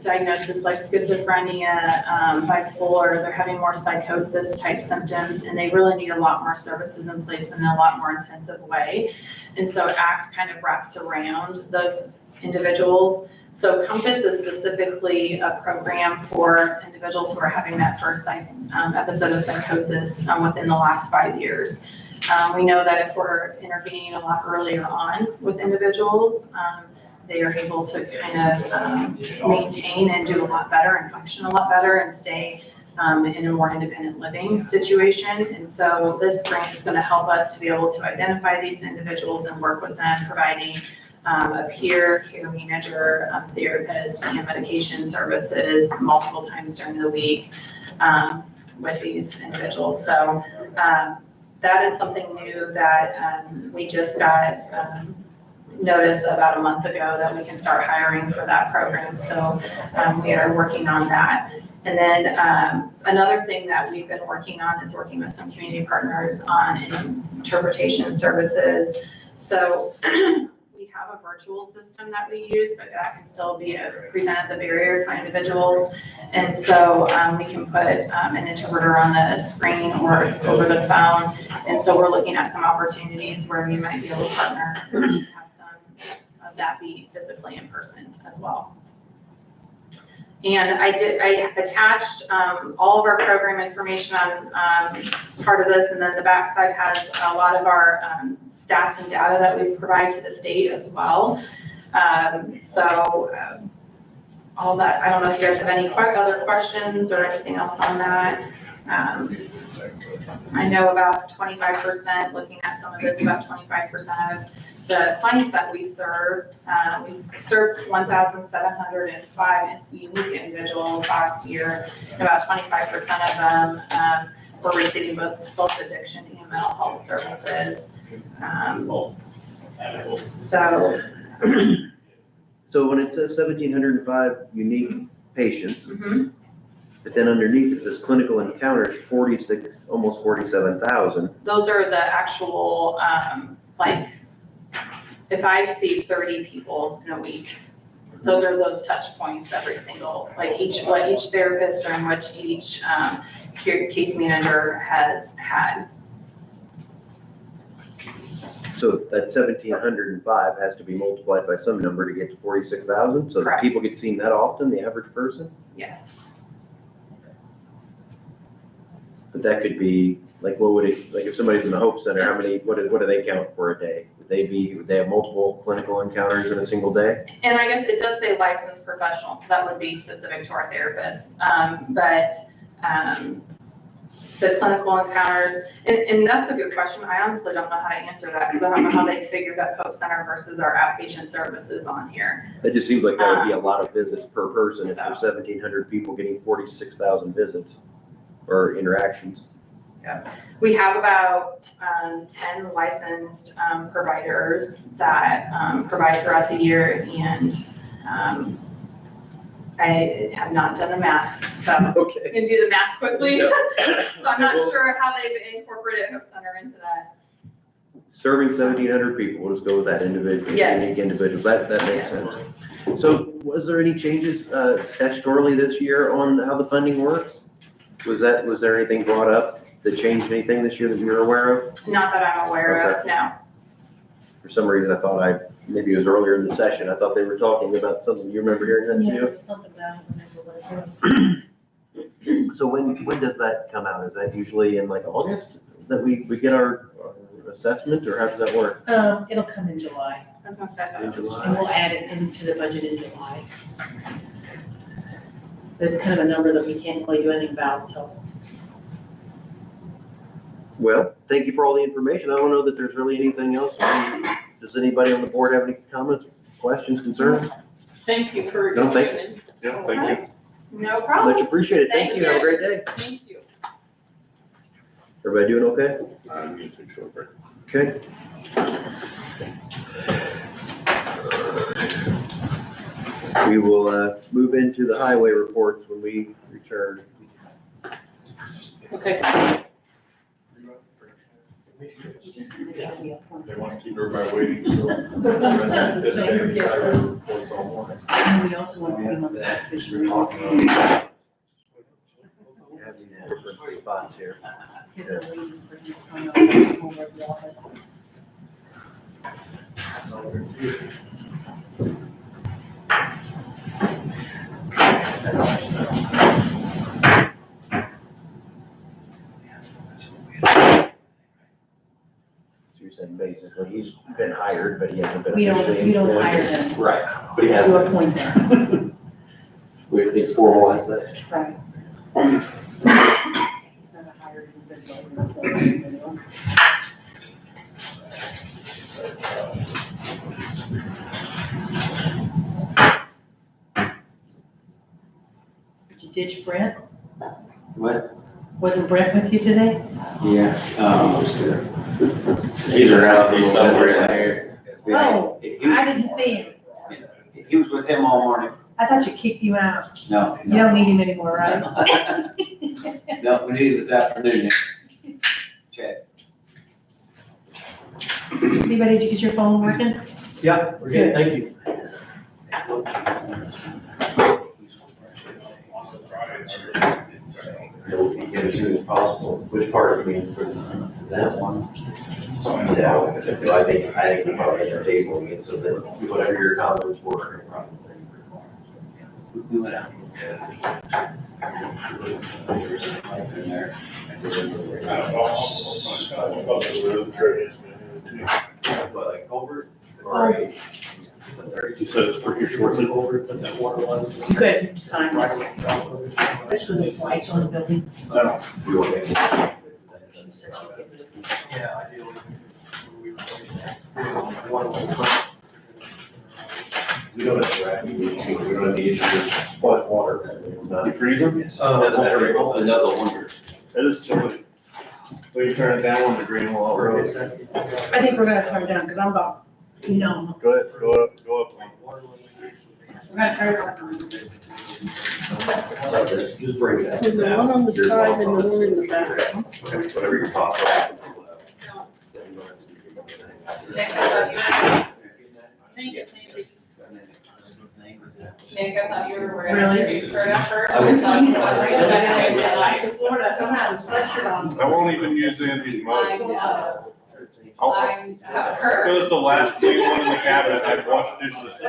diagnoses like schizophrenia, bipolar, they're having more psychosis type symptoms, and they really need a lot more services in place in a lot more intensive way. And so ACT kind of wraps around those individuals. So Compass is specifically a program for individuals who are having that first episode of psychosis within the last 5 years. We know that if we're intervening a lot earlier on with individuals, they are able to kind of maintain and do a lot better and function a lot better and stay in a more independent living situation. And so this grant is going to help us to be able to identify these individuals and work with them, providing a peer care manager, therapist, and medication services multiple times during the week with these individuals. So that is something new that we just got notice about a month ago that we can start hiring for that program. So we are working on that. And then another thing that we've been working on is working with some community partners on interpretation services. So we have a virtual system that we use, but that can still be present as a barrier for individuals. And so we can put an interpreter on the screen or over the phone. And so we're looking at some opportunities where we might be able to partner and have some of that be physically in person as well. And I attached all of our program information on part of this, and then the backside has a lot of our stats and data that we provide to the state as well. All that, I don't know if you guys have any other questions or anything else on that. I know about 25%, looking at some of this, about 25% of the clients that we served 1,705 unique individuals last year. About 25% of them were receiving both addiction and mental health services. So when it says 1,705 unique patients, but then underneath it says clinical encounters, 46, almost 47,000. Those are the actual, if I see 30 people in a week, those are those touch points every single, each therapist or in which each case manager has had. So that 1,705 has to be multiplied by some number to get to 46,000? So Correct. people get seen that often, the average person? Yes. But that could be, what would it, if somebody's in the Hope Center, how many, what do they count for a day? Would they have multiple clinical encounters in a single day? And I guess it does say licensed professional, so that would be specific to our therapists. The clinical encounters, and that's a good question. I honestly don't know how to answer that because I don't know how they figured that Hope Center versus our outpatient services on here. That just seems like that would be a lot of visits per person if there's 1,700 people getting 46,000 visits or interactions. Yeah, we have about 10 licensed providers that provide throughout the year, and I have not done the math, so Okay. you can do the math quickly. Yep. So I'm not sure how they've incorporated Hope Center into that. Serving 1,700 people, we'll just go with that individual, Yes. unique individual, that makes sense. So was there any changes statutorily this year on how the funding works? Was there anything brought up that changed anything this year that you're aware of? Not that I'm aware of, no. For some reason, I thought maybe it was earlier in the session, I thought they were talking about something, you remember hearing that Yeah, too? there's something about it, I remember what it was. So when does that come out? Is that usually in August that we get our assessment, or how does that work? It'll come in July, I was gonna say that. In July? and we'll add it into the budget in July. But it's kind of a number that we can't really do anything about, so. Well, thank you for all the information. I don't know that there's really anything else. Does anybody on the board have any comments, questions, concerns? Thank you for No, thanks. explaining. Yeah, thank you. No problem. Much appreciated. Thank you. Have a great day. Thank you. Everybody doing okay? I need to short break. Okay. We will move into the highway reports when we return. Okay. They want to keep everybody waiting, so. That's the thing. And we also want to put them on the subdivision. Have these different spots here. Because they're waiting for him to sign off on over at the office. person, basically. He's been hired, but he hasn't been We officially don't, you don't employed. hire them, Right, but he you hasn't. appoint them, We just need to formalize that. right? He's not a hired individual. Did you ditch Brent? What? Wasn't Brent with you today? Yeah, he's around, he's somewhere in there. Oh, He was- I didn't see him. He was with him all morning. I thought you kicked him out. No, You don't need him anymore, right? no, we need it this afternoon. Check. Anybody, did you get your phone working? Yeah, we're good, thank you. He'll get as soon as possible. Which part of me for that one? Yeah, I think we'll probably end up tabling it so that whatever your comments were. We went out. What, like culvert? Or a- He said it's pretty short. Culvert, but that water lines. You could sign right away. Especially with those lights on the building. You want me to- Yeah, I do. We don't have to wrap, we don't have the issue with water. It's not- You freeze them? Doesn't matter, hopefully another one. It is chilly. Will you turn it down to Green Wall Road? I think we're gonna turn it down, because I'm about, no, Go ahead, go up. we're gonna turn it on. Just bring it up. There's the one on the side and the one in the back. Whatever your thoughts are. Nick, I thought you were. Thank you, Sandy. Nick, I thought you were Really? ready for it first. I would- Florida, somehow the sweatshirt on. I won't even use Angie's mug. I'm her. It was the last clean one in the cabinet. I've washed dishes.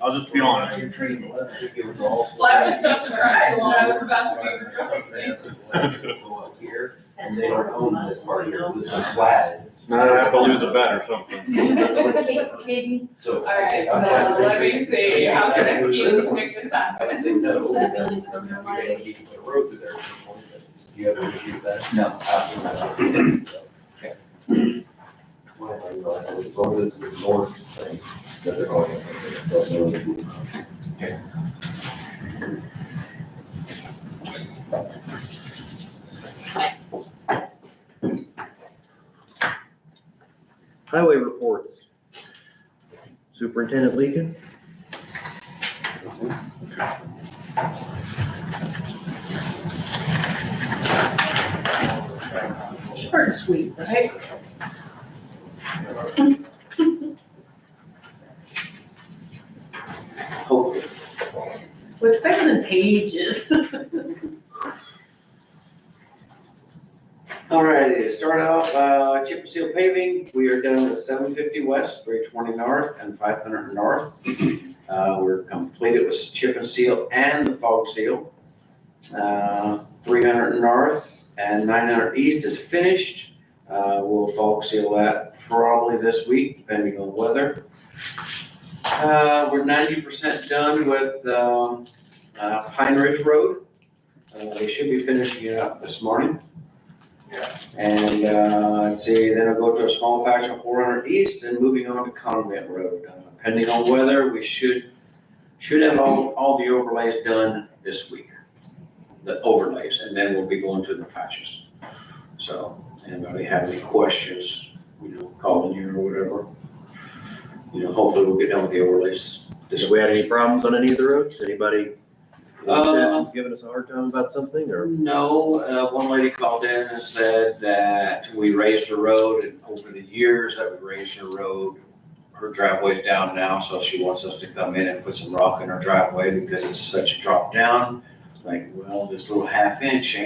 I'll just be honest. You're freezing. Well, I was so surprised when I was about to be. Here, and they don't own this part of it, this is flat. Not Appaloosa bet or something. Katie? So. All right, so let me see, how can I excuse to make this happen? I would say no, you're gonna keep the road through there. Do you have an issue with that? No. Okay. As long as it's north thing, that they're going. Okay. Highway reports. Superintendent Leakin. Short and sweet, right? Hopefully. Well, it's better than pages. All right, to start off, chip and seal paving, we are done with 750 west, 320 north, and 500 north. We're completed with chip and seal and the fog seal. 300 north and 900 east is finished. We'll fog seal that probably this week, depending on weather. We're 90% done with Pine Ridge Road. They should be finishing it up this morning. And, let's see, then I'll go to a small patch on 400 east and moving on to Convent Road. Depending on weather, we should have all the overlays done this week. The overlays, and then we'll be going to the patches. So, anybody have any questions, call in here or whatever. Hopefully we'll get done with the overlays. Have we had any problems on any of the roads? Anybody, any Uh, citizens giving us a hard time about something or? No, one lady called in and said that we raised her road, and over the years that we raised her road, her driveway's down now, so she wants us to come in and put some rock in her driveway because it's such a drop down. Like, well, this little half-inch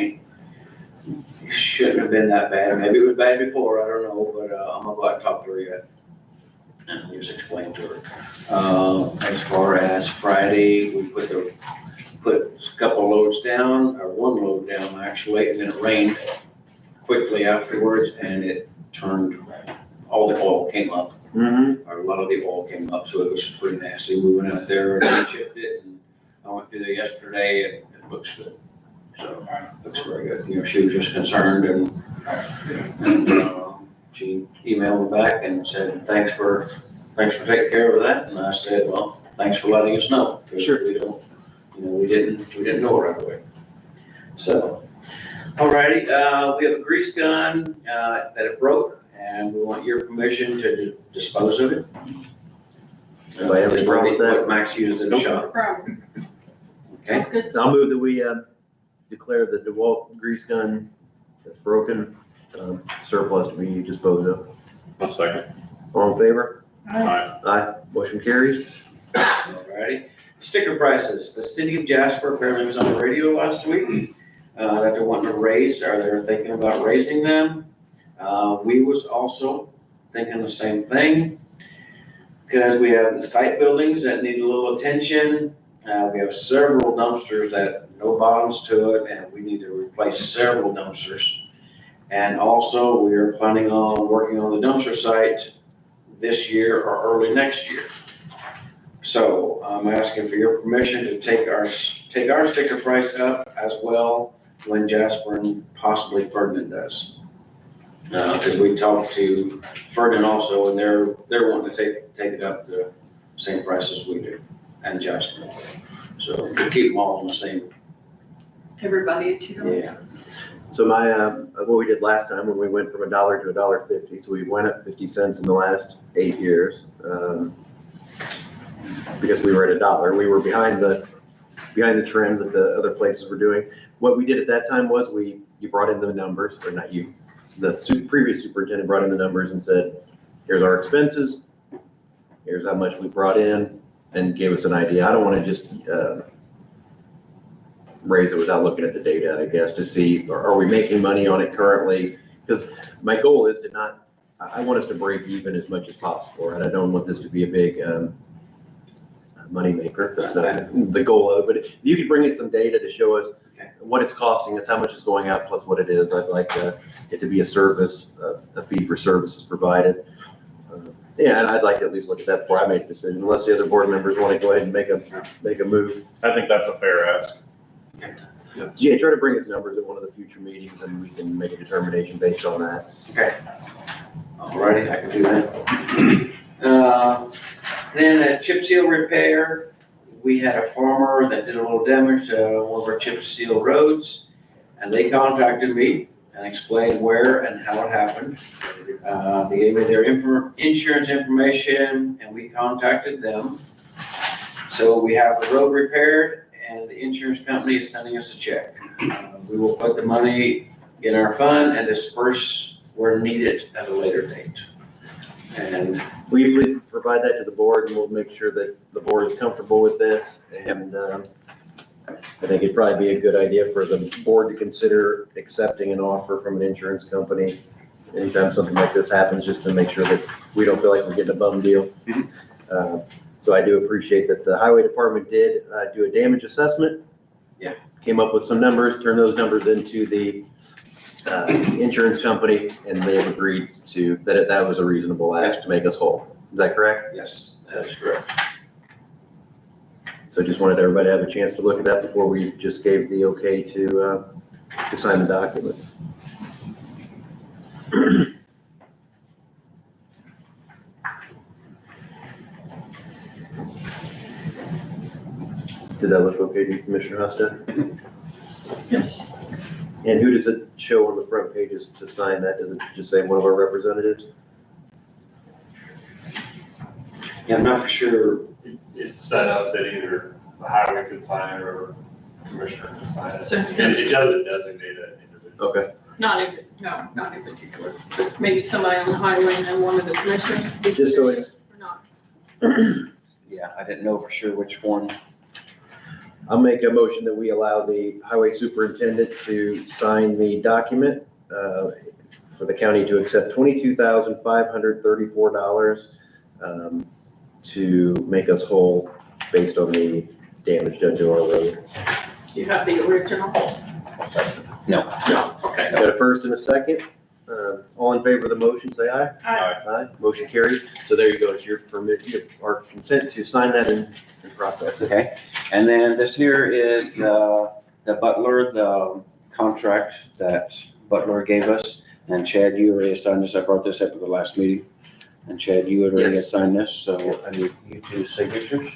shouldn't have been that bad. Maybe it was bad before, I don't know, but I'm gonna go out and talk to her yet. And just explain to her. As far as Friday, we put a couple loads down, or one load down actually, and then it rained quickly afterwards, and it turned, all the oil came up, Mm-hmm. or a lot of the oil came up, so it was pretty nasty. We went out there and we chipped it, and I went through there yesterday, and it looks good. So, looks very good. You know, she was just concerned, and she emailed me back and said, thanks for taking care of that. And I said, well, thanks for letting us know. 'Cause Sure. We don't, we didn't know right away. So, alrighty, we have a grease gun, that it broke, and we want your permission to dispose of it. Anybody have any problem with that? What Max used in the No shop, problem. okay? Good. I'll move that we declare the DeWalt grease gun that's broken surplus to be disposed of. One second. All in favor? Aye. Aye. Motion carries. Alrighty. Sticker prices. The city of Jasper apparently was on the radio last week, that they're wanting to raise, or they're thinking about raising them. We was also thinking the same thing, because we have the site buildings that need a little attention. We have several dumpsters that no bottoms to it, and we need to replace several dumpsters. And also, we are planning on working on the dumpster site this year or early next year. So I'm asking for your permission to take our sticker price up as well when Jasper and possibly Ferdinand does. Because we talked to Ferdinand also, and they're wanting to take it up the same price as we do, and Jasper. So to keep them all on the same, Everybody at you. yeah. So my, what we did last time when we went from $1 to $1.50, so we went up 50 cents in the last 8 years. Because we were at $1, we were behind the trend that the other places were doing. What we did at that time was you brought in the numbers, or not you, the previous superintendent brought in the numbers and said, here's our expenses, here's how much we brought in, and gave us an idea. I don't want to just raise it without looking at the data, I guess, to see, are we making money on it currently? Because my goal is to not, I want us to break even as much as possible, and I don't want this to be a big moneymaker. That's not the goal of it, but if you could bring us some data to show us what it's costing us, how much is going out, plus what it is. I'd like it to be a service, a fee for services provided. Yeah, and I'd like to at least look at that before I make a decision, unless the other board members want to go ahead and make a move. I think that's a fair ask. Yeah, try to bring us numbers at one of the future meetings, and we can make a determination based on that. Okay. Alrighty, I can do that. Then a chip seal repair, we had a farmer that did a little damage to one of our chip seal roads, and they contacted me and explained where and how it happened. They gave me their insurance information, and we contacted them. So we have the road repaired, and the insurance company is sending us a check. We will put the money in our fund and disperse where needed at a later date. And will you please provide that to the board, and we'll make sure that the board is comfortable with this. And I think it'd probably be a good idea for the board to consider accepting an offer from an insurance company anytime something like this happens, just to make sure that we don't feel like we're getting a bum deal. So I do appreciate that the highway department did do a damage assessment. Yeah. Came up with some numbers, turned those numbers into the insurance company, and they have agreed to, that was a reasonable ask to make us whole. Is that correct? yes, that is correct. So just wanted everybody to have a chance to look at that before we just gave the okay to sign the document. Did that look okay to you, Commissioner Husted? Yes. And who does it show on the front pages to sign that? Does it just say one of our representatives? Yeah, I'm not for sure. It's set up that either the highway could sign it or commissioner could sign it. So It doesn't designate an individual. Okay. Not in particular, just maybe somebody on the highway and then one of the commissioners. Just so it's- Or not. Yeah, I didn't know for sure which one. I'll make a motion that we allow the highway superintendent to sign the document for the county to accept $22,534 to make us whole based on the damage done to our road. You have the original? No. No, okay. Got a first and a second? All in favor of the motion, say aye. Aye. Motion carried. So there you go. It's your permit, our consent to sign that in process. Okay, and then this here is the Butler, the contract that Butler gave us. And Chad, you already signed this. I brought this up at the last meeting. And Chad, you already Yes. signed this, so I need you two signatures.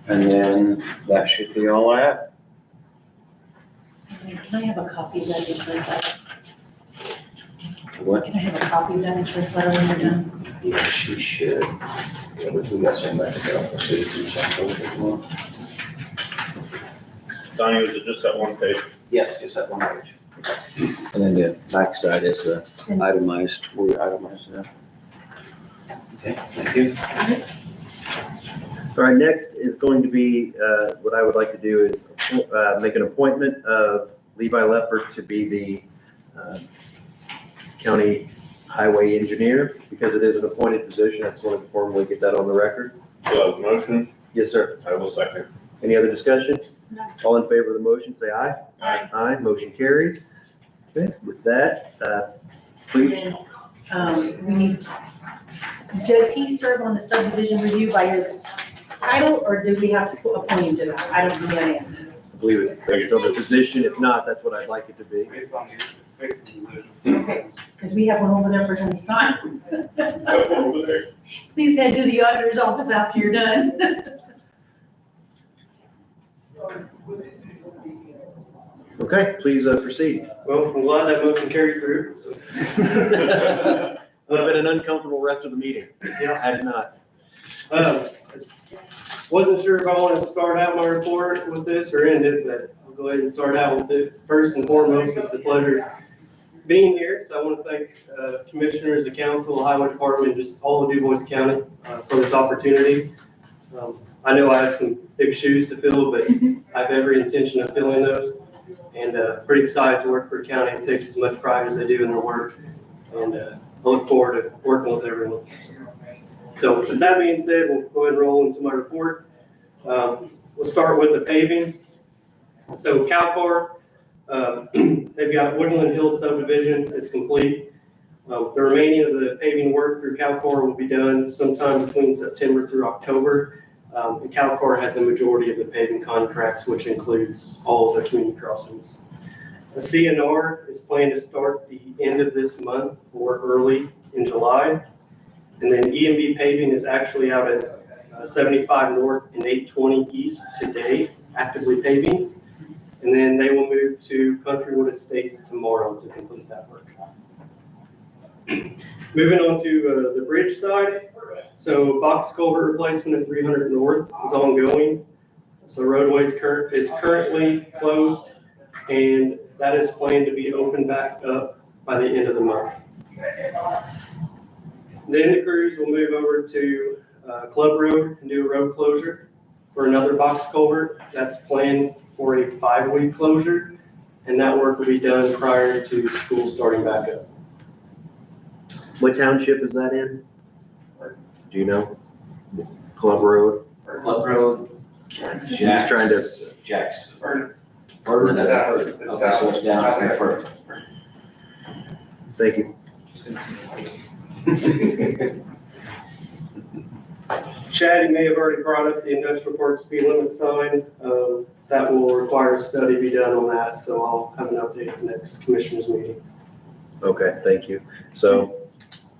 And then that should be all I have. Can I have a copy of that insurance letter? What? Can I have a copy of that insurance letter when you're done? Yes, she should. Yeah, we got some back there. Let's see if we can find those. Donnie, was it just that one page? Yes, just that one page. And then the backside is the itemized, we itemized that. Okay, thank you. All right, next is going to be, what I would like to do is make an appointment of Levi Leffert to be the county highway engineer, because it is an appointed position. I just wanted to formally get that on the record. So that was a motion. Yes, sir. I will second. Any other discussion? No. All in favor of the motion, say aye. Aye. Aye, motion carries. Okay, with that, please. We need, does he serve on the subdivision review by his title, or do we have to appoint him to that? I don't know that answer. I believe it's based on the position. If not, that's what I'd like it to be. Okay, because we have one over there for him to sign. Over there. Please head to the auditor's office after you're done. Okay, please proceed. Well, I'm glad that motion carried through, so. Would have been an uncomfortable rest of the meeting, had it not. Wasn't sure if I want to start out my report with this or end it, but I'll go ahead and start out with it. First and foremost, it's a pleasure being here, so I want to thank commissioners, the council, the highway department, and just all of DuBois County for this opportunity. I know I have some big shoes to fill, but I have every intention of filling those. And pretty excited to work for a county that takes as much pride as they do in their work. And I look forward to working with everyone. So with that being said, we'll go ahead and roll into my report. We'll start with the paving. So CalCar, they've got Woodland Hills subdivision is complete. The remaining of the paving work through CalCar will be done sometime between September through October. The CalCar has the majority of the paving contracts, which includes all of the community crossings. The CNR is planned to start the end of this month or early in July. And then EMB paving is actually out at 75 North and 820 East today, actively paving. And then they will move to Countrywood Estates tomorrow to complete that work. Moving on to the bridge side. So box culvert replacement at 300 North is ongoing. So roadway is currently closed, and that is planned to be opened back up by the end of the month. Then the crews will move over to Club Road and do a road closure for another box culvert. That's planned for a 5-week closure, and that work will be done prior to school starting back up. What township is that in? Do you know? Club Road? Club Road. Just trying to. Jack's. Or Okay, so it's down from first. Thank you. Chad, you may have already brought up the industrial park speed limit sign. That will require a study be done on that, so I'll have an update at the next commissioners meeting. Okay, thank you. So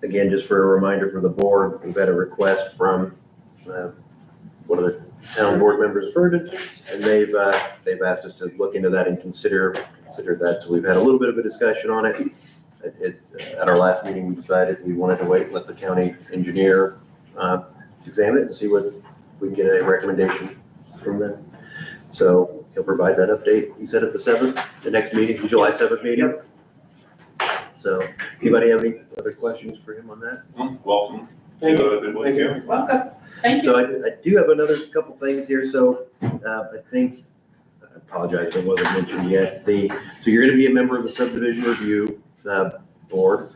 again, just for a reminder for the board, we've had a request from one of the town board members, Verdon, and they've asked us to look into that and consider that. So we've had a little bit of a discussion on it. At our last meeting, we decided we wanted to wait and let the county engineer examine it and see what we can get a recommendation from them. So he'll provide that update. You said at the 7th, the next meeting, the July 7th meeting? Yep. So anybody have any other questions for him on that? Welcome. Thank Thank you. Welcome. Thank you. So I do have another couple things here. So I think, I apologize, it wasn't mentioned yet. So you're going to be a member of the subdivision review board.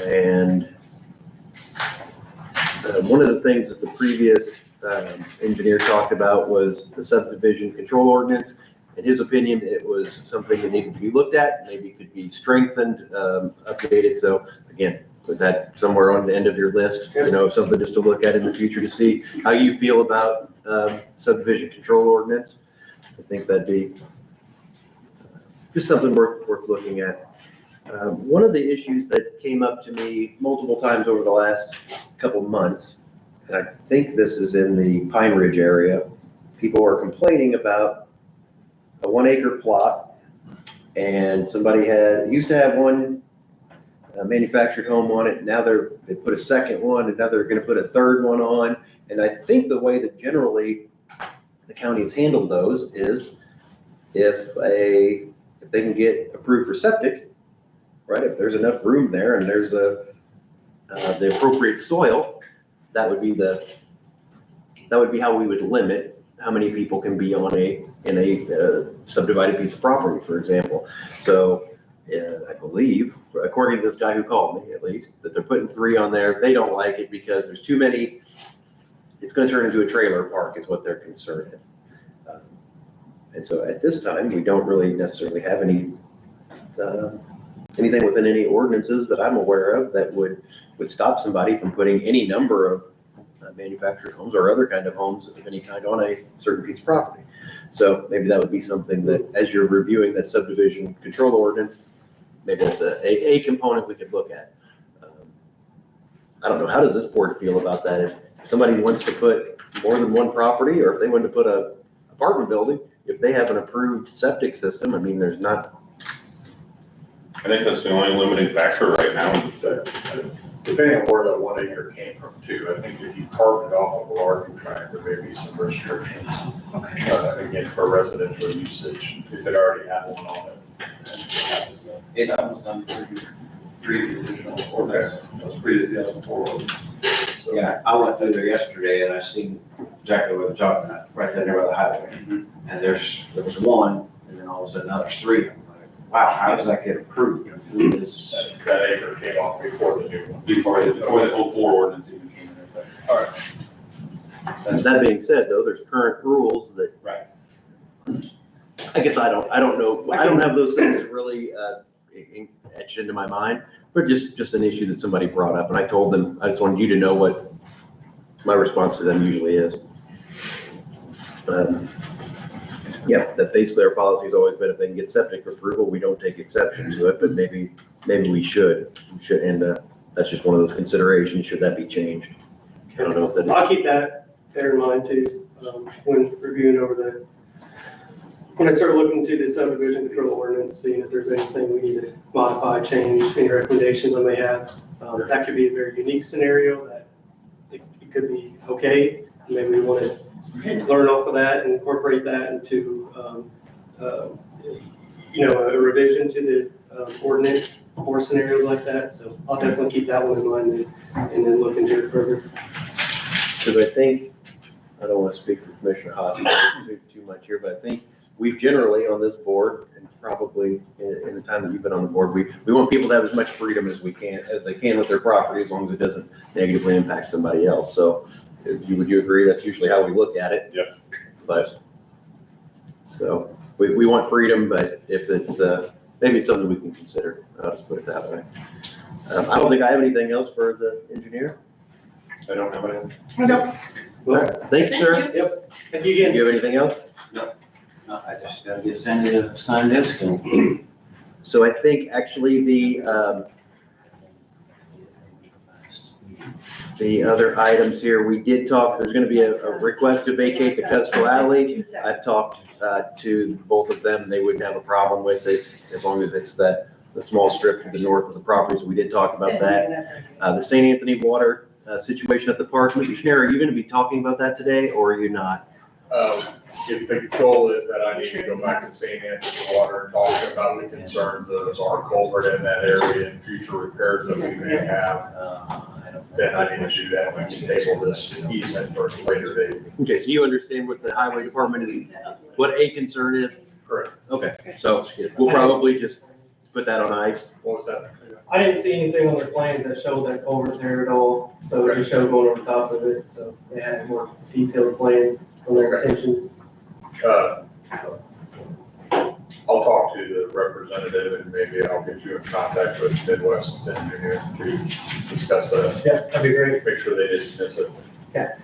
And one of the things that the previous engineer talked about was the subdivision control ordinance. in his opinion, it was something that needed to be looked at, maybe could be strengthened, updated. So again, put that somewhere on the end of your list, something just to look at in the future to see how you feel about subdivision control ordinance. I think that'd be just something worth looking at. One of the issues that came up to me multiple times over the last couple months, and I think this is in the Pine Ridge area, people are complaining about a 1 acre plot, and somebody used to have one manufactured home on it. Now they put a second one, and now they're going to put a third one on. And I think the way that generally the county has handled those is if they can get approved for septic, right? If there's enough room there and there's the appropriate soil, that would be how we would limit how many people can be in a subdivided piece of property, for example. So I believe, according to this guy who called me at least, that they're putting 3 on there. They don't like it because there's too many. It's going to turn into a trailer park is what they're concerned. And so at this time, we don't really necessarily have anything within any ordinances that I'm aware of that would stop somebody from putting any number of manufactured homes or other kind of homes of any kind on a certain piece of property. So maybe that would be something that, as you're reviewing that subdivision control ordinance, maybe that's a component we could look at. I don't know, how does this board feel about that? If somebody wants to put more than one property, or if they want to put a apartment building, if they have an approved septic system, I mean, there's not. I think that's the only limiting factor right now. Depending on where that 1 acre came from too, I think if you carved it off of a larger tract, there may be some restrictions. Again, for residential usage, if it already had one on it. That was done pre-divisional ordinance. That was pre-2004 ordinance. Yeah, I went through there yesterday and I seen exactly what they're talking about, right there by the highway. And there was one, and then all of a sudden now there's 3. I'm like, wow, how does that get approved? That acre came off before the new one. Before the 04 ordinance even came into effect. All right. That being said, though, there's current rules that. Right. I guess I don't know. I don't have those things really etched into my mind, but just an issue that somebody brought up, and I told them I just wanted you to know what my response to them usually is. Yeah, that basically our policy has always been if they can get septic approval, we don't take exception to it, but maybe we should, and that's just one of those considerations. Should that be changed? I don't know if that. I'll keep that there in mind too, when reviewing over when I start looking to the subdivision control ordinance, seeing if there's anything we need to modify, change, any recommendations I may have. That could be a very unique scenario that it could be okay. Maybe we want to learn off of that and incorporate that into, a revision to the ordinance for scenarios like that. So I'll definitely keep that one in mind and then look into it further. Because I think, I don't want to speak for Commissioner Haas too much here, but I think we've generally on this board, and probably in the time that you've been on the board, we want people to have as much freedom as they can with their property, as long as it doesn't negatively impact somebody else. So would you agree that's usually how we look at it? Yep. But, so we want freedom, but if it's, maybe it's something we can consider. I'll just put it that way. I don't think I have anything else for the engineer. I don't have anything. I don't. All right, thank you, sir. Yep. Thank you again. Do you have anything else? No, I just gotta get Sandy to sign this and. So I think actually the other items here, we did talk, there's gonna be a request to vacate the Cusco Alley. I've talked to both of them. They wouldn't have a problem with it as long as it's the small strip to the north of the property. So we did talk about that. The St. Anthony water situation at the park. Mr. Schneider, are you gonna be talking about that today or are you not? If the goal is that I need to go back to St. Anthony Water and talk about the concerns of our culvert in that area and future repairs that we may have, then I need to do that. We can table this easement for a later date. Okay, so you understand what the highway department is, what a concern is? Correct. Okay, so we'll probably just put that on ice. What was that? I didn't see anything on their plans that showed that culvert there at all, so it just showed going over top of it, so they had a more detailed plan on their intentions. I'll talk to the representative and maybe I'll get you in contact with Midwest's engineer to discuss that. Yeah, that'd be great. Make sure they didn't miss it. Yeah.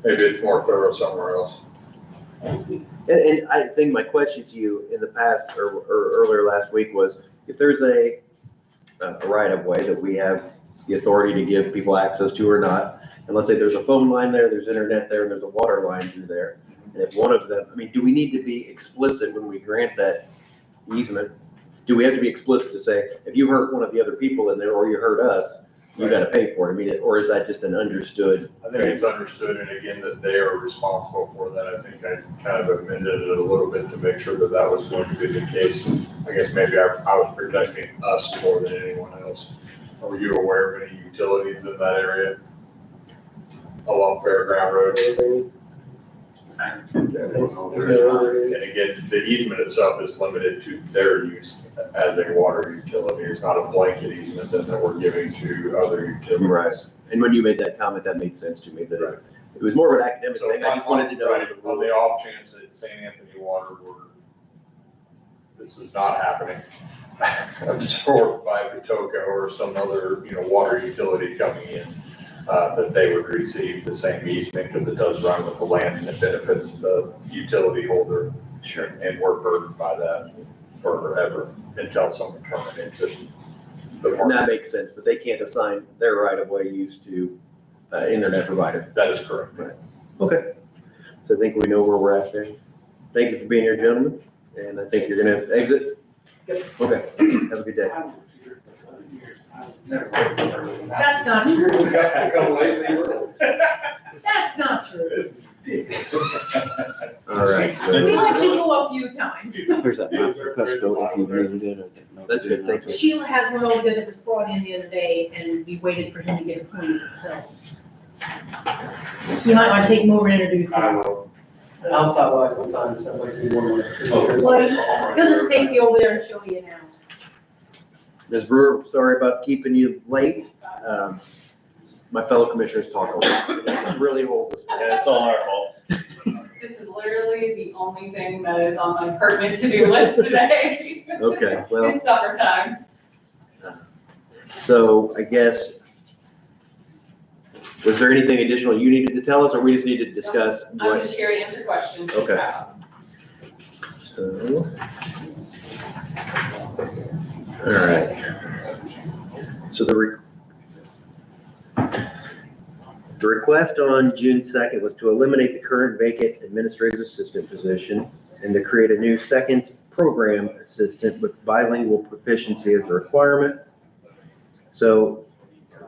Maybe it's more thorough somewhere else. And I think my question to you in the past or earlier last week was, if there's a right of way that we have the authority to give people access to or not, and let's say there's a phone line there, there's internet there, and there's a water line through there, and if one of them, I mean, do we need to be explicit when we grant that easement? Do we have to be explicit to say, if you hurt one of the other people in there or you hurt us, you gotta pay for it? I mean, or is that just an understood? I think it's understood, and again, that they are responsible for that. I think I kind of amended it a little bit to make sure that that was going to be the case. I guess maybe I was protecting us more than anyone else. Are you aware of any utilities in that area along Fairground Road? And again, the easement itself is limited to their use as a water utility. It's not a blanket easement that we're giving to other utilities. Right. And when you made that comment, that made sense to me, that it was more of an academic So thing. I just wanted to know. right, on the off chance that St. Anthony Water were, this is not happening, absorbed by Patoka or some other, water utility coming in, that they would receive the same easement because it does run with the land and it benefits the utility holder. Sure. And we're burdened by that forever until someone terminates it. And that makes sense, but they can't assign their right of way use to internet provider. That is correct. Right. Okay. So I think we know where we're at there. Thank you for being here, gentlemen, and I think you're gonna exit. Okay, have a good day. That's not true. That's not true. All right, so We let you go a few times. Here's that map for Cusco, if you needed it. I didn't know if that's you good, did. thank you. Sheila has one over there that was brought in the other day, and we waited for him to get appointed, so. You might want to take him over and introduce I him. will. I'll stop by sometime, so like you want Well, he'll just take you over there and show you now. Ms. Brewer, sorry about keeping you late. My fellow commissioners talk a lot. It really holds us back. Yeah, it's all our fault. This is literally the only thing that is on my pertinent to-do list today. Okay, well, It's summertime. so I guess, was there anything additional you needed to tell us, or we just need to discuss I'm what? just here to answer questions. Okay. So. All right. So the request on June 2nd was to eliminate the current vacant administrative assistant position and to create a new second program assistant with bilingual proficiency as the requirement. So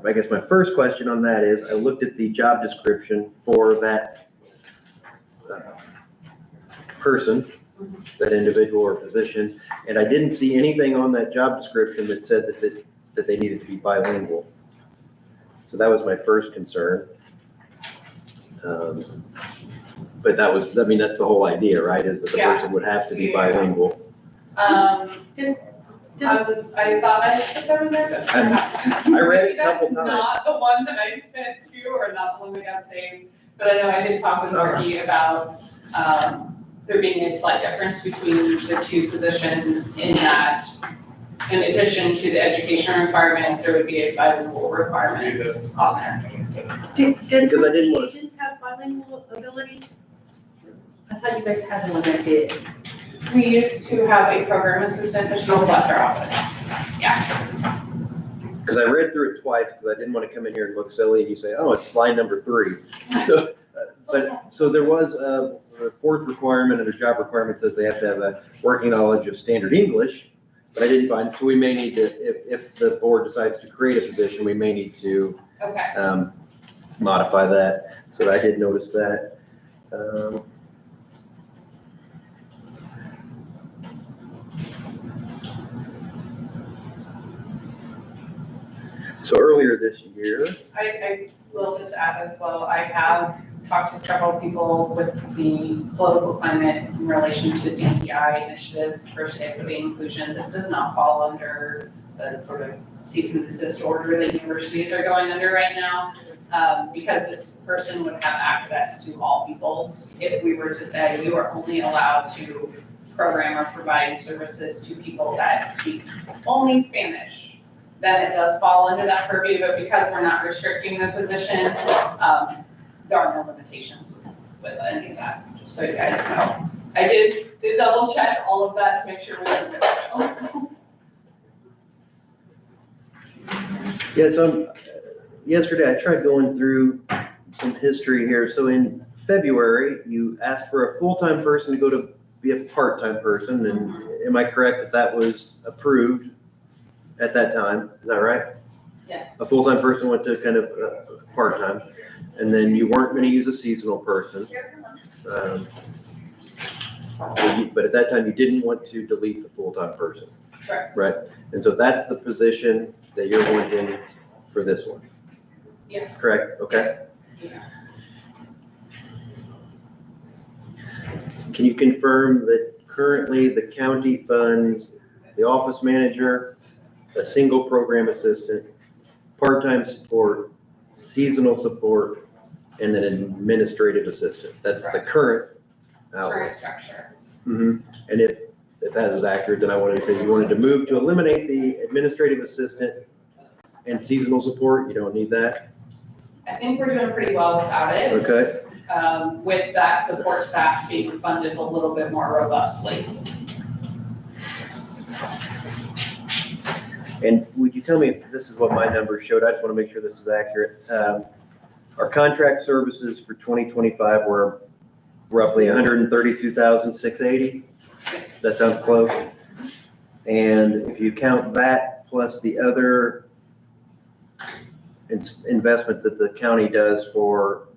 I guess my first question on that is, I looked at the job description for that person, that individual or position, and I didn't see anything on that job description that said that they needed to be bilingual. So that was my first concern. But that's the whole idea, right, is that the Yeah. person would have to be bilingual. I thought I put that in there, but perhaps. I read it a couple That's times. not the one that I sent you, or not the one that got saved, but I know I did talk with Marky about, there being a slight difference between the two positions in that, in addition to the education requirements, there would be a bilingual requirement on there. Does Because I didn't want- agents have bilingual abilities? I thought you guys had one that did. We used to have a program assistant, but she's left our office. Yeah. Because I read through it twice, because I didn't want to come in here and look silly and you say, oh, it's line number 3. So there was a fourth requirement under job requirement says they have to have a working knowledge of standard English, but I didn't find, so we may need to, if the board decides to create a position, we may need to Okay. modify that. So I did notice that. So earlier this year, I will just add as well, I have talked to several people with the political climate in relation to DEI initiatives, diversity, equity, inclusion. This does not fall under the sort of cease and desist order that universities are going under right now. Because this person would have access to all peoples if we were to say you are only allowed to program or providing services to people that speak only Spanish, then it does fall under that purview, but because we're not restricting the position, there are no limitations with any of that, just so you guys know. I did double check all of that to make sure we didn't miss it. Yeah, so yesterday I tried going through some history here. So in February, you asked for a full-time person to go to be a part-time person, and am I correct that that was approved at that time? Is that right? Yes. A full-time person went to kind of part-time, and then you weren't gonna use a seasonal person. But at that time, you didn't want to delete the full-time person. Correct. Right, and so that's the position that you're wanting for this one, Yes. correct? Okay. Yes. Can you confirm that currently the county funds the office manager, a single program assistant, part-time support, seasonal support, and an administrative assistant? That's the current outlay. Current structure. And if that is accurate, then I wanted to say you wanted to move to eliminate the administrative assistant and seasonal support. You don't need that. I think we're doing pretty well without it. Okay. With that support staff being funded a little bit more robustly. And would you tell me if this is what my numbers showed? I just want to make sure this is accurate. Our contract services for 2025 were roughly 132,680. That sounds close. And if you count that plus the other investment that the county does for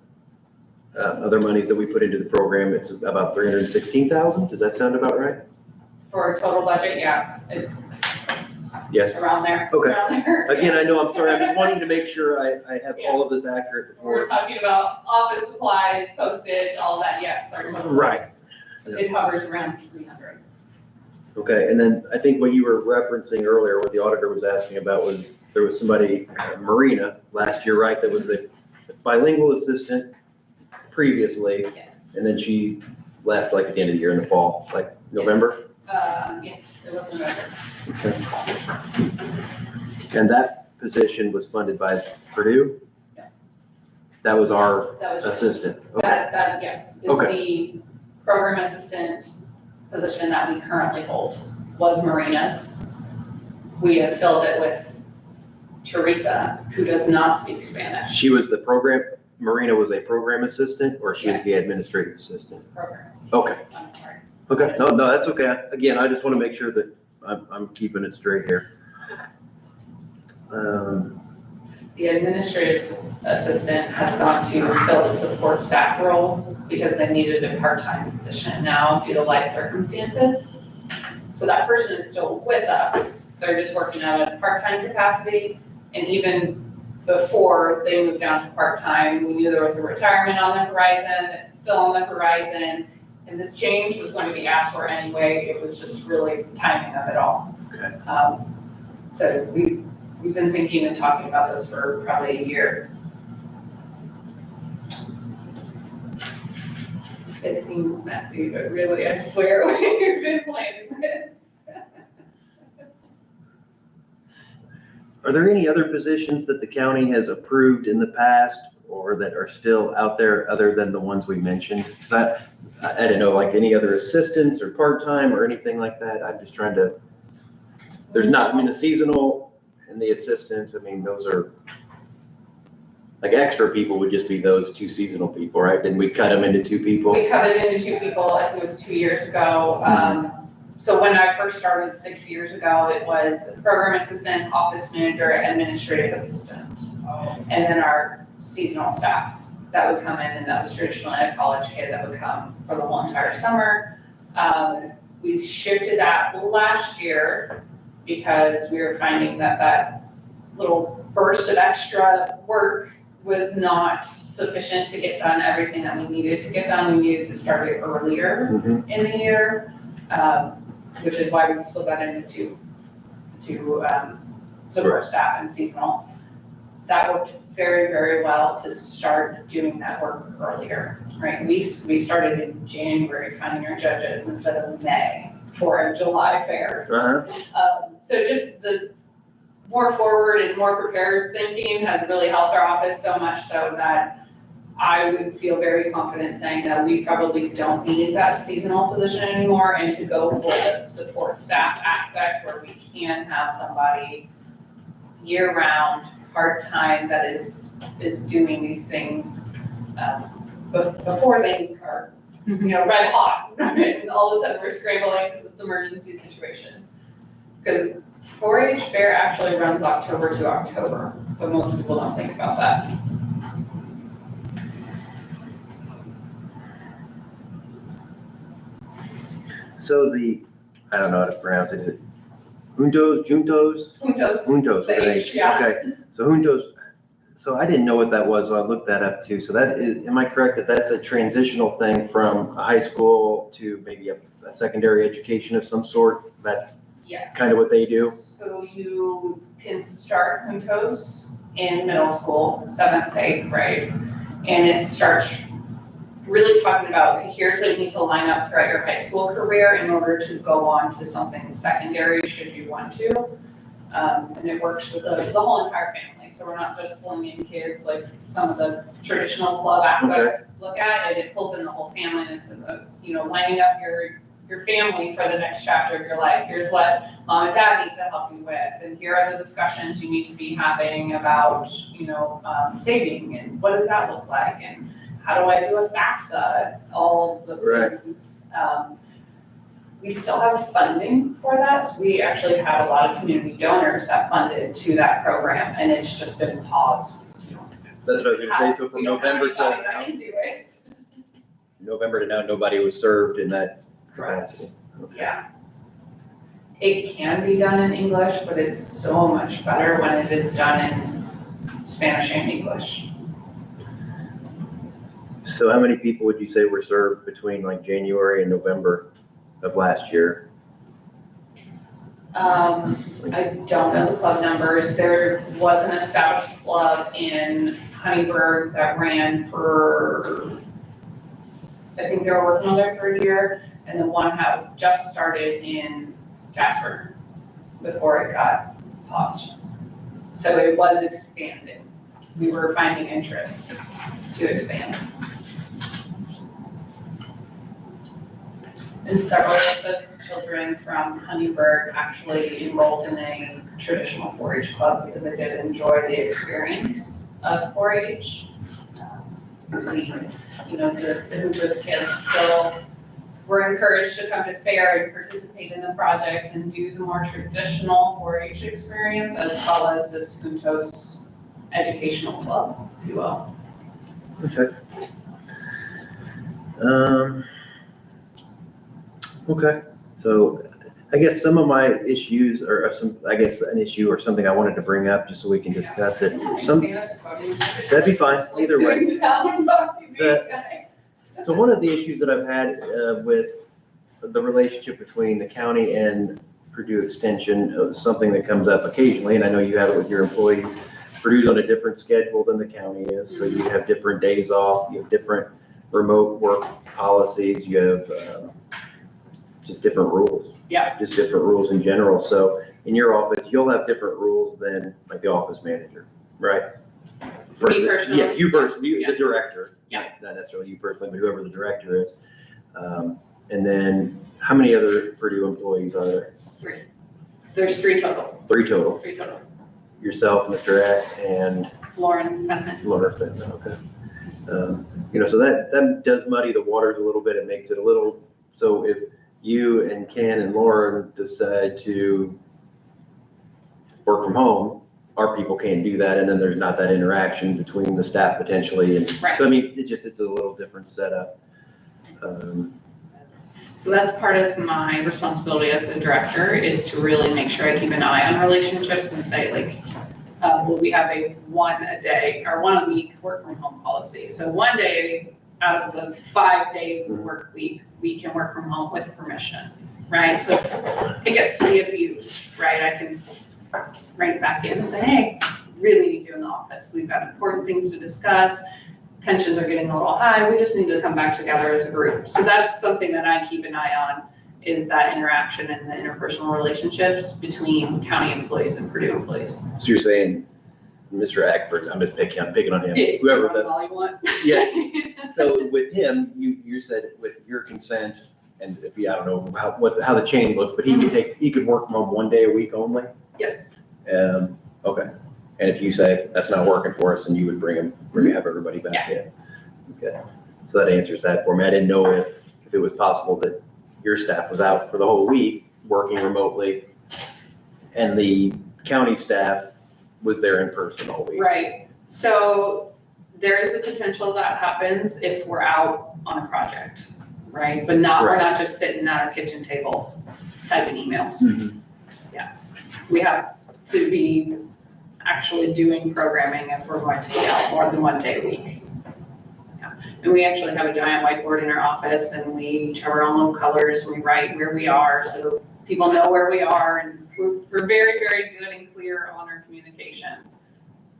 other monies that we put into the program, it's about 316,000. Does that sound about right? For total budget, yeah, Yes. around there. Okay. Around there. Again, I know, I'm sorry. I'm just wanting to make sure I have all of this accurate We're before. talking about office supplies, postage, all that, yes, our total. Right. It hovers around 300. Okay, and then I think what you were referencing earlier, what the auditor was asking about was, there was somebody, Marina, last year, right, that was a bilingual assistant previously, Yes. and then she left like at the end of the year in the fall, like November? Yes, it was November. Okay. And that position was funded by Purdue? Yeah. That was our That was. assistant? Okay. That, yes, is Okay. the program assistant position that we currently hold was Marina's. We have filled it with Teresa, who does not speak Spanish. She was the program, Marina was a program assistant, or she was the Yes. administrative assistant? Program assistant. Okay. I'm sorry. Okay, no, that's okay. Again, I just want to make sure that I'm keeping it straight here. The administrative assistant has gone to fill the support staff role because they needed a part-time position now due to life circumstances. So that person is still with us. They're just working at a part-time capacity. And even before they moved down to part-time, we knew there was a retirement on the horizon. It's still on the horizon. And this change was going to be asked for anyway. It was just really timing of it all. Okay. So we've been thinking and talking about this for probably a year. It seems messy, but really, I swear, we've been planning this. Are there any other positions that the county has approved in the past or that are still out there other than the ones we mentioned? Because I didn't know, like any other assistants or part-time or anything like that. I'm just trying to, there's not, I mean, the seasonal and the assistants, I mean, those are, like extra people would just be those two seasonal people, right? Didn't we cut them into two people? We cut it into two people, I think it was 2 years ago. So when I first started 6 years ago, it was program assistant, office manager, administrative assistant. And then our seasonal staff that would come in, and that was traditionally a college kid that would come for the whole entire summer. We shifted that last year because we were finding that that little burst of extra work was not sufficient to get done everything that we needed to get done. We needed to start it earlier in the year, which is why we split that into two support staff and seasonal. That worked very, very well to start doing that work earlier, right? We started in January finding our judges instead of May. for a July fair. Uh-huh. So just the more forward and more prepared thinking has really helped our office so much so that I would feel very confident saying that we probably don't need that seasonal position anymore and to go for the support staff aspect where we can have somebody year-round, part-time that is doing these things before they are, red hot, and all of a sudden we're scrambling because it's an emergency situation. Because 4-H fair actually runs October to October, but most people don't think about that. So I don't know how to pronounce it, is it Juntos? Juntos. Juntos, okay. Yeah. Okay, so Juntos, so I didn't know what that was, so I looked that up too. So that is, am I correct that that's a transitional thing from a high school to maybe a secondary education of some sort? That's Yes. kind of what they do? So you can start Juntos in middle school, 7th to 8th grade. And it starts really talking about, okay, here's what you need to line up throughout your high school career in order to go on to something secondary, should you want to. And it works with the whole entire family. So we're not just pulling in kids like some of the traditional club aspects look at it. It pulls in the whole family, and it's, lining up your family for the next chapter of your life. Here's what mom and dad need to help you with, and here are the discussions you need to be having about, saving, and what does that look like, and how do I do a FAFSA, all of the things. We still have funding for that, so we actually had a lot of community donors that funded to that program, and it's just been paused. That's what I was gonna say, so from November till I now, can do it. November to now, nobody was served in that capacity. Yeah. It can be done in English, but it's so much better when it is done in Spanish and English. So how many people would you say were served between like January and November of last year? I don't know the club numbers. There was an established club in Honeyburg that ran for, I think they were working on it for a year, and the one had just started in Jasper before it got paused. So it was expanding. We were finding interest to expand. And several of those children from Honeyburg actually enrolled in a traditional 4-H club because they did enjoy the experience of 4-H. The Juntos kids still were encouraged to come to fair and participate in the projects and do the more traditional 4-H experience as well as this Juntos educational club, if you will. Okay. Okay, so I guess some of my issues or an issue or something I wanted to bring up just so we can discuss it. That'd be fine, either way. So one of the issues that I've had with the relationship between the county and Purdue Extension, something that comes up occasionally, and I know you have it with your employees. Purdue's on a different schedule than the county is, so you have different days off, you have different remote work policies, you have just different rules. Yeah. Just different rules in general. So in your office, you'll have different rules than like the office manager, right? Me personally? Yes, you personally, Yes. the director. Yeah. Not necessarily you personally, but whoever the director is. And then how many other Purdue employees are there? 3. There's 3 total. 3 total. 3 total. Yourself, Mr. Eck, and Lauren Fenton. Laura Fenton, okay. So that does muddy the waters a little bit. It makes it a little, so if you and Ken and Lauren decide to work from home, our people can't do that, and then there's not that interaction between the staff potentially, and so I mean, it's a little different setup. So that's part of my responsibility as the director, is to really make sure I keep an eye on relationships and say, like, will we have a 1 a day or 1 a week work from home policy? So 1 day out of the 5 days of work week, we can work from home with permission, right? So if it gets to be abused, right, I can write back in and say, hey, really need you in the office. We've got important things to discuss. Tensions are getting a little high. We just need to come back together as a group. So that's something that I keep an eye on, is that interaction and the interpersonal relationships between county employees and Purdue employees. So you're saying, Mr. Ackford, I'm picking on him, whoever the, All you want. yes. So with him, you said with your consent, and if he, I don't know how the chain looks, but he could work from home 1 day a week only? Yes, Okay. And if you say that's not working for us, then you would have everybody back in? Okay. So that answers that for me. I didn't know if it was possible that your staff was out for the whole week working remotely and the county staff was there in person all week. right. So there is a potential that happens if we're out on a project, right? But we're not just sitting at our kitchen table typing emails. Mhm. Yeah. We have to be actually doing programming if we're going to be out more than 1 day a week. Yeah. And we actually have a giant whiteboard in our office and we show our own little colors, we write where we are so people know where we are, and we're very, very good and clear on our communication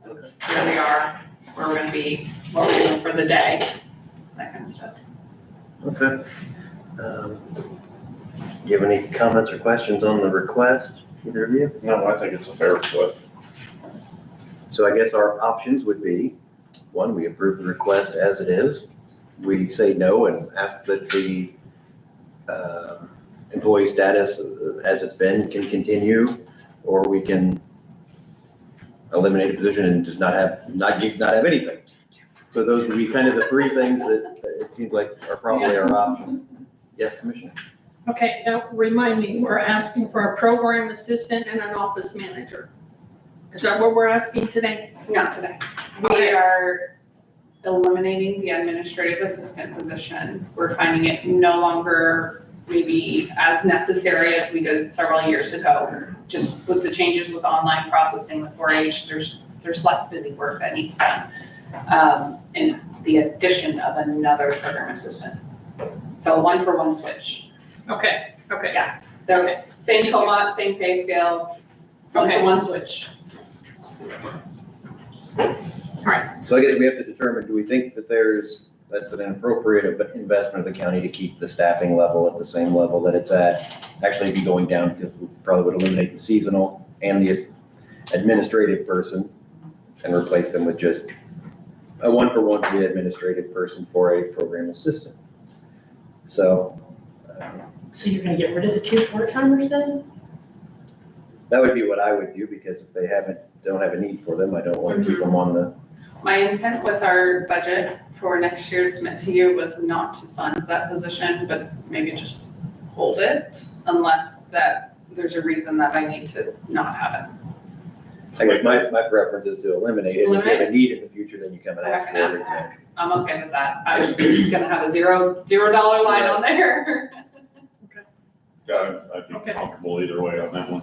of where we are, where we're gonna be, what we're doing for the day, that kind of stuff. Okay. Do you have any comments or questions on the request, either of you? No, I think it's a fair request. So I guess our options would be, one, we approve the request as it is. We say no and ask that the employee status as it's been can continue, or we can eliminate a position and just not have anything. So those would be kind of the three things that it seems like are probably our options. Yes, Commissioner? Okay, now remind me, we're asking for a program assistant and an office manager. Is that what we're asking today? Not today. We are eliminating the administrative assistant position. We're finding it no longer maybe as necessary as we did several years ago. Just with the changes with online processing with 4-H, there's less busy work that needs done. And the addition of another program assistant. So 1-for-1 switch. Okay. Yeah, they're same COMAT, same pay scale, 1-for-1 switch. So I guess we have to determine, do we think that that's an appropriate investment of the county to keep the staffing level at the same level that it's at? Actually be going down because we probably would eliminate the seasonal and the administrative person and replace them with just a 1-for-1 for the administrative person for a program assistant. So you're gonna get rid of the 2 part-timers then? that would be what I would do, because if they don't have a need for them, I don't want to keep them on the. My intent with our budget for next year submit to you was not to fund that position, but maybe just hold it unless that there's a reason that I need to not have it. I guess my preference is to eliminate it. If you have a need in the future, then you come and ask for it again. I'm okay with that. I was gonna have a $0 line on there. I'd be comfortable either way on that one.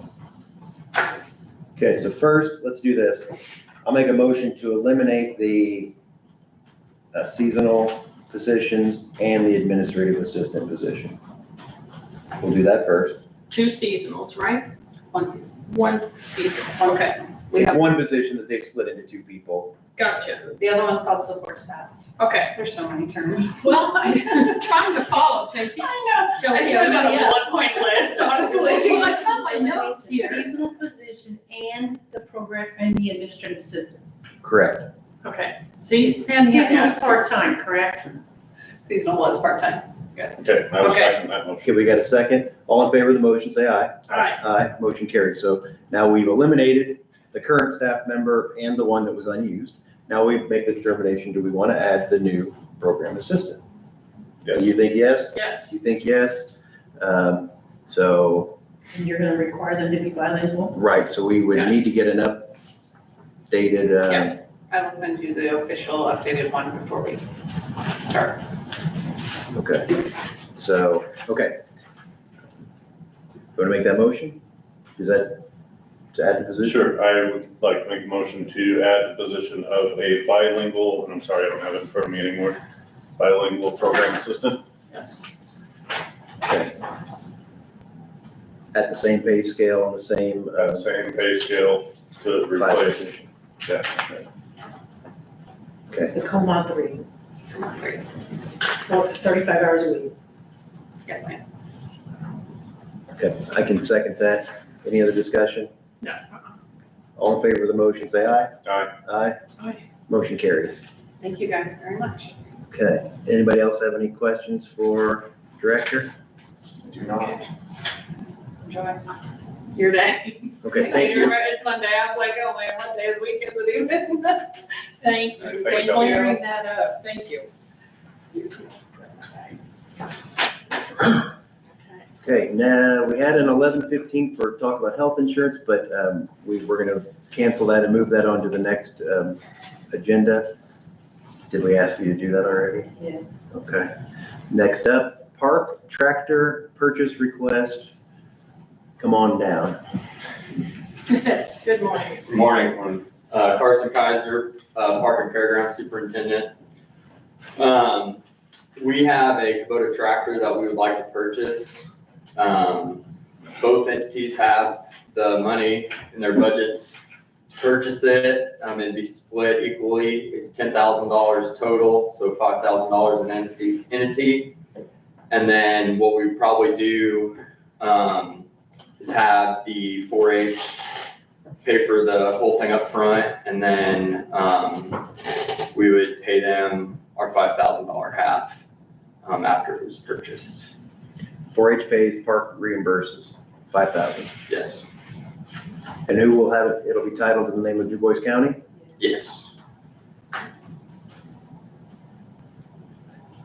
Okay, so first, let's do this. I'll make a motion to eliminate the seasonal positions and the administrative assistant position. We'll do that first. 2 seasonals, right? 1 season. 1 seasonal, okay. We It's have, one position that they split into 2 people. Gotcha. the other one's called support staff. Okay. There's so many terms. Well, I'm trying to follow, Tracy. I know. I should have done a bullet point list, honestly. Well, I got my notes here. Seasonal position and the program and the administrative assistant. Correct. Okay. See, seasonal's part-time, correct? Seasonal was part-time, yes. Okay, I will Okay. second that motion. Okay, we got a second. All in favor of the motion, say aye. Aye. Aye, motion carries. So now we've eliminated the current staff member and the one that was unused. Now we make the determination, do we want to add the new program assistant? Yes. You think yes? Yes. You think yes? So, And you're gonna require them to be bilingual? right, so we would need to get an updated, Yes, I will send you the official updated one before we start. okay. So, okay. Want to make that motion? Is that to add the position? Sure, I would like to make a motion to add the position of a bilingual, and I'm sorry, I don't have it in front of me anymore, bilingual program assistant. Yes. Okay. At the same pay scale, on the same, Same pay scale to replace. Yeah. okay. The COMA 3, Great. so 35 hours a week. Yes, ma'am. Okay, I can second that. Any other discussion? No. All in favor of the motion, say aye. Aye. Aye. Aye. Motion carries. Thank you guys very much. Okay, anybody else have any questions for Director? Do not. Enjoy your day. Okay, thank you. It's Monday, I was like, oh man, what day of the week is it even? Thank you for Thanks, clearing that up, thank you. Okay, now, we had an 11:15 for talk about health insurance, but we were gonna cancel that and move that on to the next agenda. Did we ask you to do that already? Yes. Okay. Next up, park tractor purchase request. Come on down. Good morning. Good morning, Carson Kaiser, Park and Fairgrounds Superintendent. We have a Kubota tractor that we would like to purchase. Both entities have the money in their budgets to purchase it. It'd be split equally. It's $10,000 total, so $5,000 an entity. And then what we probably do, is have the 4-H pay for the whole thing up front, and then, we would pay them our $5,000 half, after it was purchased. 4-H pays, park reimburses, 5,000. Yes. And who will have it? It'll be titled in the name of Du Bois County? Yes.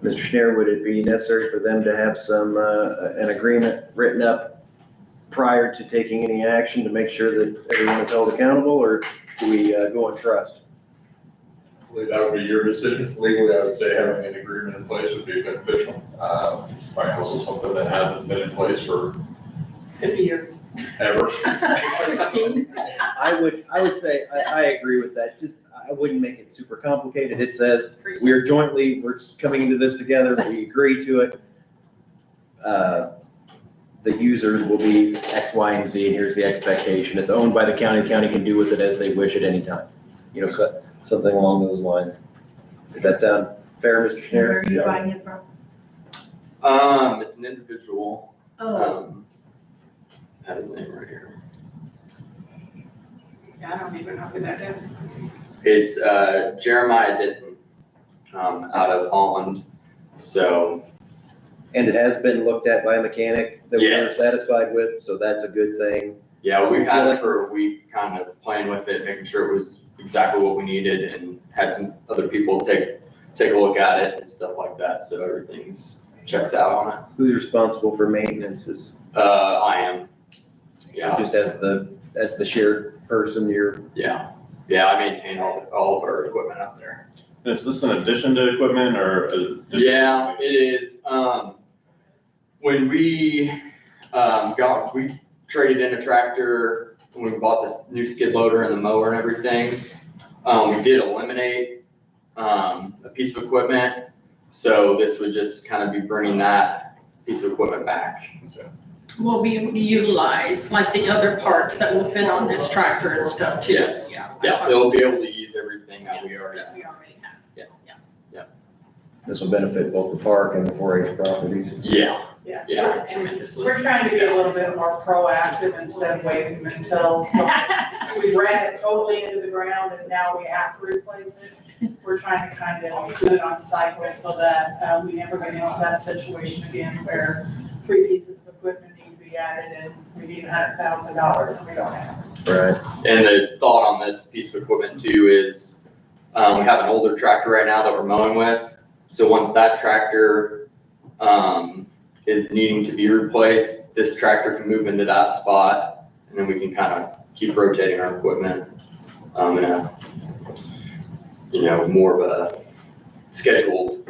Mr. Schneer, would it be necessary for them to have some, an agreement written up prior to taking any action to make sure that everyone is held accountable, or do we go on trust? That would be your decision. Legally, I would say having an agreement in place would be beneficial. Probably also something that hasn't been in place for 50 years. ever. I would say, I agree with that. Just, I wouldn't make it super complicated. It says, we're coming into this together, we agree to it. The users will be X, Y, and Z, and here's the expectation. It's owned by the county. The county can do with it as they wish at any time. You know, something along those lines. Does that sound fair, Mr. Where Schneer? are you buying it from? It's an individual. Oh, I have his name right here. Yeah, I don't even know who that is. It's, Jeremiah Ditton, out of Holland. So, And it has been looked at by a mechanic that we're Yes. satisfied with, so that's a good thing. yeah, we've had it for a week, kind of playing with it, making sure it was exactly what we needed, and had some other people take a look at it and stuff like that, so everything's checks out on it. Who's responsible for maintenance is, I am. so Yeah, just as the shared person, you're, yeah, I maintain all of our equipment out there. Is this in addition to equipment or? Yeah, it is. When we we traded in a tractor, when we bought this new skid loader and the mower and everything, we did eliminate a piece of equipment. So this would just kind of be bringing that piece of equipment back. Will be utilized, like the other parts that will fit on this tractor and stuff too. Yes. Yeah. Yeah, they'll be able to use everything that we already That have. we already have. this will benefit both the park and the 4-H properties. Yeah, Yeah. Yeah. Tremendously. We're trying to be a little bit more proactive instead of waiting until we ran it totally into the ground and now we have to replace it. We're trying to kind of do it on cycle so that we never get into that situation again where 3 pieces of equipment need to be added and we need $100,000 and we don't have it. Right. and the thought on this piece of equipment too is, we have an older tractor right now that we're mowing with. So once that tractor, is needing to be replaced, this tractor can move into that spot, and then we can kind of keep rotating our equipment, in a, more of a scheduled,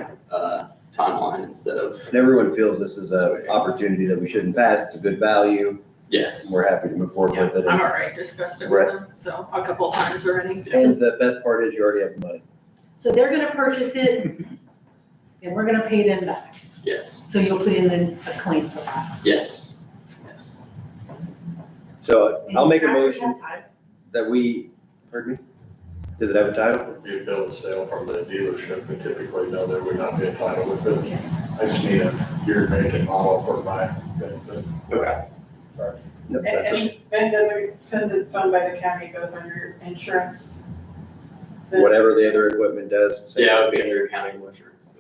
timeline instead of, And everyone feels this is an opportunity that we shouldn't pass. It's a good value. yes. We're happy to move forward with it. I'm And already discussed it with them, so a couple of times already. and the best part is you already have the money. so they're gonna purchase it and we're gonna pay them back. Yes, So you'll put in a claim for that. yes. So I'll make a And motion that we, pardon me? Does it have a title? If you bill of sale from the dealership, we typically know there would not be a title with it. I just need a year, make, and model for my benefit. Okay. Yep, that's it. And then does it, since it's owned by the county, it goes under insurance? Then- Whatever the other equipment does. Yeah, it would be under your county insurance.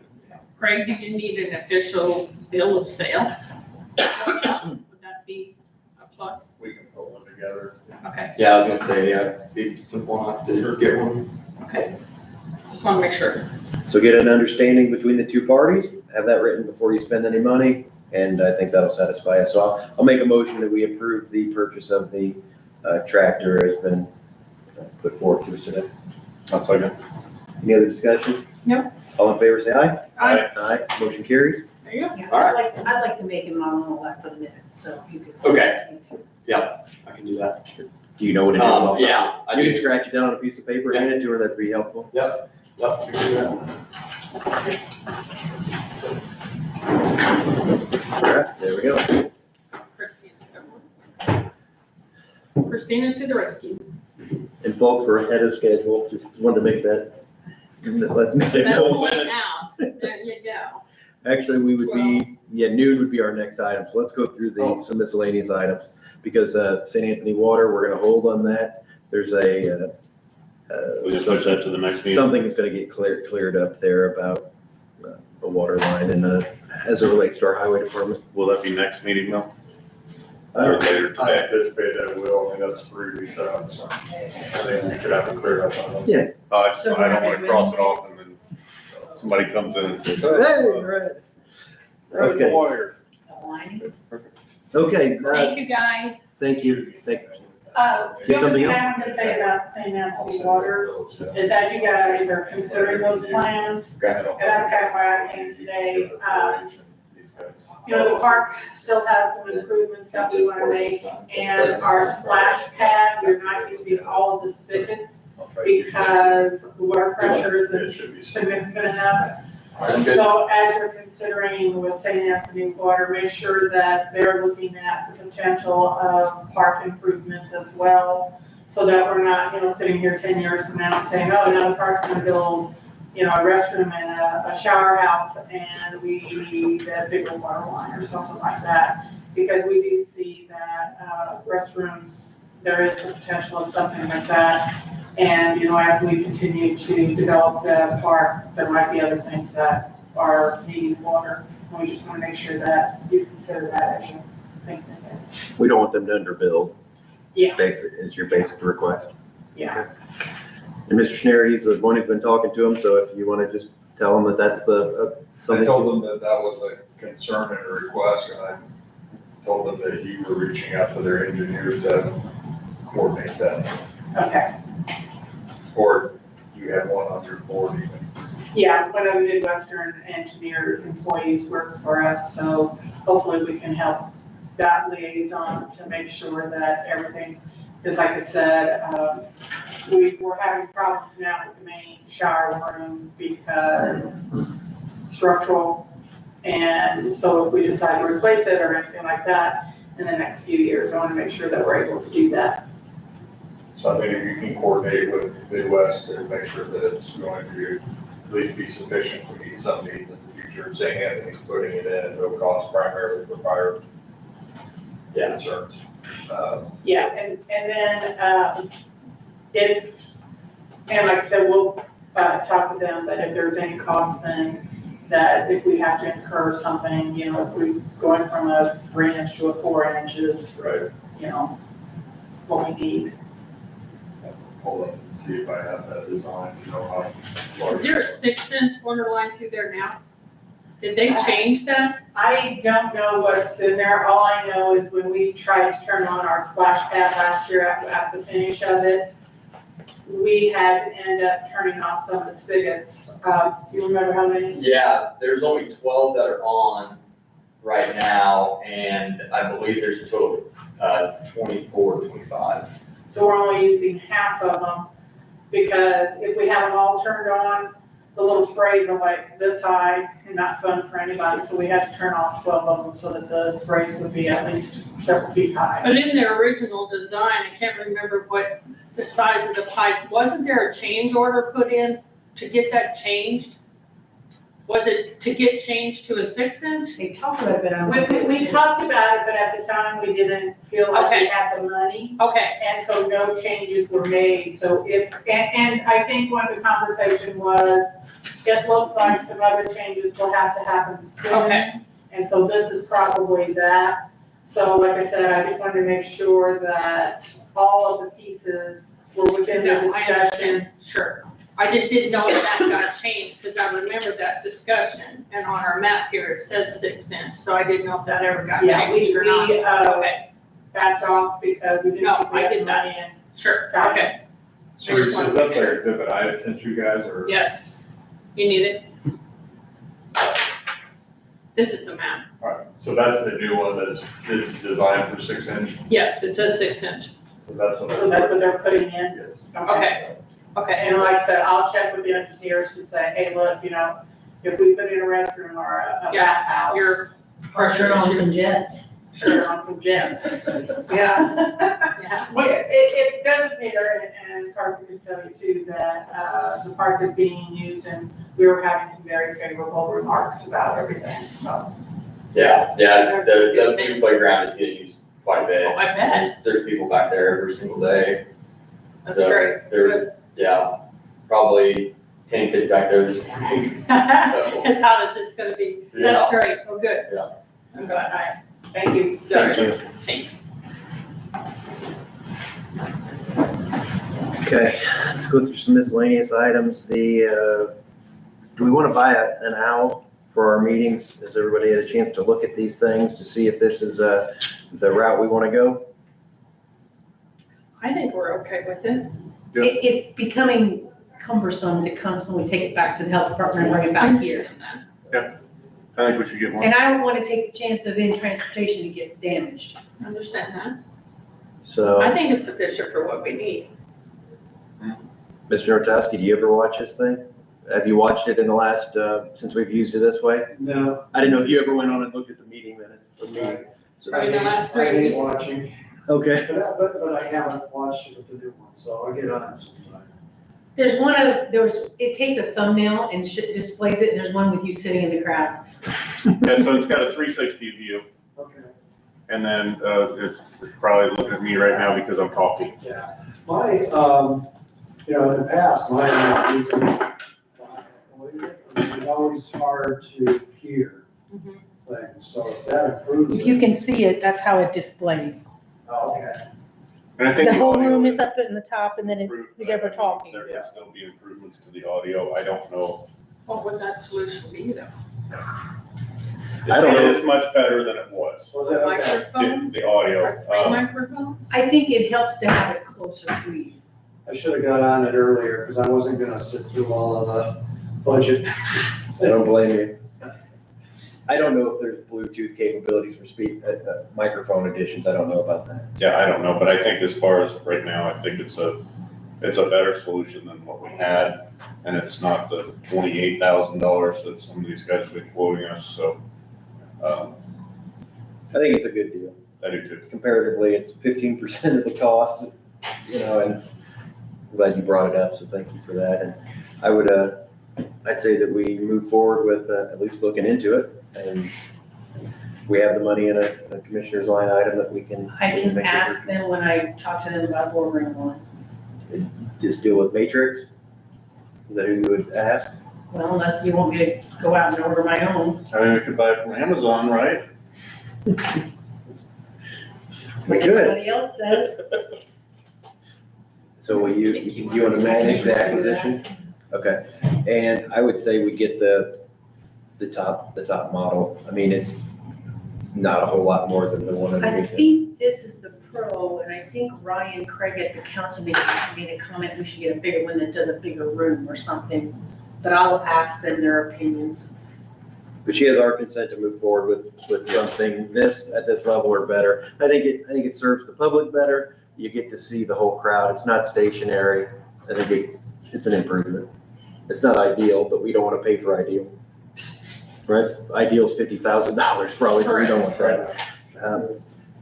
Craig, do you need an official bill of sale? Would that be a plus? We can put one together. Okay, Yeah, I was gonna say, yeah, it'd be simple enough to get one. okay. Just want to make sure. So get an understanding between the two parties, have that written before you spend any money, and I think that'll satisfy us. So I'll make a motion that we approve the purchase of the tractor has been put forward to us today. I'll second. Any other discussion? No. All in favor, say aye. Aye. Aye, motion carries. There you go. Yeah, All right. I'd like to make him on all that for the minutes, so if you could. Okay. I can do that. Do you know what it is? off the- Yeah, I You can do. scratch it down on a piece of paper, hand it to her, that'd be helpful. Yep, we can do that. All right, there we go. Christina to the rescue. And folks, we're ahead of schedule, just wanted to make that. Let me say That's so. point out. There you go. Actually, we would be, noon would be our next item, so let's go through some miscellaneous items. Because, St. Anthony Water, we're gonna hold on that. There's We'll just push that to the next meeting. something is gonna get cleared up there about a water line and, as it relates to our highway department. Will that be next meeting though? Uh, Or later I today? anticipate that will, I mean, that's 3 weeks out, so I think we could have it cleared up on that. Yeah. I don't wanna cross it off and then somebody comes in and says, Hey, right. Right, Okay. lawyer. Okay, Thank you, guys. thank you. The Do only something thing I else? want to say about St. Anthony Water is as you guys are considering those plans, and that's kind of why I came today, you know, the park still has some improvements that we want to make, and our splash pad, we're not using all of the spigots because the water pressure isn't significant enough. So as you're considering with St. Anthony Water, make sure that they're looking at the potential of park improvements as well, so that we're not, you know, sitting here 10 years from now and saying, oh, now the park's gonna build, you know, a restroom and a shower house, and we need a bigger water line or something like that. Because we do see that restrooms, there is the potential of something like that. And, you know, as we continue to develop the park, there might be other things that are needing water. And we just want to make sure that you consider that as you think ahead. We don't want them to underbill. Yeah. Basic, is your basic request. Yeah. And Mr. Schneider, he's the one who's been talking to him, so if you want to just tell him that that's the, I something. told them that that was a concern and a request, and I told them that you were reaching out to their engineers to coordinate that. Okay. Or you have one on your board even. Yeah, one of the Midwestern Engineers employees works for us, so hopefully we can help that liaison to make sure that everything, because like I said, we're having problems now with the main shower room because structural. And so if we decide to replace it or anything like that in the next few years, I want to make sure that we're able to do that. So I think if you can coordinate with Midwest and make sure that it's going to at least be sufficient to meet some needs in the future, saying Anthony's putting it in at no cost primarily for fire concerns. Yeah, and then, if, and like I said, we'll, talk with them, but if there's any cost thing, that if we have to incur something, you know, if we're going from a 3-inch to a 4 inches, Right. you know, what we need. Hold on and see if I have that design, you know, how large. Is there a 6-inch water line through there now? Did they change that? I don't know what's in there. All I know is when we tried to turn on our splash pad last year at the finish of it, we had to end up turning off some of the spigots. Do you remember how many? Yeah, there's only 12 that are on right now, and I believe there's a total of 24, 25. So we're only using half of them, because if we have them all turned on, the little sprays are like this high and not fun for anybody, so we had to turn off 12 of them so that the sprays would be at least several feet high. But in their original design, I can't remember what the size of the pipe, wasn't there a change order put in to get that changed? Was it to get changed to a 6-inch? They talked about it, but I We don't. talked about it, but at the time, we didn't feel like we Okay. had the money. Okay, And so no changes were made, so and I think when the conversation was, it looks like some other changes will have to happen soon. Okay. And so this is probably that. So like I said, I just wanted to make sure that all of the pieces were within the no, I discussion. understand, sure. I just didn't know if that got changed, because I remember that discussion, and on our map here, it says 6-inch, so I didn't know if that ever got Yeah, changed or not. Okay, Backed off because we didn't No, think we I had did the that. money in. sure, okay, So is that the exhibit I had sent you guys, or? yes. You need it? This is the map. Alright, so that's the new one it's designed for 6-inch, Yes, it says 6-inch. so that's what. So that's what they're putting in? Yes. Okay, okay. And like I said, I'll check with the engineers to say, hey, look, you know, if we put in a restroom or a Yeah, bathhouse. your Pressure on some jets. Sure, on some jets. Yeah. Yeah. Well, it does appear, and Carson can tell you too, that, the park is being used and we were having some very favorable remarks about everything, so. Yeah, There's some good the new things. playground is getting used quite a bit. Oh, I bet. There's people back there every single day. That's So great. There's, yeah, probably 10 kids back there this morning. As hot as it's gonna be. That's Yeah. great. Oh, good. Yeah. I'm glad. All right, thank you. Thank you. Thanks. Okay, let's go through some miscellaneous items. Do we want to buy an owl for our meetings? Has everybody had a chance to look at these things to see if this is the route we want to go? I think we're okay with it. It's becoming cumbersome to constantly take it back to the health department and bring it back here. I think we should get one. And I don't want to take the chance of in transportation it gets damaged. Understand that? I So, think it's sufficient for what we need. Mr. Notowski, do you ever watch this thing? Have you watched it in the last, since we've used it this way? No. I didn't know if you ever went on and looked at the meeting minutes. So- Probably the last 3 I hate weeks. watching, Okay. but I haven't watched it with the new one, so I'll get on it sometime. There's it takes a thumbnail and displays it, and there's one with you sitting in the crowd. Yeah, so it's got a 360 view, Okay. and then, it's probably looking at me right now because I'm talking. Yeah. My, you know, in the past, mine was it's always hard to hear things, so if that improves. If you can see it, that's how it displays. Oh, okay. And I think The whole audio room is up in the top, and then improved, who's ever talking. There can still be improvements to the audio, I don't know. What would that solution be though? I don't It know. is much better than it was, Was that okay? Microphone? the audio. Or 3 microphones? I think it helps to have it closer to you. I should have got on it earlier, because I wasn't gonna sit through all of the budget. I don't blame you. I don't know if there's Bluetooth capabilities for microphone additions. I don't know about that. Yeah, I don't know, but I think as far as right now, I think it's a better solution than what we had. And it's not the $28,000 that some of these guys have been quoting us, so, I think it's a good deal. I do too. Comparatively, it's 15% of the cost, you know, and I'm glad you brought it up, so thank you for that. And I would, I'd say that we move forward with at least looking into it, and we have the money in a commissioner's line item that we can. I can make it ask them when I talk to them about ordering one. Just deal with Matrix? Is that who you would ask? Well, unless you want me to go out and order my own. I mean, we could buy it from Amazon, right? We could. Everybody else does. So will you want to manage the acquisition? Okay, and I would say we get the top model. I mean, it's not a whole lot more than the one I underneath it. think this is the Pro, and I think Ryan Craig at the council meeting made a comment, we should get a bigger one that does a bigger room or something. But I'll ask them their opinions. But she has our consent to move forward with something at this level or better. I think it serves the public better. You get to see the whole crowd. It's not stationary. I think it's an improvement. It's not ideal, but we don't want to pay for ideal. Right? Ideal's $50,000 probably, so we don't want that.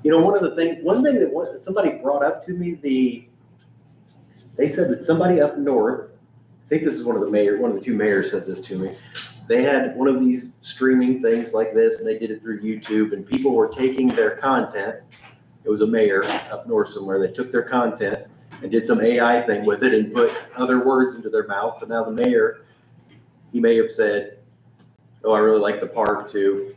You know, one thing that somebody brought up to me, they said that somebody up north, I think this is one of the two mayors said this to me. they had one of these streaming things like this, and they did it through YouTube, and people were taking their content. It was a mayor up north somewhere. They took their content and did some AI thing with it and put other words into their mouth. So now the mayor, he may have said, oh, I really like the park, to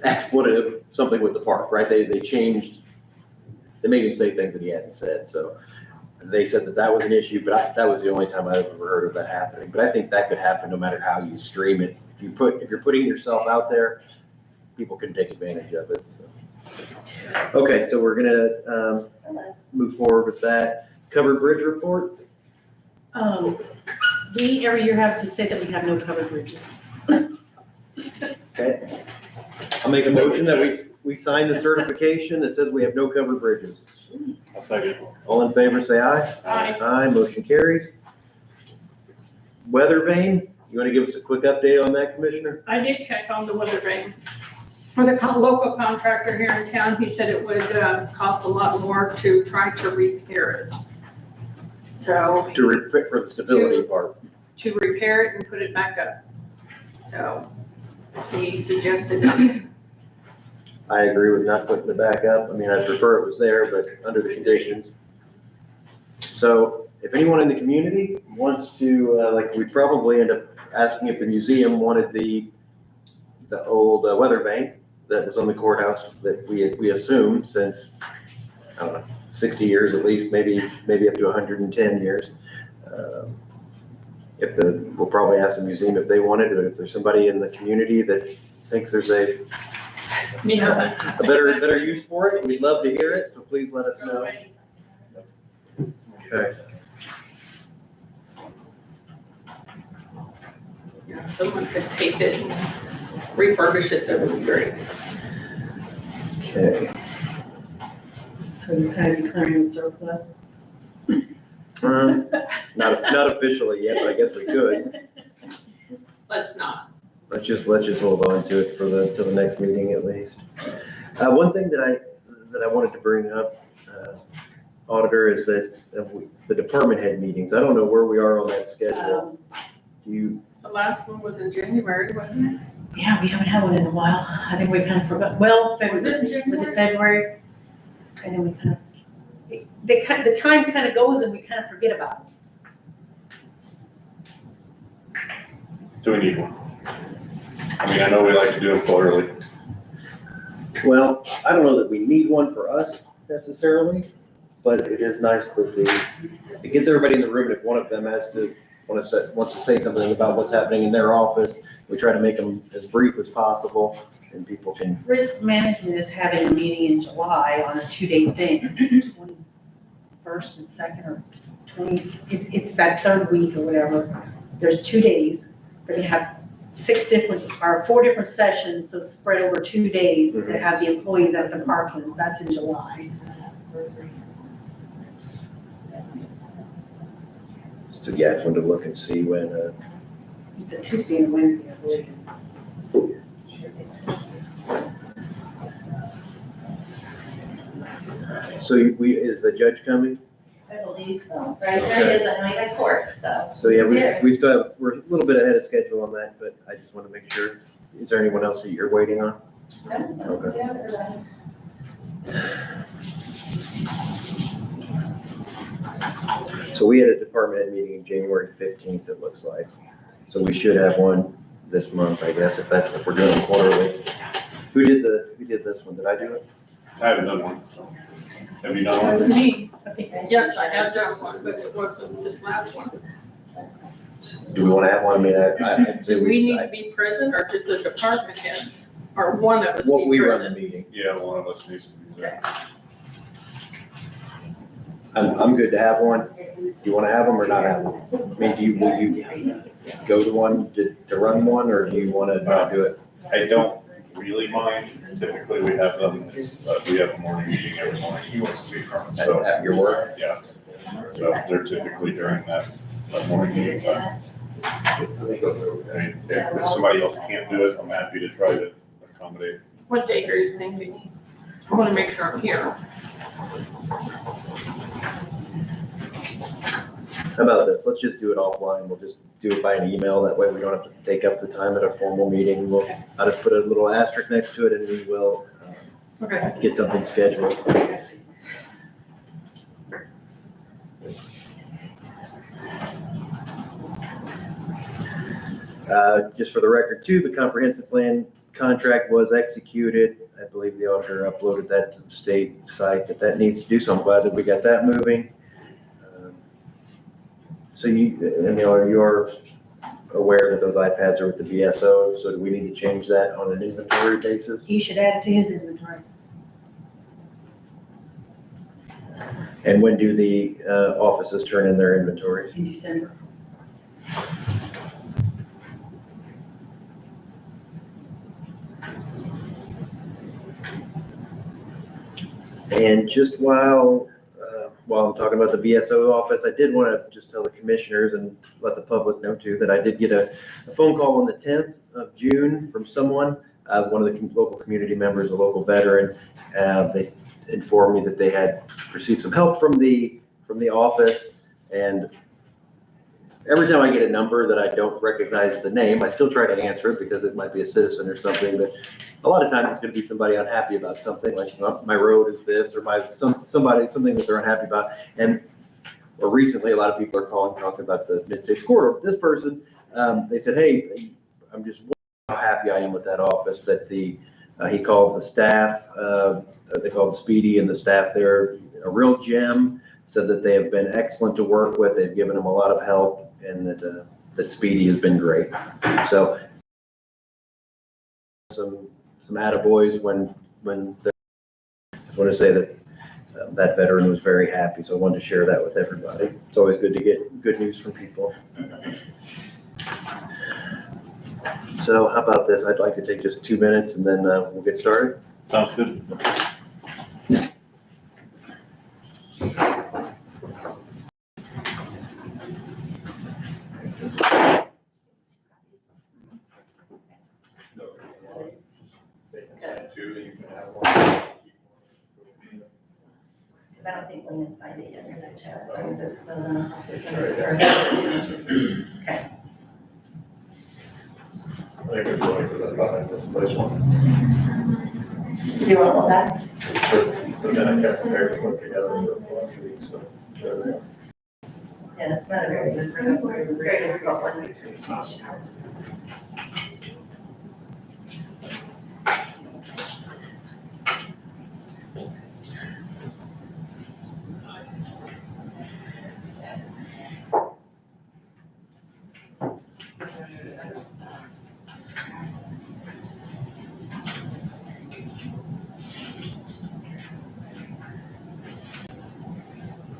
expletive, something with the park, right? They changed, they made him say things that he hadn't said. So they said that that was an issue, but that was the only time I've ever heard of that happening. But I think that could happen no matter how you stream it. If you're putting yourself out there, people can take advantage of it, so. Okay, so we're gonna move forward with that. Covered bridge report? We every year have to say that we have no covered bridges. Okay. I'll make a motion that we sign the certification that says we have no covered bridges. I'll second. All in favor, say aye. Aye. Aye, motion carries. Weather vane, you wanna give us a quick update on that, Commissioner? I did check on the weather vane. For the local contractor here in town, he said it would cost a lot more to try to repair it. So, For the stability part. to repair it and put it back up. So, he suggested that. I agree with not putting it back up. I mean, I prefer it was there, but under the conditions. So if anyone in the community wants to, like, we'd probably end up asking if the museum wanted the old weather vane that was on the courthouse that we assume since, I don't know, 60 years at least, maybe up to 110 years. We'll probably ask the museum if they wanted it, but if there's somebody in the community that thinks there's a better use for it, we'd love to hear it, so please let us know. Okay. If someone could take it, refurbish it, that would be great. Okay. So you're kind of declaring it surplus? Not officially yet, but I guess we could. Let's not. Let's just hold on to it till the next meeting at least. One thing that I wanted to bring up, Auditor, is that the department head meetings, I don't know where we are on that schedule. The last one was in January, wasn't it? Yeah, we haven't had one in a while. I think we kind of forgot, well, Was it in January? was it February? And then we kind of, the time kind of goes and we kind of forget about it. Do we need one? I mean, I know we like to do them quarterly. Well, I don't know that we need one for us necessarily, but it is nice that it gets everybody in the room, and if one of them wants to say something about what's happening in their office, we try to make them as brief as possible, and people can. Risk management is having a meeting in July on a 2-day thing, 21st and 2nd or 20, it's that third week or whatever. There's 2 days, they're gonna have 4 different sessions, so spread over 2 days to have the employees at the Parklands, that's in July. So yeah, I just wanted to look and see when, It's a Tuesday and Wednesday, I believe. so is the judge coming? I believe so. Right, there he is on my court, so. So yeah, There. we still have, we're a little bit ahead of schedule on that, but I just want to make sure. Is there anyone else that you're waiting on? Okay. Yeah, they're right. So we had a department head meeting in January 15th, it looks like. So we should have one this month, I guess, if we're doing it quarterly. Who did this one? Did I do it? I haven't done one, so. Have you done It one? wasn't me. Yes, I have done one, but it wasn't this last one. Do we want to have one? I mean, I'd say Do we need to be present, or did the department heads, or one of us be we run the present? meeting. Yeah, one of us needs to be there. I'm good to have one. Do you want to have them or not have them? I mean, will you go to one to run one, or do you want to not do it? I don't really mind. Typically, we have them, we have a morning meeting every morning. So, At your work? yeah. So they're typically during that morning meeting time. I mean, if somebody else can't do it, I'm happy to try to accommodate. What date are you thinking? I want to make sure I'm here. How about this? Let's just do it offline. We'll just do it by an email. That way we don't have to take up the time at a formal meeting. I'll just put a little asterisk next to it and we will Okay. get something scheduled. Just for the record too, the comprehensive plan contract was executed. I believe the auditor uploaded that to the state site that needs to do, so I'm glad that we got that moving. So you're aware that those iPads are with the BSO, so do we need to change that on an inventory basis? He should add it to his inventory. And when do the offices turn in their inventories? In December. And just while I'm talking about the BSO office, I did want to just tell the commissioners and let the public know too, that I did get a phone call on the 10th of June from someone, one of the local community members, a local veteran. They informed me that they had received some help from the office, and every time I get a number that I don't recognize the name, I still try to answer it because it might be a citizen or something, but a lot of times it's going to be somebody unhappy about something, like my road is this, or something that they're unhappy about. Or recently, a lot of people are calling, talking about the Mid-States Corridor. This person, they said, hey, I'm just how happy I am with that office, that he called the staff, they called Speedy and the staff there a real gem, said that they have been excellent to work with. They've given him a lot of help, and that Speedy has been great. So some attaboys when I just want to say that that veteran was very happy. So I wanted to share that with everybody. It's always good to get good news from people. So how about this? I'd like to take just 2 minutes and then we'll get started. Sounds good. Because I don't think Lena signed it yet, because I checked, so is it, so just send it to her. Okay. I think it's like that, I this place one. Do you want all that? But then I kept the paperwork together for last week, so there they are. Yeah, it's not a very good, very good spot, wasn't it? It's not.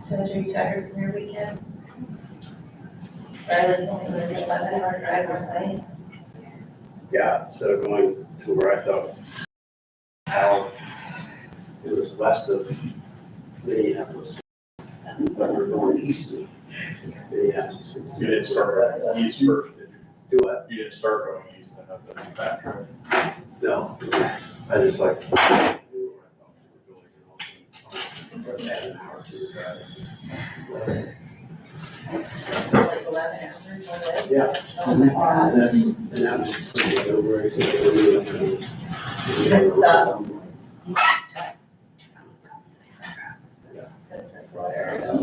Judge, are you tired from your weekend? Riley's only going to be 11-hour drive or something. Yeah, instead of going to where I thought how it was west of Minneapolis, but we're going east of Minneapolis. You didn't start going east first, did you? Do what? You didn't start going east, then up the factory. No, I just like. Add an hour to the drive. Like 11 hours one way. Yeah. Oh, my gosh. And that was pretty good, where it's like, Good stuff.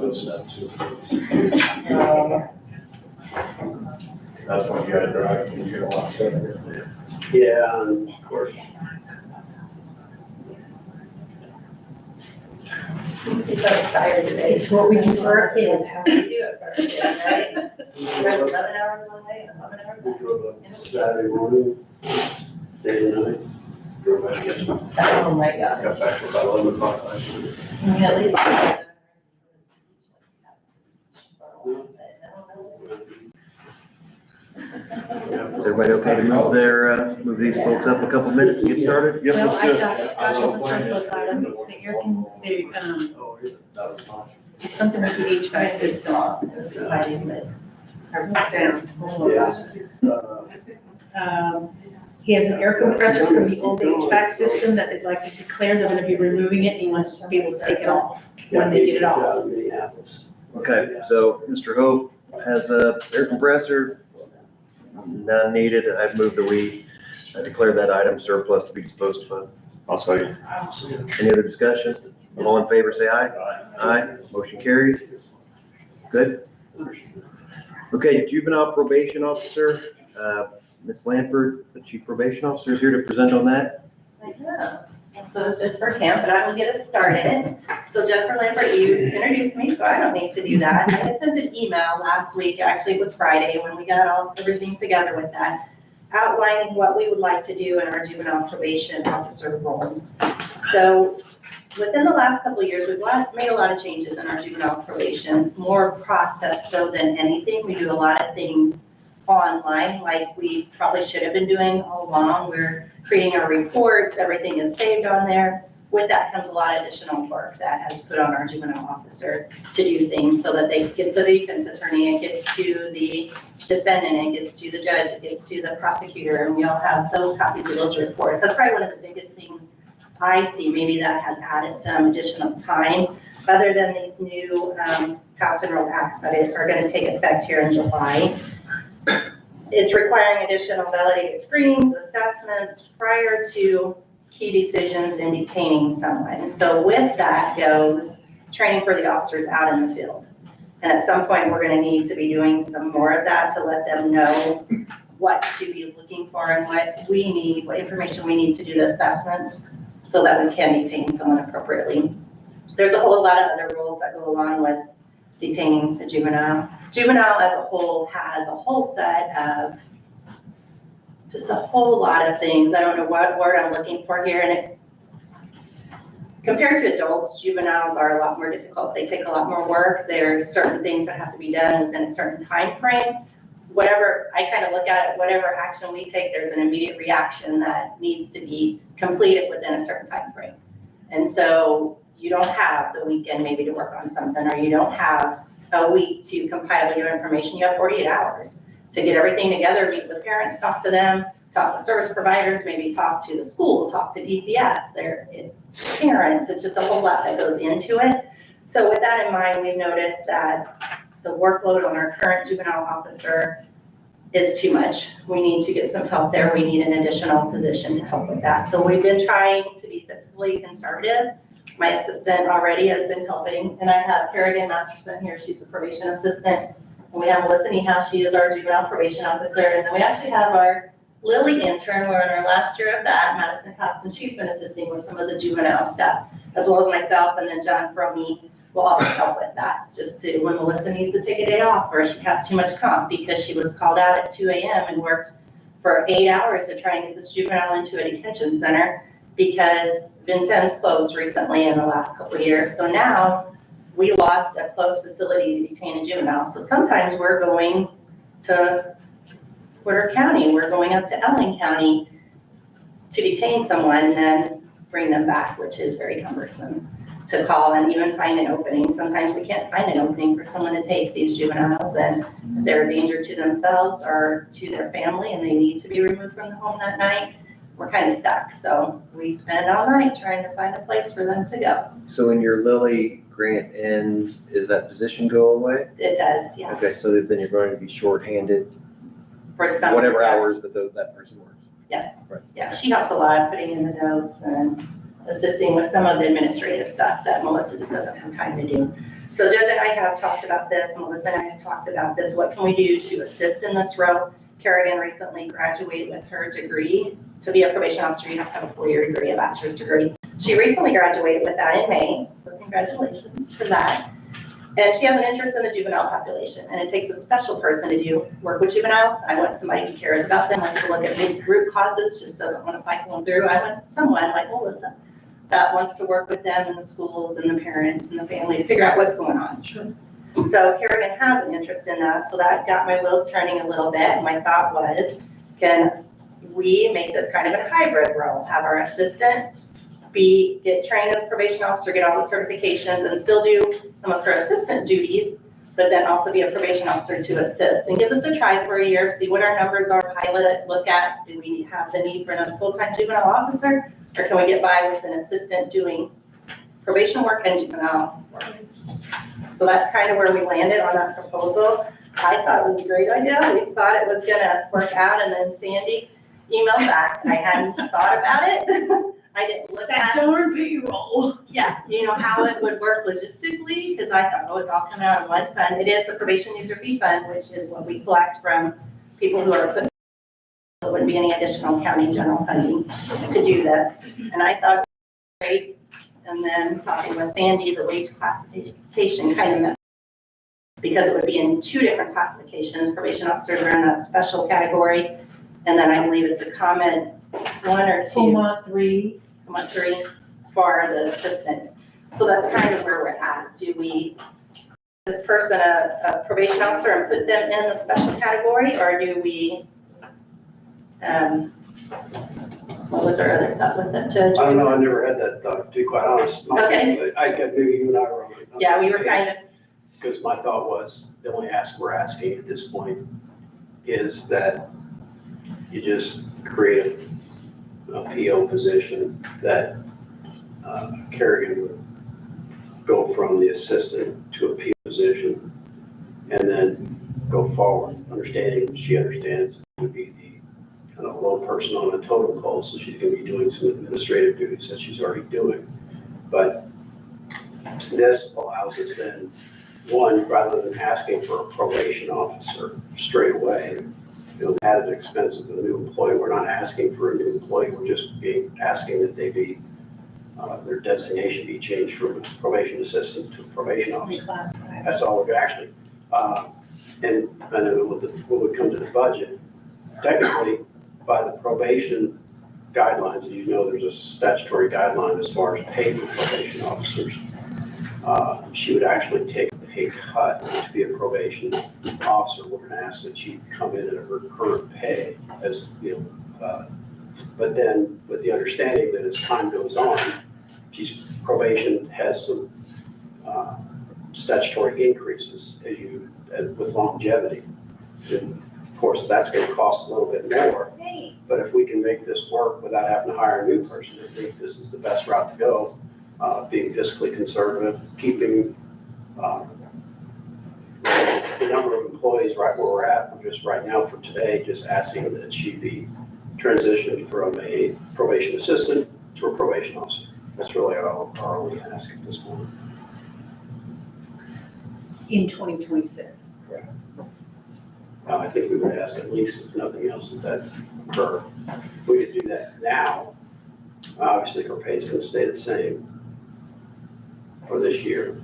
Good stuff too. That's when you gotta drive, and you get a lot of stuff here. Yeah, and of course. He's so excited today. It's what we do for our kids. How we do it for our kids, right? We drove 11 hours one way and 11 hours We back. drove up Saturday morning, day and night, drove back yesterday. Oh, my gosh. Got back about 11 o'clock last week. We at least. Is everybody okay to move these folks up a couple minutes and get started? Yep, Well, let's I do it. got Scott with a surplus item, the air it's something with the HVAC system. It's exciting, but. Everyone's down. Yeah. He has an air compressor from the old HVAC system that they'd like to declare they're gonna be removing it, and he wants us to be able to take it off when they get it off. Minneapolis. Okay, so Mr. Hope has a air compressor None needed. I've moved that we declare that item surplus to be disposed of. I'll second. Any other discussion? All in favor, say aye. Aye. Motion carries. Good. Okay, juvenile probation officer, Ms. Lanford, the chief probation officer, is here to present on that. I know. So it's Jennifer Camp, but I will get us started. So Jennifer Lambert, you introduced me, so I don't need to do that. I had sent an email last week, actually it was Friday, when we got everything together with that, outlining what we would like to do in our juvenile probation officer role. So within the last couple of years, we've made a lot of changes in our juvenile probation, more process so than anything. We do a lot of things online like we probably should have been doing all along. We're creating our reports, everything is saved on there. With that comes a lot of additional work that has put on our juvenile officer to do things so that they get to the defense attorney, it gets to the defendant, it gets to the judge, it gets to the prosecutor, and we all have those copies of those reports. That's probably one of the biggest things I see, maybe that has added some additional time, other than these new House and Road acts that are going to take effect here in July. It's requiring additional validated screens, assessments prior to key decisions in detaining someone. So with that goes training for the officers out in the field. And at some point, we're going to need to be doing some more of that to let them know what to be looking for and what we need, what information we need to do the assessments so that we can detain someone appropriately. There's a whole lot of other rules that go along with detaining a juvenile. Juvenile as a whole has a whole set of just a whole lot of things. I don't know what word I'm looking for here. And compared to adults, juveniles are a lot more difficult. They take a lot more work. There's certain things that have to be done within a certain time frame. Whatever, I kind of look at it, whatever action we take, there's an immediate reaction that needs to be completed within a certain time frame. And so you don't have the weekend maybe to work on something, or you don't have a week to compile your information. You have 48 hours to get everything together, meet with parents, talk to them, talk to service providers, maybe talk to the school, talk to DCS, their parents. It's just a whole lot that goes into it. So with that in mind, we've noticed that the workload on our current juvenile officer is too much. We need to get some help there. We need an additional position to help with that. So we've been trying to be fiscally conservative. My assistant already has been helping, and I have Kerrigan Masterson here. She's a probation assistant. And we have Melissa Niehaus, she is our juvenile probation officer. And then we actually have our Lily intern. We're in our last year of that, Madison Cox, and she's been assisting with some of the juvenile stuff, as well as myself, and then John Fromey will also help with that, just to when Melissa needs to take a day off or she has too much comp because she was called out at 2 a.m. and worked for 8 hours to try and get this juvenile into a detention center because Vincennes closed recently in the last couple of years. So now we lost a closed facility to detain a juvenile. So sometimes we're going to Porter County, we're going up to Elling County to detain someone and then bring them back, which is very cumbersome to call and even find an opening. Sometimes we can't find an opening for someone to take these juveniles, and if they're a danger to themselves or to their family and they need to be removed from the home that night, we're kind of stuck. So we spend all night trying to find a place for them to go. So when your Lilly grant ends, is that position go away? It does, yeah. Okay, so then you're going to be shorthanded, For some. whatever hours that that person works. Yes. Right. Yeah, she helps a lot putting in the notes and assisting with some of the administrative stuff that Melissa just doesn't have time to do. So Judge and I have talked about this, Melissa and I have talked about this. What can we do to assist in this role? Kerrigan recently graduated with her degree. To be a probation officer, you have to have a 4-year degree, a bachelor's degree. She recently graduated with that in May, so congratulations for that. And she has an interest in the juvenile population, and it takes a special person to do work with juveniles. I want somebody who cares about them, wants to look at big root causes, just doesn't want to cycle them through. I want someone like Melissa that wants to work with them in the schools and the parents and the family to figure out what's going on. Sure. So Kerrigan has an interest in that, so that got my wheels turning a little bit. My thought was, can we make this kind of a hybrid role? Have our assistant get trained as a probation officer, get all the certifications, and still do some of her assistant duties, but then also be a probation officer to assist, and give this a try for a year, see what our numbers are, pilot it, look at, do we have the need for another full-time juvenile officer, or can we get by with an assistant doing probation work and juvenile work? So that's kind of where we landed on that proposal. I thought it was a great idea. We thought it was gonna work out, and then Sandy emailed back. I hadn't thought about it. I didn't look at, darn payroll. yeah, you know, how it would work logistically, because I thought, oh, it's all coming out of one fund. It is the probation user fee fund, which is what we collect from people who are put, there wouldn't be any additional county general funding to do this. And I thought, great. And then talking with Sandy, the wage classification kind of messed up, because it would be in two different classifications. Probation officers are in that special category. And then I believe it's a comment 1 or 2. Coma 3. Coma 3 for the assistant. So that's kind of where we're at. Do we, this person a probation officer and put them in the special category, or do we, what was our other thought with that, Judge? I don't know, I never had that thought, to be quite honest. Okay. Maybe you and I were on it. Yeah, we were kind of, Because my thought was, the only ask we're asking at this point is that you just create a PO position that Kerrigan would go from the assistant to a PO position and then go forward, understanding, she understands, it would be the kind of low person on the totem pole, so she's gonna be doing some administrative duties that she's already doing. But this allows us then, one, rather than asking for a probation officer straight away, you know, added expense of a new employee, we're not asking for a new employee, we're just asking that they be, their designation be changed from probation assistant to probation officer. That's all we're actually, and then when we come to the budget, technically, by the probation guidelines, as you know, there's a statutory guideline as far as pay for probation officers. She would actually take a pay cut to be a probation officer. We're gonna ask that she come in at her current pay as, you know, but then with the understanding that as time goes on, probation has some statutory increases with longevity. And of course, that's gonna cost a little bit more. But if we can make this work without having to hire a new person, I think this is the best route to go. Being fiscally conservative, keeping the number of employees right where we're at. We're just right now for today, just asking that she be transitioned from a probation assistant to a probation officer. That's really our only ask at this point. In 2026. I think we would ask at least, if nothing else, that occur. If we could do that now, obviously her pay is going to stay the same for this year.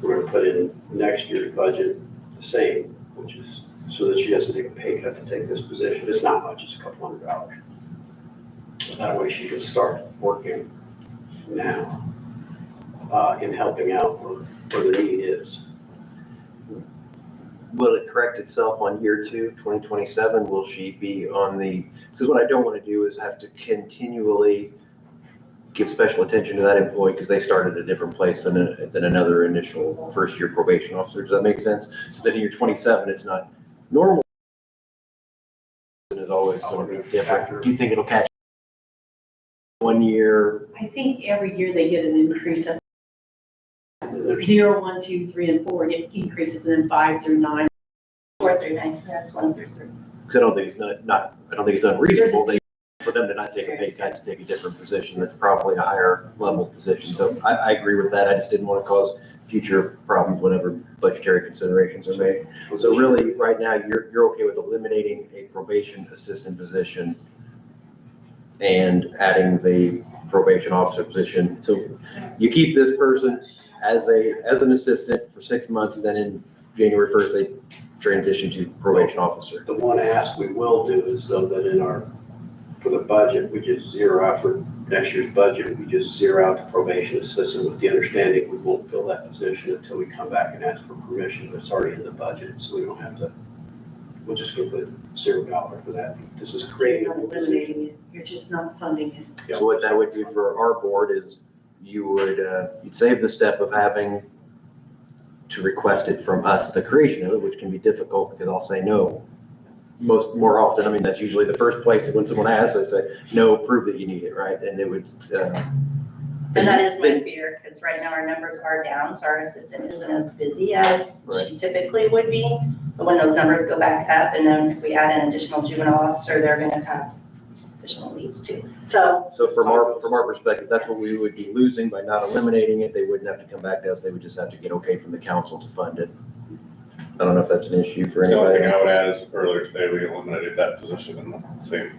We're going to put in next year's budget the same, which is so that she doesn't take a pay cut to take this position. It's not much, it's $200. So that way she can start working now in helping out where the need is. Will it correct itself on year 2, 2027? Will she be on the, because what I don't want to do is have to continually give special attention to that employee because they started at a different place than another initial first year probation officer. Does that make sense? So that in year 27, it's not normal. It's always going to be different. Do you think it'll catch 1 year? I think every year they get an increase of 0, 1, 2, 3, and 4. It increases, and then 5 through 9. 4 through 9, that's 1 through 3. Because I don't think it's I don't think it's unreasonable for them to not take a pay cut to take a different position. That's probably a higher level position. So I agree with that. I just didn't want to cause future problems whenever budgetary considerations are made. So really, right now, you're okay with eliminating a probation assistant position and adding the probation officer position. So you keep this person as an assistant for 6 months, and then in January 1st, they transition to probation officer. The one ask we will do is though that for the budget, we just zero out for next year's budget, we just zero out the probation assistant with the understanding we won't fill that position until we come back and ask for permission. It's already in the budget, so we don't have to, we'll just go put $0 for that. This is creating a new position. Eliminating it. You're just not funding it. So what that would do for our board is you'd save the step of having to request it from us, the creation of it, which can be difficult because I'll say no. More often, I mean, that's usually the first place when someone asks, I say, no, prove that you need it, right? And it would, And that is my fear, because right now our numbers are down, so our assistant isn't as busy as she typically would be. But when those numbers go back up, and then if we add an additional juvenile officer, they're gonna have additional needs too. So from our perspective, that's what we would be losing by not eliminating it. They wouldn't have to come back to us. They would just have to get okay from the council to fund it. I don't know if that's an issue for The only anybody. thing I would add is earlier today, we eliminated that position in the same,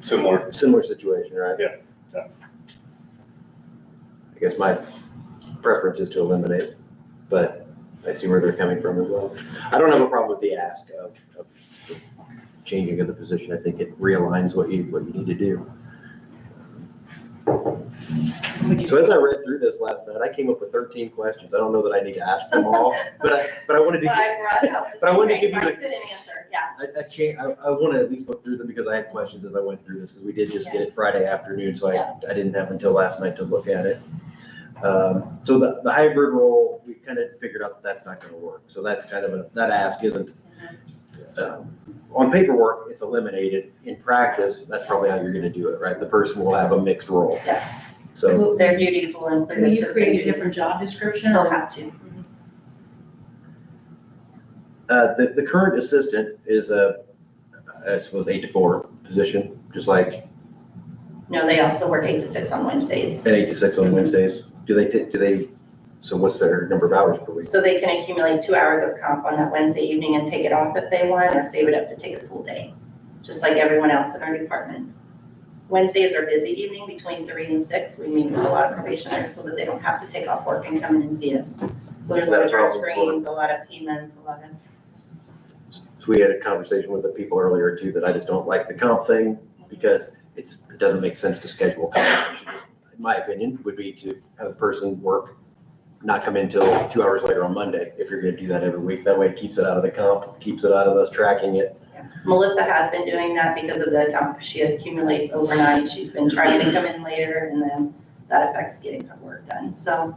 similar. Similar situation, right? Yeah. I guess my preference is to eliminate, but I see where they're coming from as well. I don't have a problem with the ask of the changing of the position. I think it realigns what you need to do. So as I read through this last night, I came up with 13 questions. I don't know that I need to ask them all, but I wanted to. But I wanted to give you I the. couldn't answer, yeah. I want to at least look through them because I had questions as I went through this, because we did just get it Friday afternoon, so I didn't have until last night to look at it. So the hybrid role, we kind of figured out that that's not going to work. So that's kind of that ask isn't, on paperwork, it's eliminated. In practice, that's probably how you're going to do it, right? The person will have a mixed role. Yes. So Their duties will include Will you assistant create a duties. different job description They'll or? have to. the current assistant is I suppose 8 to 4 position, just like No, they also work 8 to 6 on Wednesdays. an 8 to 6 on Wednesdays. Do they, so what's their number of hours per week? So they can accumulate 2 hours of comp on that Wednesday evening and take it off if they want, or save it up to take a full day, just like everyone else in our department. Wednesdays are busy evening between 3 and 6. We meet with a lot of probationers so that they don't have to take off work and come in and see us. So there's a lot of drug screens, a lot of payments, a lot of. So we had a conversation with the people earlier too, that I just don't like the comp thing because it doesn't make sense to schedule comp. It should just, in my opinion, would be to have a person work, not come in till 2 hours later on Monday, if you're gonna do that every week. That way it keeps it out of the comp, keeps it out of us tracking it. Melissa has been doing that because of the comp she accumulates overnight. She's been trying to come in later and then that affects getting her work done. So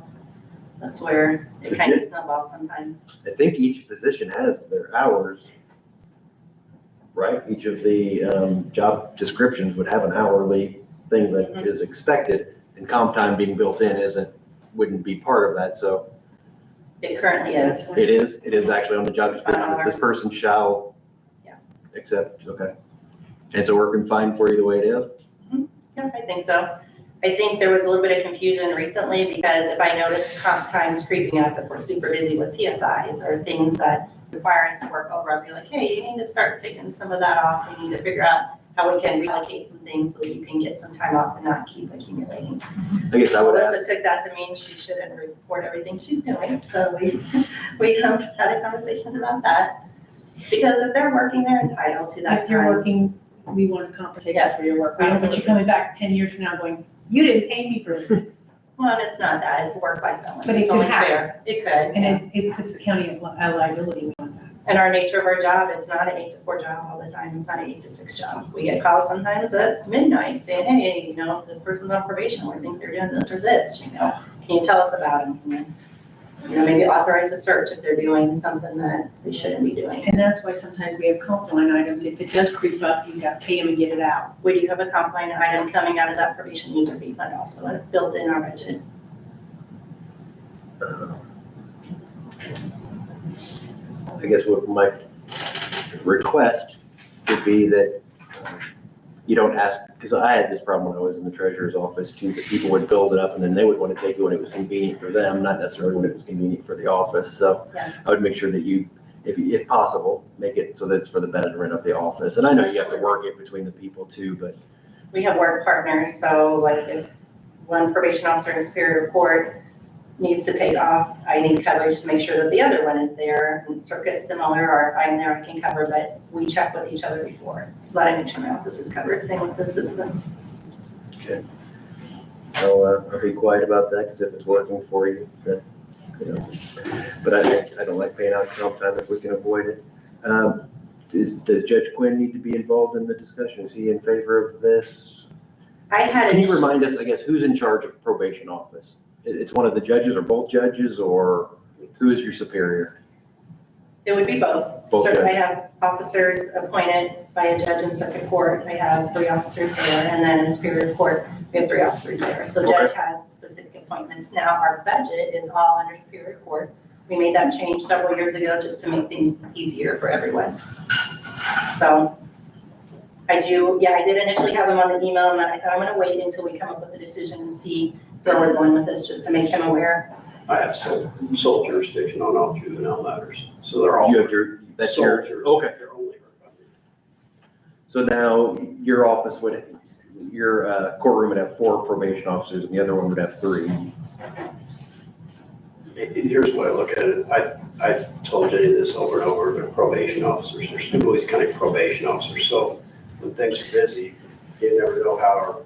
that's where it kind of snowballs sometimes. I think each position has their hours, right? Each of the job descriptions would have an hourly thing that is expected, and comp time being built in wouldn't be part of that, so. It currently is. It is actually on the job description, that this person shall accept, okay. And it's working fine for you the way it is? Yeah, I think so. I think there was a little bit of confusion recently because if I notice comp times creeping up, if we're super busy with PSIs or things that require us to work over, I'll be like, hey, you need to start taking some of that off. We need to figure out how we can reallocate some things so that you can get some time off and not keep accumulating. I guess I would ask. Melissa took that to mean she shouldn't report everything she's doing, so we had a conversation about that. Because if they're working, they're entitled to that If you're time. working, we want to compensate you for your work. We don't want you coming back 10 years from now going, you didn't pay me for this. Well, it's not that, it's work-life balance. But it It's could only happen. fair. It could. And it puts the county at liability on that. And our nature of our job, it's not an 8 to 4 job all the time, it's not an 8 to 6 job. We get calls sometimes at midnight saying, hey, this person's on probation, we think they're doing this or this, can you tell us about them? Maybe authorize a search if they're doing something that they shouldn't be doing. And that's why sometimes we have comp line items. If it does creep up, you got to pay them and get it out. We do have a comp line item coming out of that probation user fee fund also, built in our budget. I guess what my request would be that you don't ask, because I had this problem when I was in the treasurer's office too, that people would build it up and then they would want to take it when it was convenient for them, not necessarily when it was convenient for the office. So I would make sure that you, if possible, make it so that it's for the betterment of the office. And I know you have to work it between the people too, but. We have work partners, so like if one probation officer in Superior Court needs to take off, I need coverage to make sure that the other one is there, and circuit's similar, or if I'm there, I can cover, but we check with each other before, so that I make sure my office is covered, same with the assistants. Okay. I'll be quiet about that, because if it's working for you, then, but I don't like paying out comp time if we can avoid it. Does Judge Quinn need to be involved in the discussion? Is he in favor of this? Can you remind us, I guess, who's in charge of probation office? It's one of the judges or both judges, or who is your superior? It would be both. Both So I judges. have officers appointed by a judge in circuit court, I have 3 officers there, and then in Superior Court, We have 3 officers there. So judge has specific appointments. Now, our budget is all under Superior Court. We made that change several years ago just to make things easier for everyone. So I did initially have him on the email, and then I thought I'm gonna wait until we come up with a decision and see where we're going with this, just to make him aware. I have sole jurisdiction on all juvenile matters, so they're all. You have that's sole your, jurisdiction. okay. They're only- So now your office would, your courtroom would have 4 probation officers and the other one would have 3. Here's the way I look at it. I told Jenny this over and over, they're probation officers, they're Du Bois County probation officers. So when things are busy, you never know how our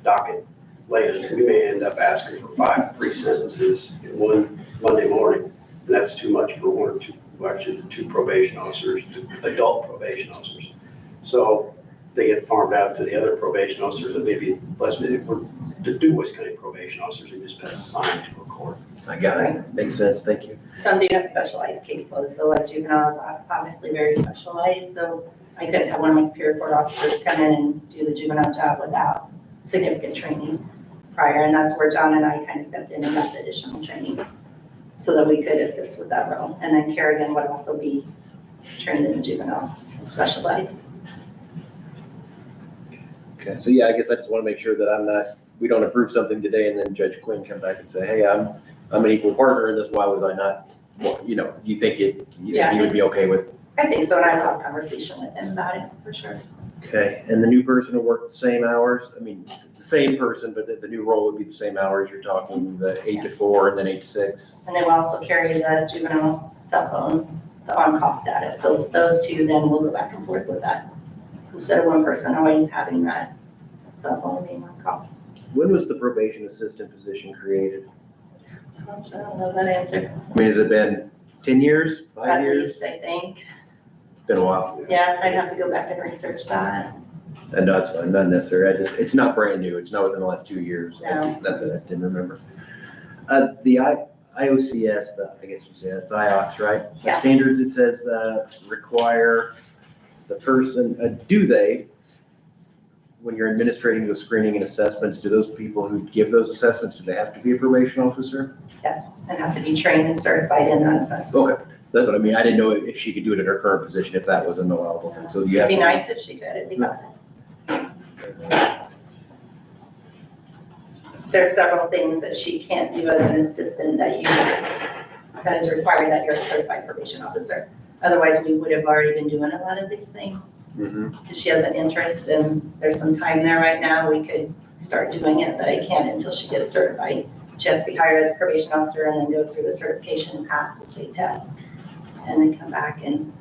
docket lands. We may end up asking for 5 pre-sentences in one Monday morning. And that's too much for 1 or 2, actually the 2 probation officers, adult probation officers. So they get farmed out to the other probation officers that maybe less, for the Du Bois County probation officers, and just been assigned to a court. I got it. Makes sense. Thank you. Some do have specialized caseloads, so like juveniles are obviously very specialized, so I couldn't have one of my Superior Court officers come in and do the juvenile job without significant training prior, and that's where John and I kind of stepped in and got the additional training so that we could assist with that role. And then Kerrigan would also be trained in the juvenile, specialized. Okay, so yeah, I guess I just want to make sure that we don't approve something today and then Judge Quinn come back and say, hey, I'm an equal partner in this, why would I not? Well, you think he would be okay with? I think so, and I will have a conversation with him about it, for sure. Okay, and the new person will work the same hours? I mean, the same person, but the new role would be the same hours? You're talking the 8 to 4 and then 8 to 6? And they will also carry the juvenile cell phone, the on-call status, so those 2 then will go back and forth with that. Instead of one person always having that cell phone being on call. When was the probation assistant position created? I don't know that answer. I mean, has it been 10 years, 5 At years? least, I think. Been a while. Yeah, I'd have to go back and research that. And no, it's fine, not necessary. It's not brand new. It's not within the last 2 years. No. Not that I didn't remember. The IOCS, I guess you say it's IOCS, right? The Yeah. standards, it says require the person, do they, when you're administrating the screening and assessments, do those people who give those assessments, do they have to be a probation officer? Yes, and have to be trained and certified in that assessment. Okay, that's what I mean. I didn't know if she could do it in her current position, if that was an allowable thing. So you have. It'd be to- nice if she could, it'd be helpful. There's several things that she can't do as an assistant that is required that you're a certified probation officer. Otherwise, we would have already been doing a lot of these things. Mhm. If she has an interest and there's some time there right now, we could start doing it, but I can't until she gets certified. She has to be hired as a probation officer and then go through the certification and pass the state test. And then come back and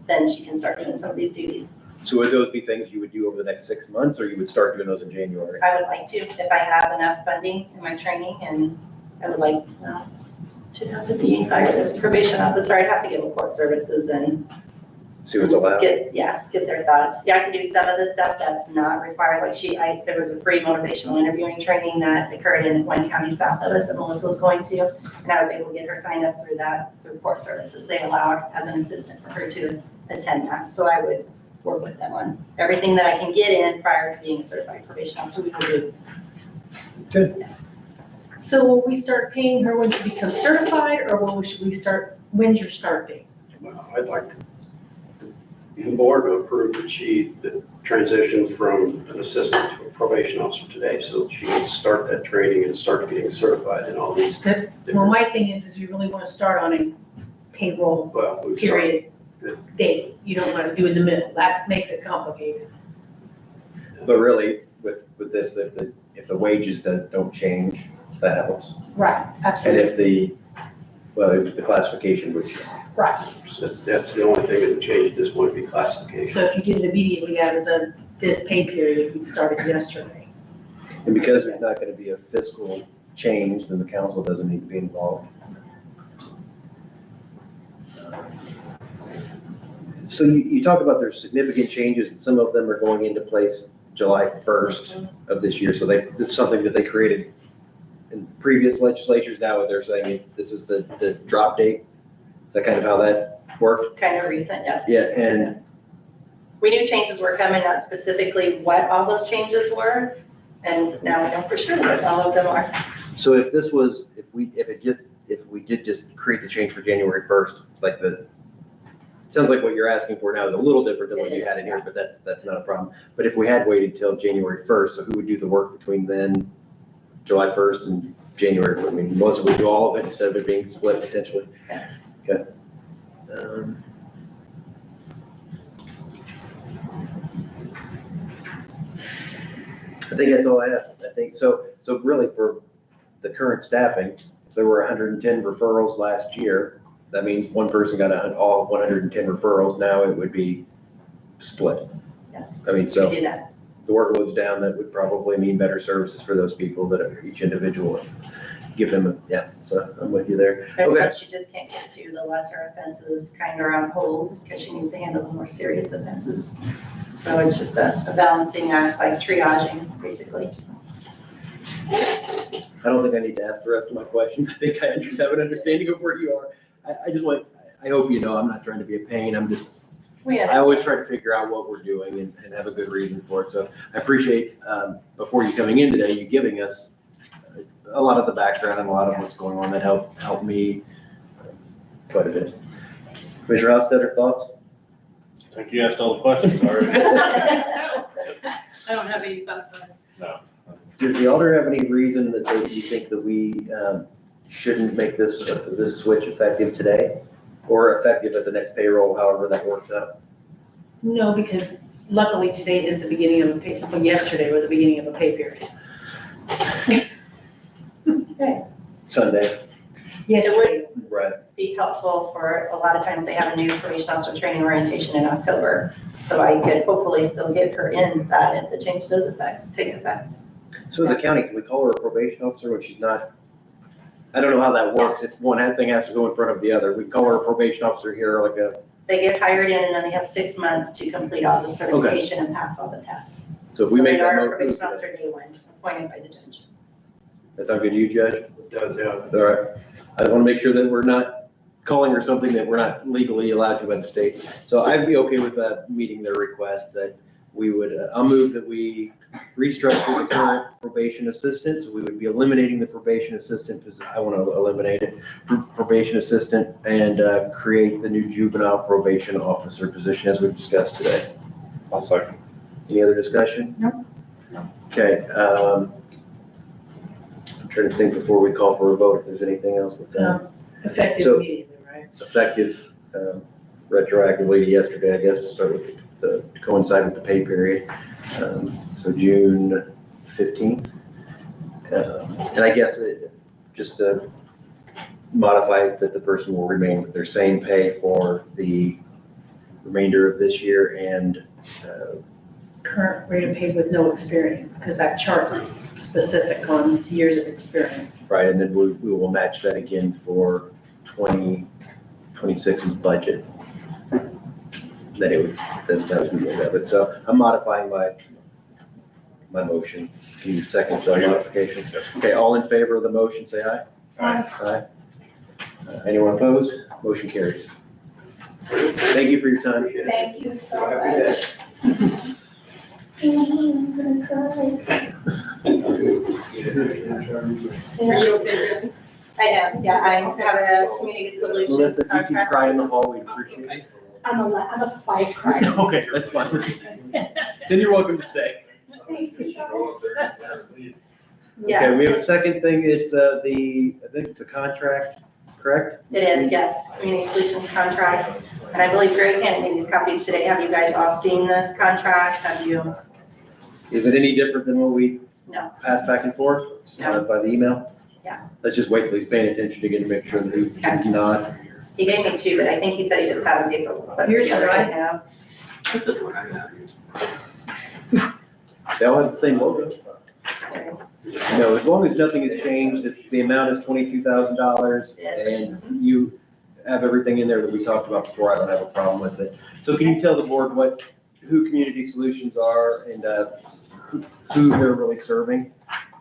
then she can start doing some of these duties. So would those be things you would do over the next 6 months, or you would start doing those in January? I would like to, if I have enough funding in my training, and I would like, should have to be hired as a probation officer. I'd have to give them court services and See what's allowed? get their thoughts. Yeah, I can do some of the stuff that's not required, like there was a free motivational interviewing training that occurred in one county south of us that Melissa was going to, and I was able to get her signed up through court services. They allowed as an assistant for her to attend that, so I would work with them on everything that I can get in prior to being a certified probation officer, we will do. Good. So will we start paying her when she becomes certified, or when's your start date? Well, I'd like the board to approve that she transitioned from an assistant to a probation officer today, so she can start that training and start getting certified in all these. Good. Well, my thing is you really want to start on a payroll Well, we've period date. You don't want to do in the middle. That makes it complicated. But really, with this, if the wages don't change, that helps. Right, And absolutely. if the classification would change. Right. That's the only thing that would change at this point, would be classification. So if you did it immediately as this pay period, we'd start it yesterday. And because there's not gonna be a fiscal change, then the council doesn't need to be involved. So you talk about there's significant changes, and some of them are going into place July 1st of this year. So this is something that they created in previous legislatures. Now they're saying this is the drop date. Is that kind of how that worked? Kind of recent, yes. Yeah, and We knew changes were coming, not specifically what all those changes were, And now we know for sure that all of them are. So if this was, if we did just create the change for January 1st, like it sounds like what you're asking for now is a little different than what you had in here, but that's not a problem. But if we had waited till January 1st, so who would do the work between then, July 1st and January? I mean, Melissa would do all of it instead of it being split potentially? Yes. Okay. I think that's all I have. I think so really for the current staffing, if there were 110 referrals last year, that means one person got all 110 referrals. Now it would be split. Yes. I mean, so We do that. the workload's down, that would probably mean better services for those people that are each individual. Give them, so I'm with you there. There's Okay. some she just can't get to, the lesser offenses kind of are on hold because she needs to handle the more serious offenses. So it's just a balancing act, like triaging, basically. I don't think I need to ask the rest of my questions. I think I just have an understanding of where you are. I hope you know, I'm not trying to be a pain. I always try to figure out what we're doing and have a good reason for it. So I appreciate, before you coming in today, you giving us a lot of the background and a lot of what's going on that helped me quite a bit. Commissioner Hofstadter, thoughts? I think you asked all the questions already. I don't have any thoughts on it. No. Does the auditor have any reason that you think that we shouldn't make this switch effective today? Or effective at the next payroll, however that works out? No, because luckily today is the beginning of yesterday was the beginning of a pay period. Sunday, Yesterday. right. Be helpful for, a lot of times they have a new probation officer training orientation in October. So I could hopefully still get her in that if the change does take effect. So as a county, can we call her a probation officer when she's not? I don't know how that works. If one thing has to go in front of the other. We call her a probation officer here, like a, They get hired in and then they have 6 months to complete all the certification and pass all the tests. so if we So make they that are a motion. probation officer day one, appointed by the judge. That sound good to you, Judge? It does, yeah. All right. I want to make sure that we're not calling her something that we're not legally allowed to by the state. So I'd be okay with meeting their request that we would, I'll move that we restructure the current probation assistant. So we would be eliminating the probation assistant because I want to eliminate it. Probation assistant and create the new juvenile probation officer position as we've discussed today. I'll second. Any other discussion? No. Okay. I'm trying to think before we call for a vote if there's anything else with that. Effective So- immediately, right? Effective retroactively to yesterday, I guess, to start with to coincide with the pay period. So June 15th. And I guess just to modify it, that the person will remain with their same pay for the remainder of this year and Current rate of pay with no experience, because that chart's specific on years of experience. right, and then we will match that again for 2026's budget. That it would, that was the end of it. So I'm modifying my motion. Can you second the modification? Okay, all in favor of the motion, say aye. Aye. Anyone opposed? Motion carries. Thank you for your time. Thank you so much. I'm gonna cry. Are you okay, Jen? I am, yeah, I have a community solutions Melissa, if you keep contract. crying in the hall, we'd appreciate it. I'm a quiet crier. Okay, that's fine. Then you're welcome to stay. Thank you, Charles. Okay, Yeah, we have a second thing. It's I think it's a contract, correct? it is, yes, community solutions contract. And I believe Greg handed me these copies today. Have you guys all seen this contract? Have you? Is it any different than what we No. passed back and forth by the email? Yeah. Let's just wait till he's paying attention again to make sure that he's not. He gave me 2, but I think he said he just had them paper put Here's together. what I have. This is what I have. They all have the same logo. No, as long as nothing has changed, if the amount is $22,000 and you have everything in there that we talked about before, I don't have a problem with it. So can you tell the board who Community Solutions are and who they're really serving?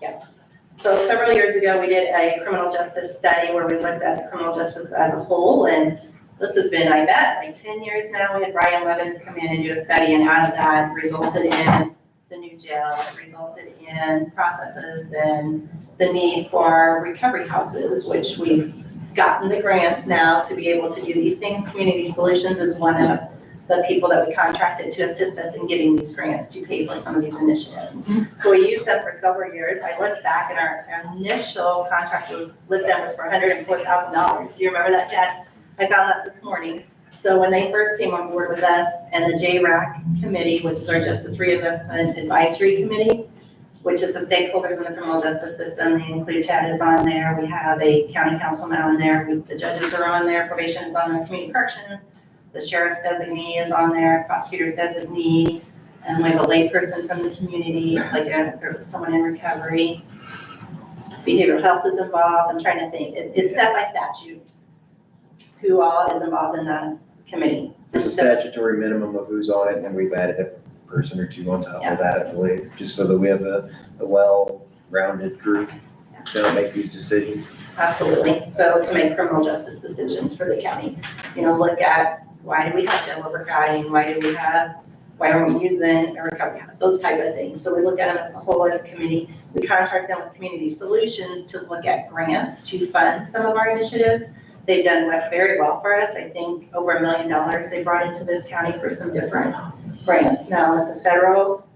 Yes. So several years ago, we did a criminal justice study where we looked at the criminal justice as a whole, and this has been, I bet, like 10 years now. We had Brian Levins come in and do a study, and out of that resulted in the new jail that resulted in processes and the need for recovery houses, which we've gotten the grants now to be able to do these things. Community Solutions is one of the people that we contracted to assist us in getting these grants to pay for some of these initiatives. So we used them for several years. I looked back and our initial contract with them was for $104,000. Do you remember that, Chad? I found that this morning. So when they first came on board with us and the JRAC committee, which is our Justice Reinvestment Advisory Committee, which is the stakeholders in the criminal justice system, they include Chad is on there. We have a county councilman on there. The judges are on there. Probation is on there. Community corrections. The sheriff's designee is on there, prosecutor's designee, and we have a layperson from the community, like someone in recovery. Behavioral health is involved. I'm trying to think. It's set by statute who all is involved in that committee. There's a statutory minimum of who's on it, and we've added a person or two on top of that, I believe, just so that we have a well-rounded group to make these decisions. Absolutely. So to make criminal justice decisions for the county, look at why do we have jail overcrowding? Why aren't we using a recovery? Those type of things. So we look at them as a whole as a committee. We contract them with Community Solutions to look at grants to fund some of our initiatives. They've done very well for us. I think over $1 million they brought into this county for some different grants. Now with the federal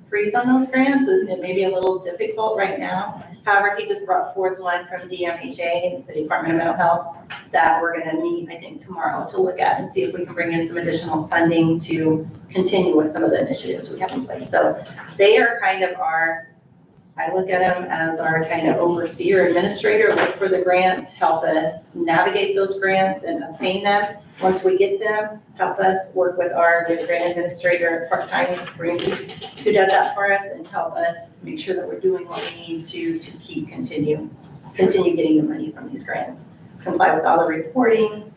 freeze on those grants, it may be a little difficult right now. However, he just brought forth one from DMHA, the Department of Mental Health, that we're gonna meet, I think, tomorrow to look at and see if we can bring in some additional funding to continue with some of the initiatives we have in place. So they are kind of I look at them as our kind of overseer, administrator, look for the grants, help us navigate those grants and obtain them. Once we get them, help us work with our grant administrator, part-time, who does that for us and help us make sure that we're doing what we need to continue getting the money from these grants. Comply with all the reporting.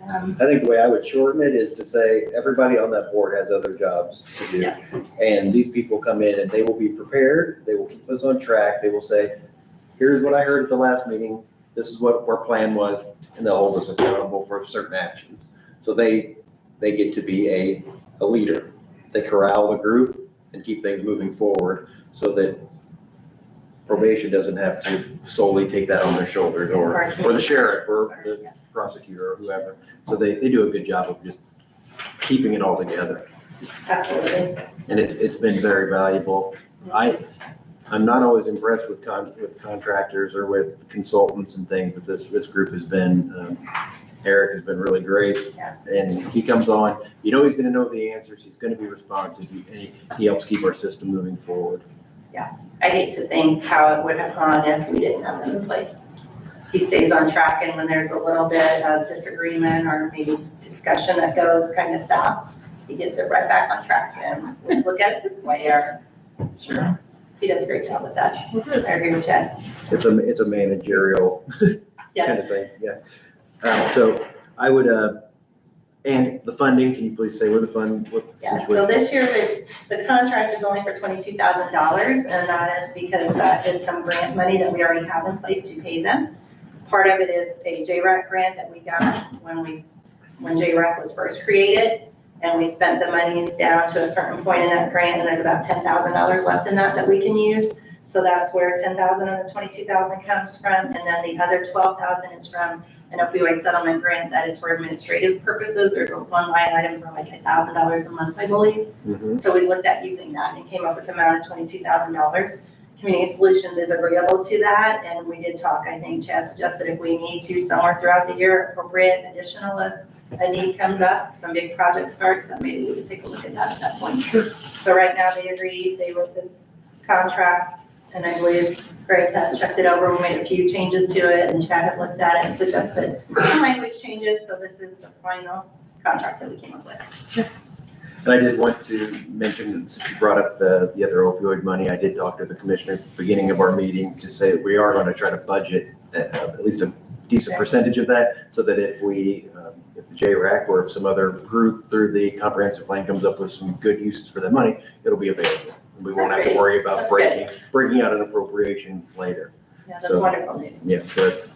I think the way I would shorten it is to say, everybody on that board has other jobs to do. Yes. And these people come in and they will be prepared, they will keep us on track, they will say, here's what I heard at the last meeting, this is what our plan was, and they'll hold us accountable for certain actions. So they get to be a leader. They corral the group and keep things moving forward so that probation doesn't have to solely take that on their shoulders, or the sheriff, or the prosecutor, or whoever. So they do a good job of just keeping it all together. Absolutely. And it's been very valuable. I'm not always impressed with contractors or with consultants and things, but this group has been, Eric has been really great. Yeah. And he comes on, he's gonna know the answers, he's gonna be responsive, and he helps keep our system moving forward. Yeah, I hate to think how it would have gone if we didn't have them in place. He stays on track, and when there's a little bit of disagreement or maybe discussion that goes kind of south, he gets it right back on track, and let's look at it this way, or, sure. He does a great job with that. I agree with Chad. It's a managerial kind Yes. of thing, yeah. So I would, and the funding, can you please say what the Yeah, so this year, the contract is only for $22,000, and that is because that is some grant money that we already have in place to pay them. Part of it is a JRAC grant that we got when JRAC was first created, and we spent the monies down to a certain point in that grant, and there's about $10,000 left in that we can use. So that's where 10,000 of the 22,000 comes from, and then the other 12,000 is from an opioid settlement grant that is for administrative purposes. There's one line item for like $1,000 a month, I believe. Mm-hmm. So we looked at using that and came up with the amount of $22,000. Community Solutions is agreeable to that, and we did talk, I think Chad suggested if we need to somewhere throughout the year, appropriate additional, a need comes up, some big project starts, then maybe we would take a look at that at that point. Sure. So right now they agreed, they wrote this contract, and I believe Greg has checked it over, we made a few changes to it, and Chad had looked at it and suggested some language changes, so this is the final contract that we came up with. And I did want to mention, since you brought up the other opioid money, I did talk to the commissioner at the beginning of our meeting to say that we are going to try to budget at least a decent percentage of that, so that if if the JRAC or if some other group through the comprehensive plan comes up with some good uses for that money, it'll be available. And we won't have to worry about breaking out an appropriation later. Yeah, that's wonderful news. Yeah, so that's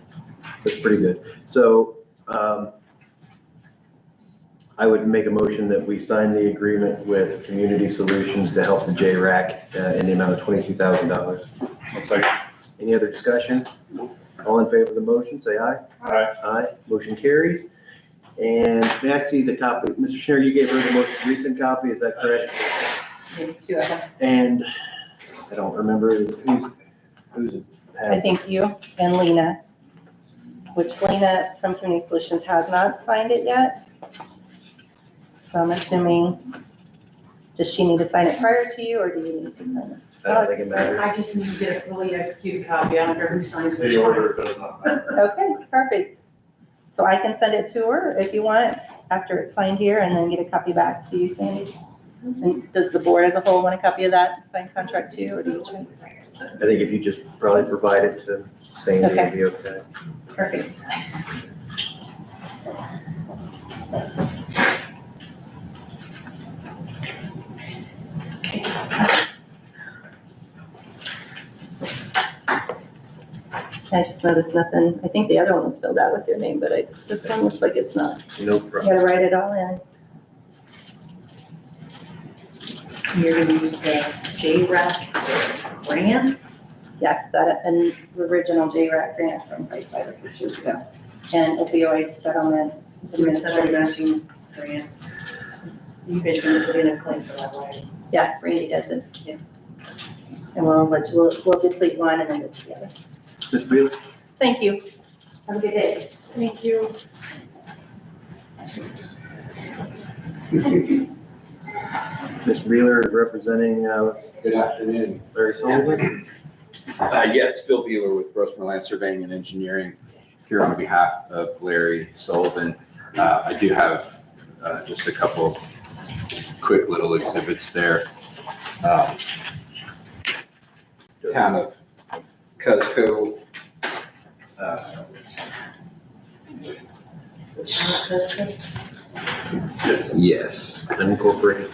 pretty good. So, I would make a motion that we sign the agreement with Community Solutions to help the JRAC in the amount of $22,000. I'll second. Any other discussion? All in favor of the motion, say aye. Aye. Aye, motion carries. And may I see the copy? Mr. Schneider, you gave her the most recent copy, is that correct? Two of them. And I don't remember, who's it? I think you and Lena, which Lena from Community Solutions has not signed it yet. So I'm assuming, does she need to sign it prior to you, or do you need to sign it? I don't think it matters. I just need to get a fully executed copy. I don't care who signs which The one. order does not matter. Okay, perfect. So I can send it to her if you want, after it's signed here, and then get a copy back to you, Sandy. And does the board as a whole want a copy of that signed contract too, or do you? I think if you just probably provide it to Sandy, it'd be okay. Perfect. I just noticed nothing, I think the other one was filled out with your name, but this one looks like it's not. No You problem. gotta write it all in. You're gonna use the JRAC grant? Yes, that, an original JRAC grant from like 5 or 6 years ago. And opioid settlement administration. Matching grant. You guys are gonna put in a claim for that, right? Yeah, Randy does it, yeah. And we'll deplete one and then get together. Ms. Brewer? Thank you. Have a good day. Thank you. Ms. Brewer is representing, Good afternoon. Larry Sullivan. Yes, Phil Beeler with Grossman Land Surveying and Engineering here on behalf of Larry Sullivan. I do have just a couple quick little exhibits there. Town of Cusco. Yes. Unincorporated.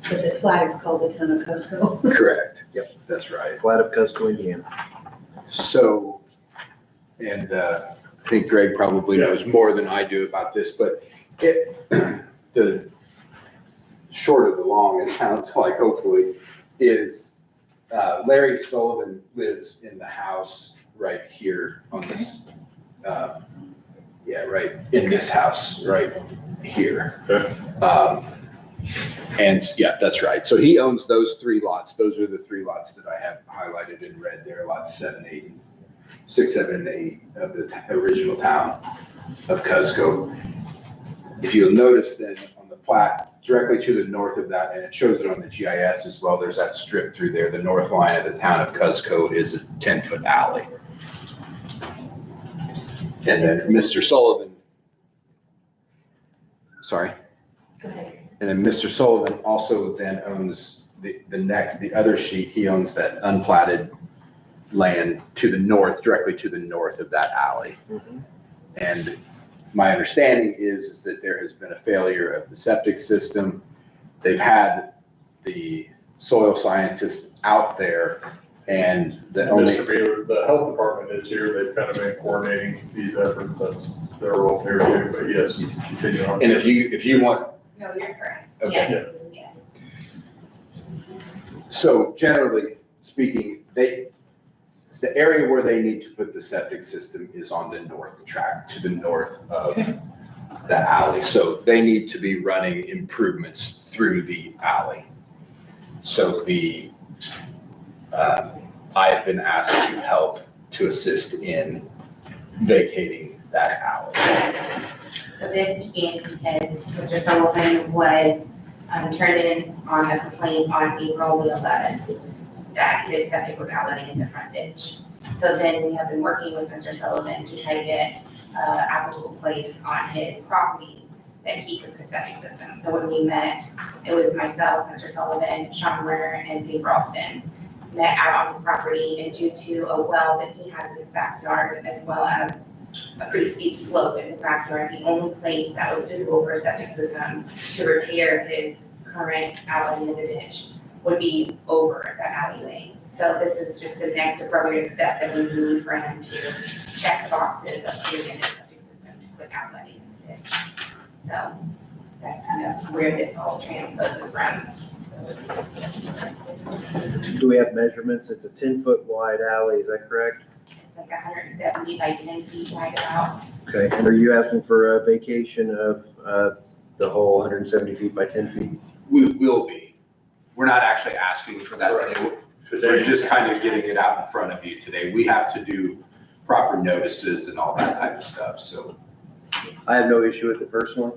But the flag is called the Town of Cusco. Correct. Yep. That's right. Plat of Cusco, Indiana. So, and I think Greg probably knows more than I do about this, but the short of the long, it sounds like, hopefully, is Larry Sullivan lives in the house right here on this, right in this house right here. Okay. And yeah, that's right. So he owns those 3 lots. Those are the 3 lots that I have highlighted in red there, lots 7, 8, 6, 7, and 8 of the original town of Cusco. If you'll notice then on the plat, directly to the north of that, and it shows it on the GIS as well, there's that strip through there. The north line of the town of Cusco is a 10-foot alley. And then Mr. Sullivan, sorry. Go ahead. And then Mr. Sullivan also then owns the other sheet, he owns that unplatted land to the north, directly to the north of that alley. And my understanding is that there has been a failure of the septic system. They've had the soil scientists out there and the only. Mr. Beeler, the health department is here, they've kind of been coordinating these efforts, that's their role here too, but yes, you continue on. And if you want. No, you're correct. Okay. Yes. So generally speaking, the area where they need to put the septic system is on the north track, to the north of that alley. So they need to be running improvements through the alley. So I have been asked to help to assist in vacating that alley. So this began because Mr. Sullivan was turned in on a complaint on April the 11th that his septic was outletting in the front ditch. So then we have been working with Mr. Sullivan to try to get applicable place on his property that he could put a septic system. So when we met, it was myself, Mr. Sullivan, Sean Werner, and Dave Ralston met out on his property, and due to a well that he has in his backyard, as well as a pretty steep slope in his backyard, the only place that was suitable for a septic system to repair his current alley in the ditch would be over that alleyway. So this is just the next appropriate step that we need for him to check the boxes of creating a septic system to put outletting in the ditch. So that's kind of where this all transposes from. Do we have measurements? It's a 10-foot wide alley, is that correct? It's like 170 by 10 feet wide out. Okay, and are you asking for a vacation of the whole 170 feet by 10 feet? We will be. We're not actually asking for that today. We're just kind of getting it out in front of you today. We have to do proper notices and all that type of stuff, so. I have no issue with it personally.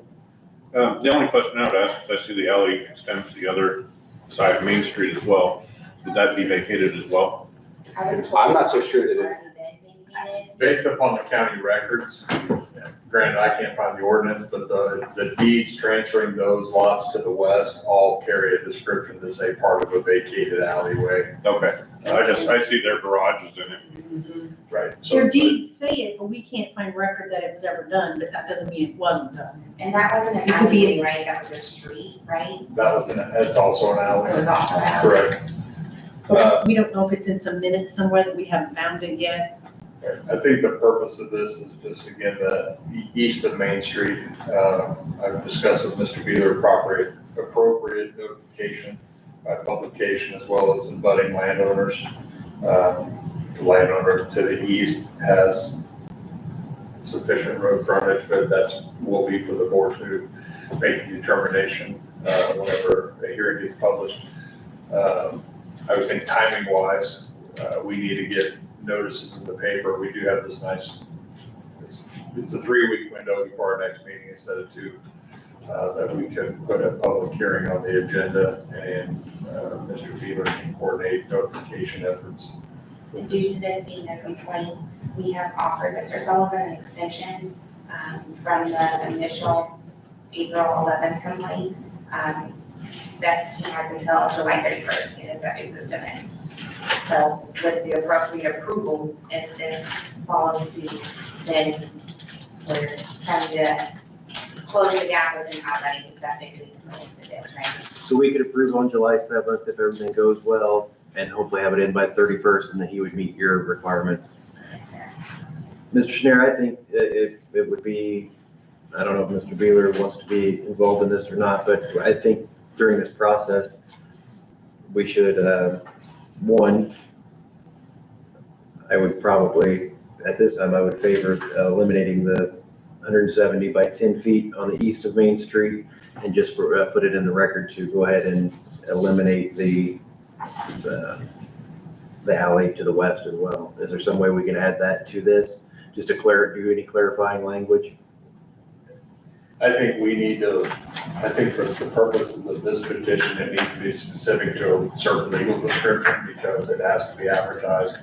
The only question I would ask is I see the alley extends to the other side of Main Street as well. Would that be vacated as well? I was told I'm not so sure that it's it- already been vacated. Based upon the county records, granted, I can't find the ordinance, but the deeds transferring those lots to the west all carry a description to say part of a vacated alleyway. Okay, I see their garages in it. Right. Your deeds say it, but we can't find record that it was ever done, but that doesn't mean it wasn't done. And that wasn't an It could be- alleyway, right? That was a street, right? That's also an alley. It was also an alley. Correct. But we don't know if it's in some minutes somewhere that we haven't found it yet. I think the purpose of this is just, again, the east of Main Street. I've discussed with Mr. Beeler appropriate notification by publication as well as abutting landowners. The landowner to the east has sufficient road frontage, but will be for the board to make a determination whenever a hearing gets published. I would think timing wise, we need to get notices in the paper. We do have this nice, it's a 3-week window before our next meeting instead of 2, that we can put a public hearing on the agenda and Mr. Beeler can coordinate notification efforts. Due to this being a complaint, we have offered Mr. Sullivan an extension from the initial April 11th complaint, that he has until July 31st to get his septic system in. So with the appropriate approvals, if this follows suit, then we're trying to close the gap within how that is septic is going to this, right? So we could approve on July 7th if everything goes well and hopefully have it in by 31st and then he would meet your requirements. Mr. Schneider, I think if it would be, I don't know if Mr. Beeler wants to be involved in this or not, but I think during this process, we should, one, I would probably, at this time, I would favor eliminating the 170 by 10 feet on the east of Main Street and just put it in the record to go ahead and eliminate the alley to the west as well. Is there some way we can add that to this? Just to do any clarifying language? I think we need to, I think for the purposes of this petition, it needs to be specific to a certain legal description because it has to be advertised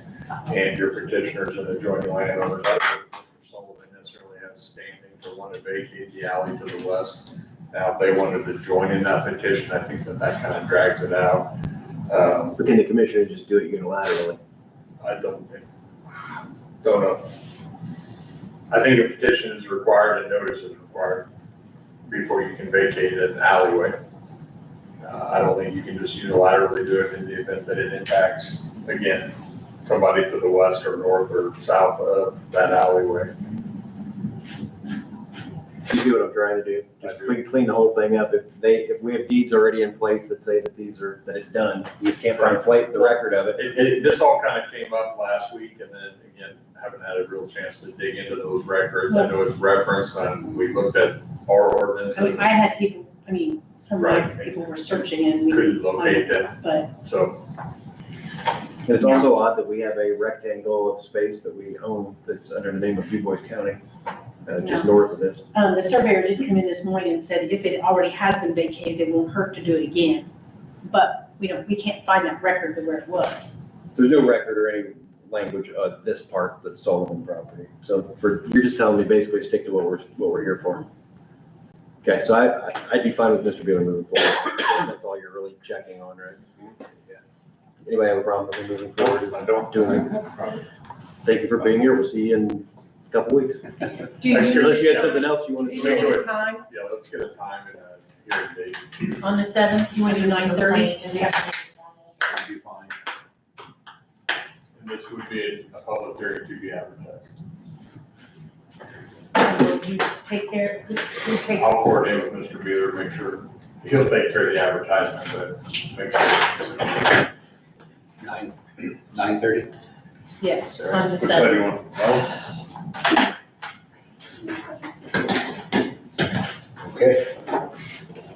and your petitioners and adjoining landowners. I don't think Mr. Sullivan necessarily has standing to want to vacate the alley to the west. Now, if they wanted to join in that petition, I think that kind of drags it out. But can the commissioner just do it unilaterally? I don't know. I think a petition is required and notice is required before you can vacate an alleyway. I don't think you can just unilaterally do it in the event that it impacts, again, somebody to the west or north or south of that alleyway. You see what I'm trying to do? Just clean the whole thing up. If we have deeds already in place that say that that it's done, you just can't find the record of it. This all kind of came up last week and then again, haven't had a real chance to dig into those records. I know it's referenced and we looked at our ordinances. I mean, I had people, some people were searching and we Couldn't locate them, but. So. And it's also odd that we have a rectangle of space that we own that's under the name of DuBois County, just north of this. The surveyor did come in this morning and said if it already has been vacated, it won't hurt to do it again. But we can't find that record of where it was. There's no record or any language of this part that's Sullivan property. So you're just telling me basically stick to what we're here for. Okay, so I'd be fine with Mr. Beeler moving forward. That's all you're really checking on, right? Yeah. Anybody have a problem with me moving forward? I don't. Thank you for being here. We'll see you in a couple weeks. Do you need- Unless you had something else you wanted Do to you need say. a time Yeah, let's get a time and a hearing date. on the 7th? You want to do 9:30? That'd be fine. And this would be a public hearing to be advertised. Will you take care, who takes? I'll coordinate with Mr. Beeler, make sure, he'll take care of the advertisement, but make sure. 9:30? Yes, on the Which side do seventh. you want? Okay,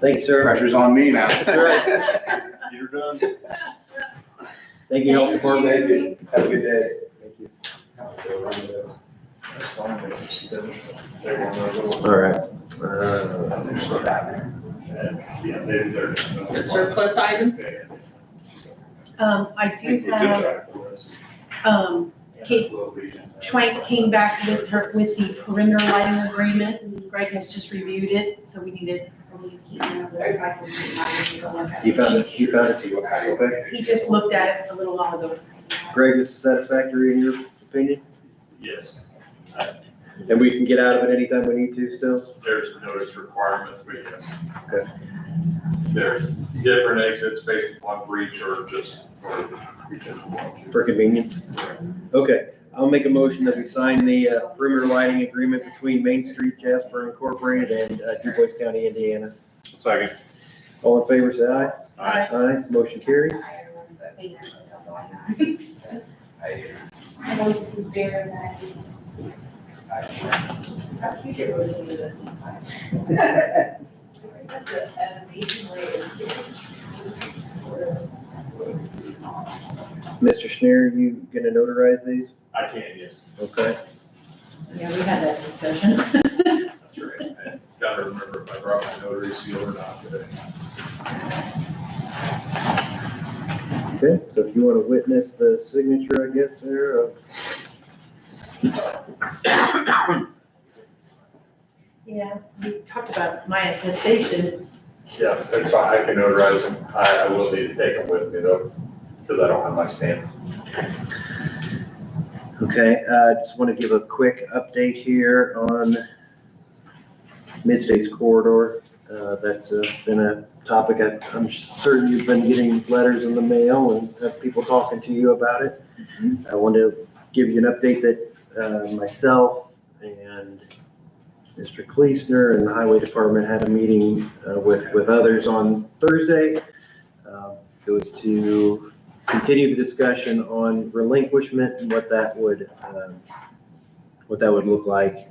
Thank you, sir. pressure's on me now. That's right. You're done. Thank you, Health Department. Thank you. Have a good day. Thank you. All right. Yeah, they're. The surplus items? I do have, Kate Schwank came back with the perimeter lighting agreement. Greg has just reviewed it, so we need to. You found it, see what, okay. He just looked at it a little while ago. Greg, this is satisfactory in your opinion? Yes, And we can get out of it anytime we need to still? there's notice requirements, but yes. Okay. There's different exits based upon breach or just For convenience? Okay, I'll make a motion that we sign the perimeter lighting agreement between Main Street Jasper Incorporated and DuBois County, Indiana. Second. All in favor, say aye. Aye. Aye, motion carries. Mr. Schneer, you gonna notarize these? I can, yes. Okay. Yeah, we had that discussion. That's right. I gotta remember if I brought my notary seal or not today. Okay, so if you want to witness the signature, I guess, there of. Yeah, we talked about my attestation. Yeah, that's fine. I can notarize them. I will need to take them with me though, because I don't have my stamp. Okay, I just want to give a quick update here on Mid-States Corridor. That's been a topic. I'm certain you've been getting letters in the mail and have people talking to you about it. I want to give you an update that myself and Mr. Kleesner and the Highway Department had a meeting with others on Thursday. It was to continue the discussion on relinquishment and what that would look like,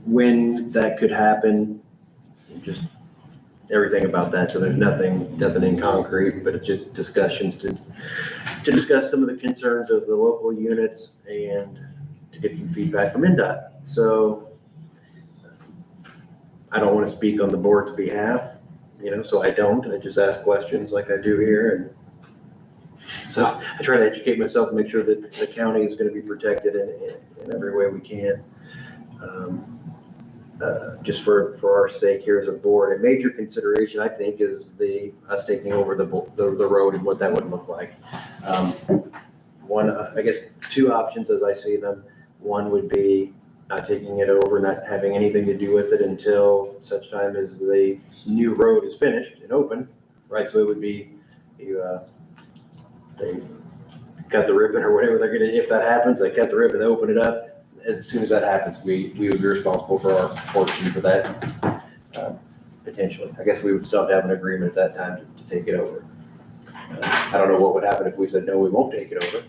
when that could happen, just everything about that. So there's nothing in concrete, but it's just discussions to discuss some of the concerns of the local units and to get some feedback from NDOT. So I don't want to speak on the board's behalf, so I just ask questions like I do here. And so I try to educate myself and make sure that the county is going to be protected in every way we can. Just for our sake here as a board, a major consideration, I think, is us taking over the road and what that would look like. One, I guess, two options as I see them. One would be not taking it over, not having anything to do with it until such time as the new road is finished and open, right? So it would be, they cut the ribbon or whatever they're gonna, if that happens, they cut the ribbon, they open it up. As soon as that happens, we would be responsible for our portion for that, potentially. I guess we would still have to have an agreement at that time to take it over. I don't know what would happen if we said, no, we won't take it over.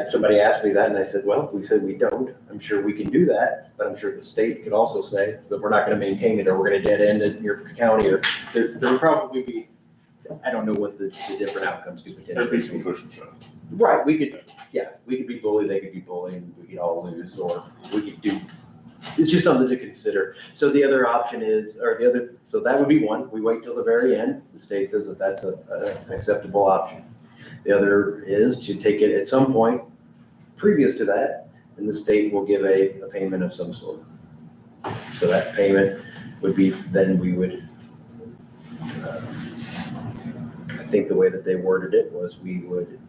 Somebody asked me that and I said, well, if we said we don't, I'm sure we can do that, but I'm sure the state could also say that we're not gonna maintain it or we're gonna dead end it in your county, or there would probably be, I don't know what the different outcomes could potentially be. There'd be some push and shove. Right, we could be bullied, they could be bullied, and we could all lose, or we could do, it's just something to consider. So the other option is, so that would be one, we wait till the very end, the state says that that's an acceptable option. The other is to take it at some point previous to that, and the state will give a payment of some sort. So that payment would be, then we would, I think the way that they worded it was we would,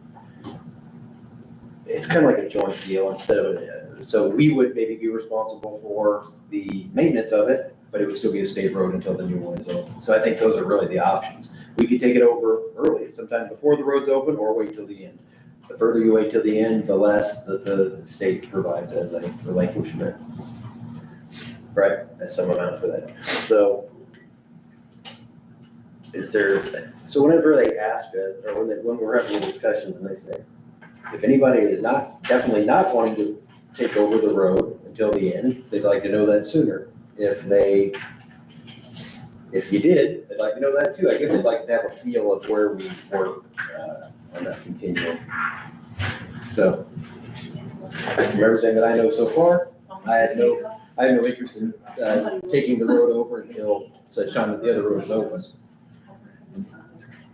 it's kind of like a joint deal instead of, so we would maybe be responsible for the maintenance of it, but it would still be a state road until the new one is open. So I think those are really the options. We could take it over early, sometime before the road's open, or wait till the end. the further you wait till the end, the less that the state provides as a relinquishment. Right, as some amount for that. So so whenever they ask us, or when we're having discussions and they say, if anybody is definitely not wanting to take over the road until the end, they'd like to know that sooner. If you did, they'd like to know that too. I guess they'd like to have a feel of where we work on that continuum. So, from everything that I know so far, I have no interest in taking the road over until such time that the other road is open.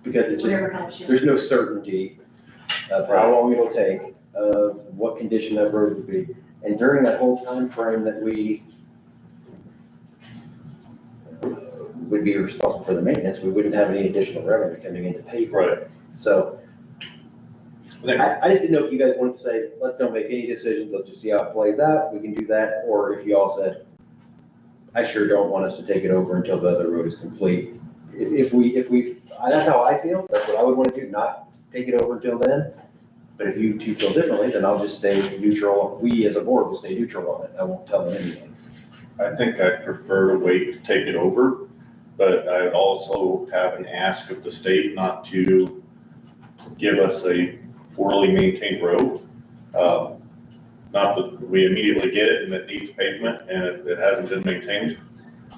Because it's just, there's no certainty of how long it'll take, of what condition that road would be. And during that whole time frame that we would be responsible for the maintenance, we wouldn't have any additional revenue coming in to pay for it. So I just didn't know if you guys wanted to say, let's don't make any decisions, let's just see how it plays out, we can do that, or if you all said, I sure don't want us to take it over until the other road is complete. If we, that's how I feel, that's what I would want to do, not take it over until then. But if you two feel differently, then I'll just stay neutral. We as a board will stay neutral on it. I won't tell them anything. I think I'd prefer to wait to take it over, but I would also have an ask of the state not to give us a poorly maintained road. Not that we immediately get it and it needs pavement and it hasn't been maintained.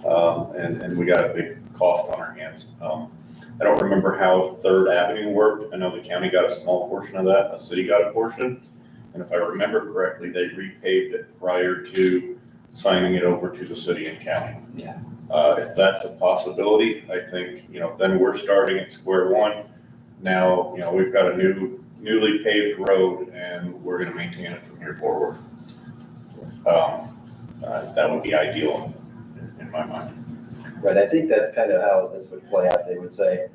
And we got a big cost on our hands. I don't remember how 3rd Avenue worked. I know the county got a small portion of that, the city got a portion. And if I remember correctly, they repaved it prior to signing it over to the city and county. Yeah. If that's a possibility, I think, then we're starting at square one. Now, we've got a newly paved road and we're gonna maintain it from here forward. That would be ideal in my mind. Right, I think that's kind of how this would play out. They would say,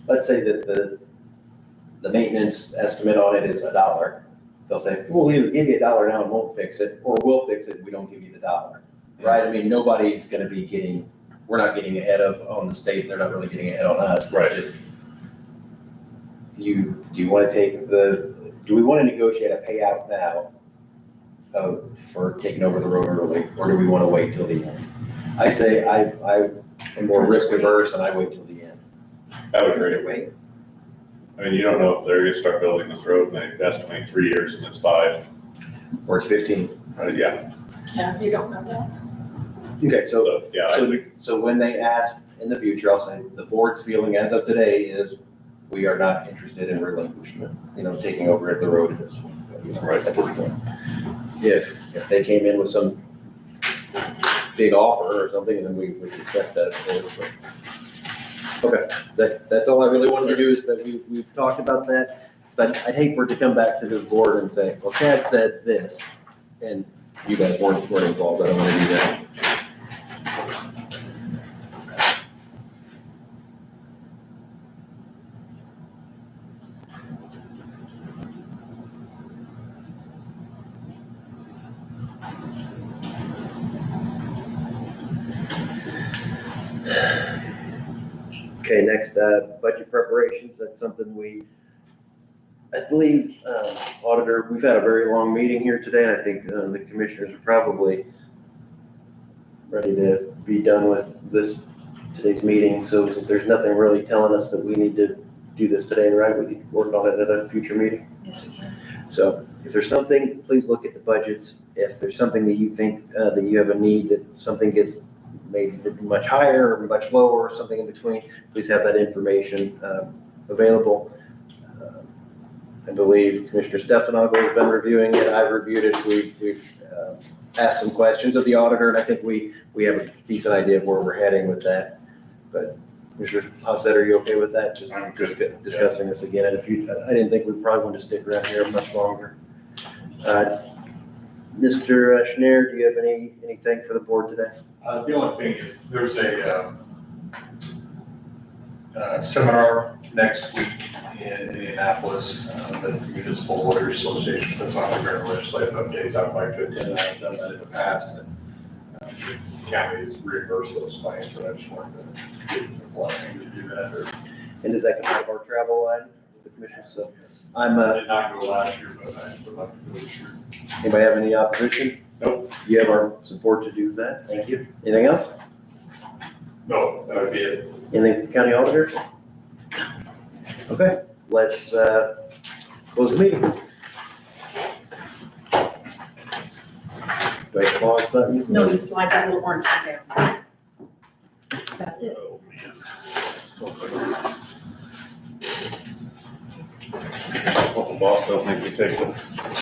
let's say that the maintenance estimate on it is $1. They'll say, we'll either give you $1 now and won't fix it, or we'll fix it and we don't give you the $1. Right, I mean, nobody's gonna be we're not getting ahead on the state, they're not really getting ahead on us. Right. It's just, do you want to do we want to negotiate a payout now for taking over the road early, or do we want to wait till the end? I say I am more risk averse and I wait till the end. I would agree. I mean, you don't know if they're gonna start building this road and they estimate 3 years and it's 5. Or it's 15. Yeah. Yeah, you don't know that. Okay, Yeah, so when they ask in the future, I'll say the board's feeling as of today is we are not interested in relinquishment, taking over the road at this point. Right. At this point. If they came in with some big offer or something, then we discuss that. Okay, that's all I really wanted to do is that we've talked about that. I'd hate for it to come back to this board and say, well, Chad said this, and you guys weren't involved. I don't want to do that. Okay, next, budget preparations. That's something I believe, auditor, we've had a very long meeting here today, and I think the commissioners are probably ready to be done with today's meeting. So there's nothing really telling us that we need to do this today, right? We can work on it at a future meeting. Yes, we can. So if there's something, please look at the budgets. If there's something that you think that you have a need, that something gets maybe much higher or much lower or something in between, please have that information available. I believe Commissioner Stephanopoulos has been reviewing it. I've reviewed it. We've asked some questions of the auditor, and I think we have a decent idea of where we're heading with that. But Commissioner Hossett, are you okay with that? Just discussing this again in a few. I didn't think we probably want to stick around here much longer. Mr. Schneider, do you have anything for the board today? The only thing is, there's a seminar next week in Indianapolis that the Municipal Water Association puts on regarding legislative updates. I'd like to attend that. I've done that in the past, and the county has reimbursed those claims, but I just wanted to give them a blessing to do that. And does that come out of our travel line? the commissioners, so I did not go last year, but I would like to go this year. anybody have any opposition? Nope. You have our support to do that. Thank you. Anything else? No, that would be it. Anything, county auditor? Okay, let's, close the meeting. Do I have a pause button? No, you slide that little orange one down. That's it. Oh, man. Hope the boss don't make me take the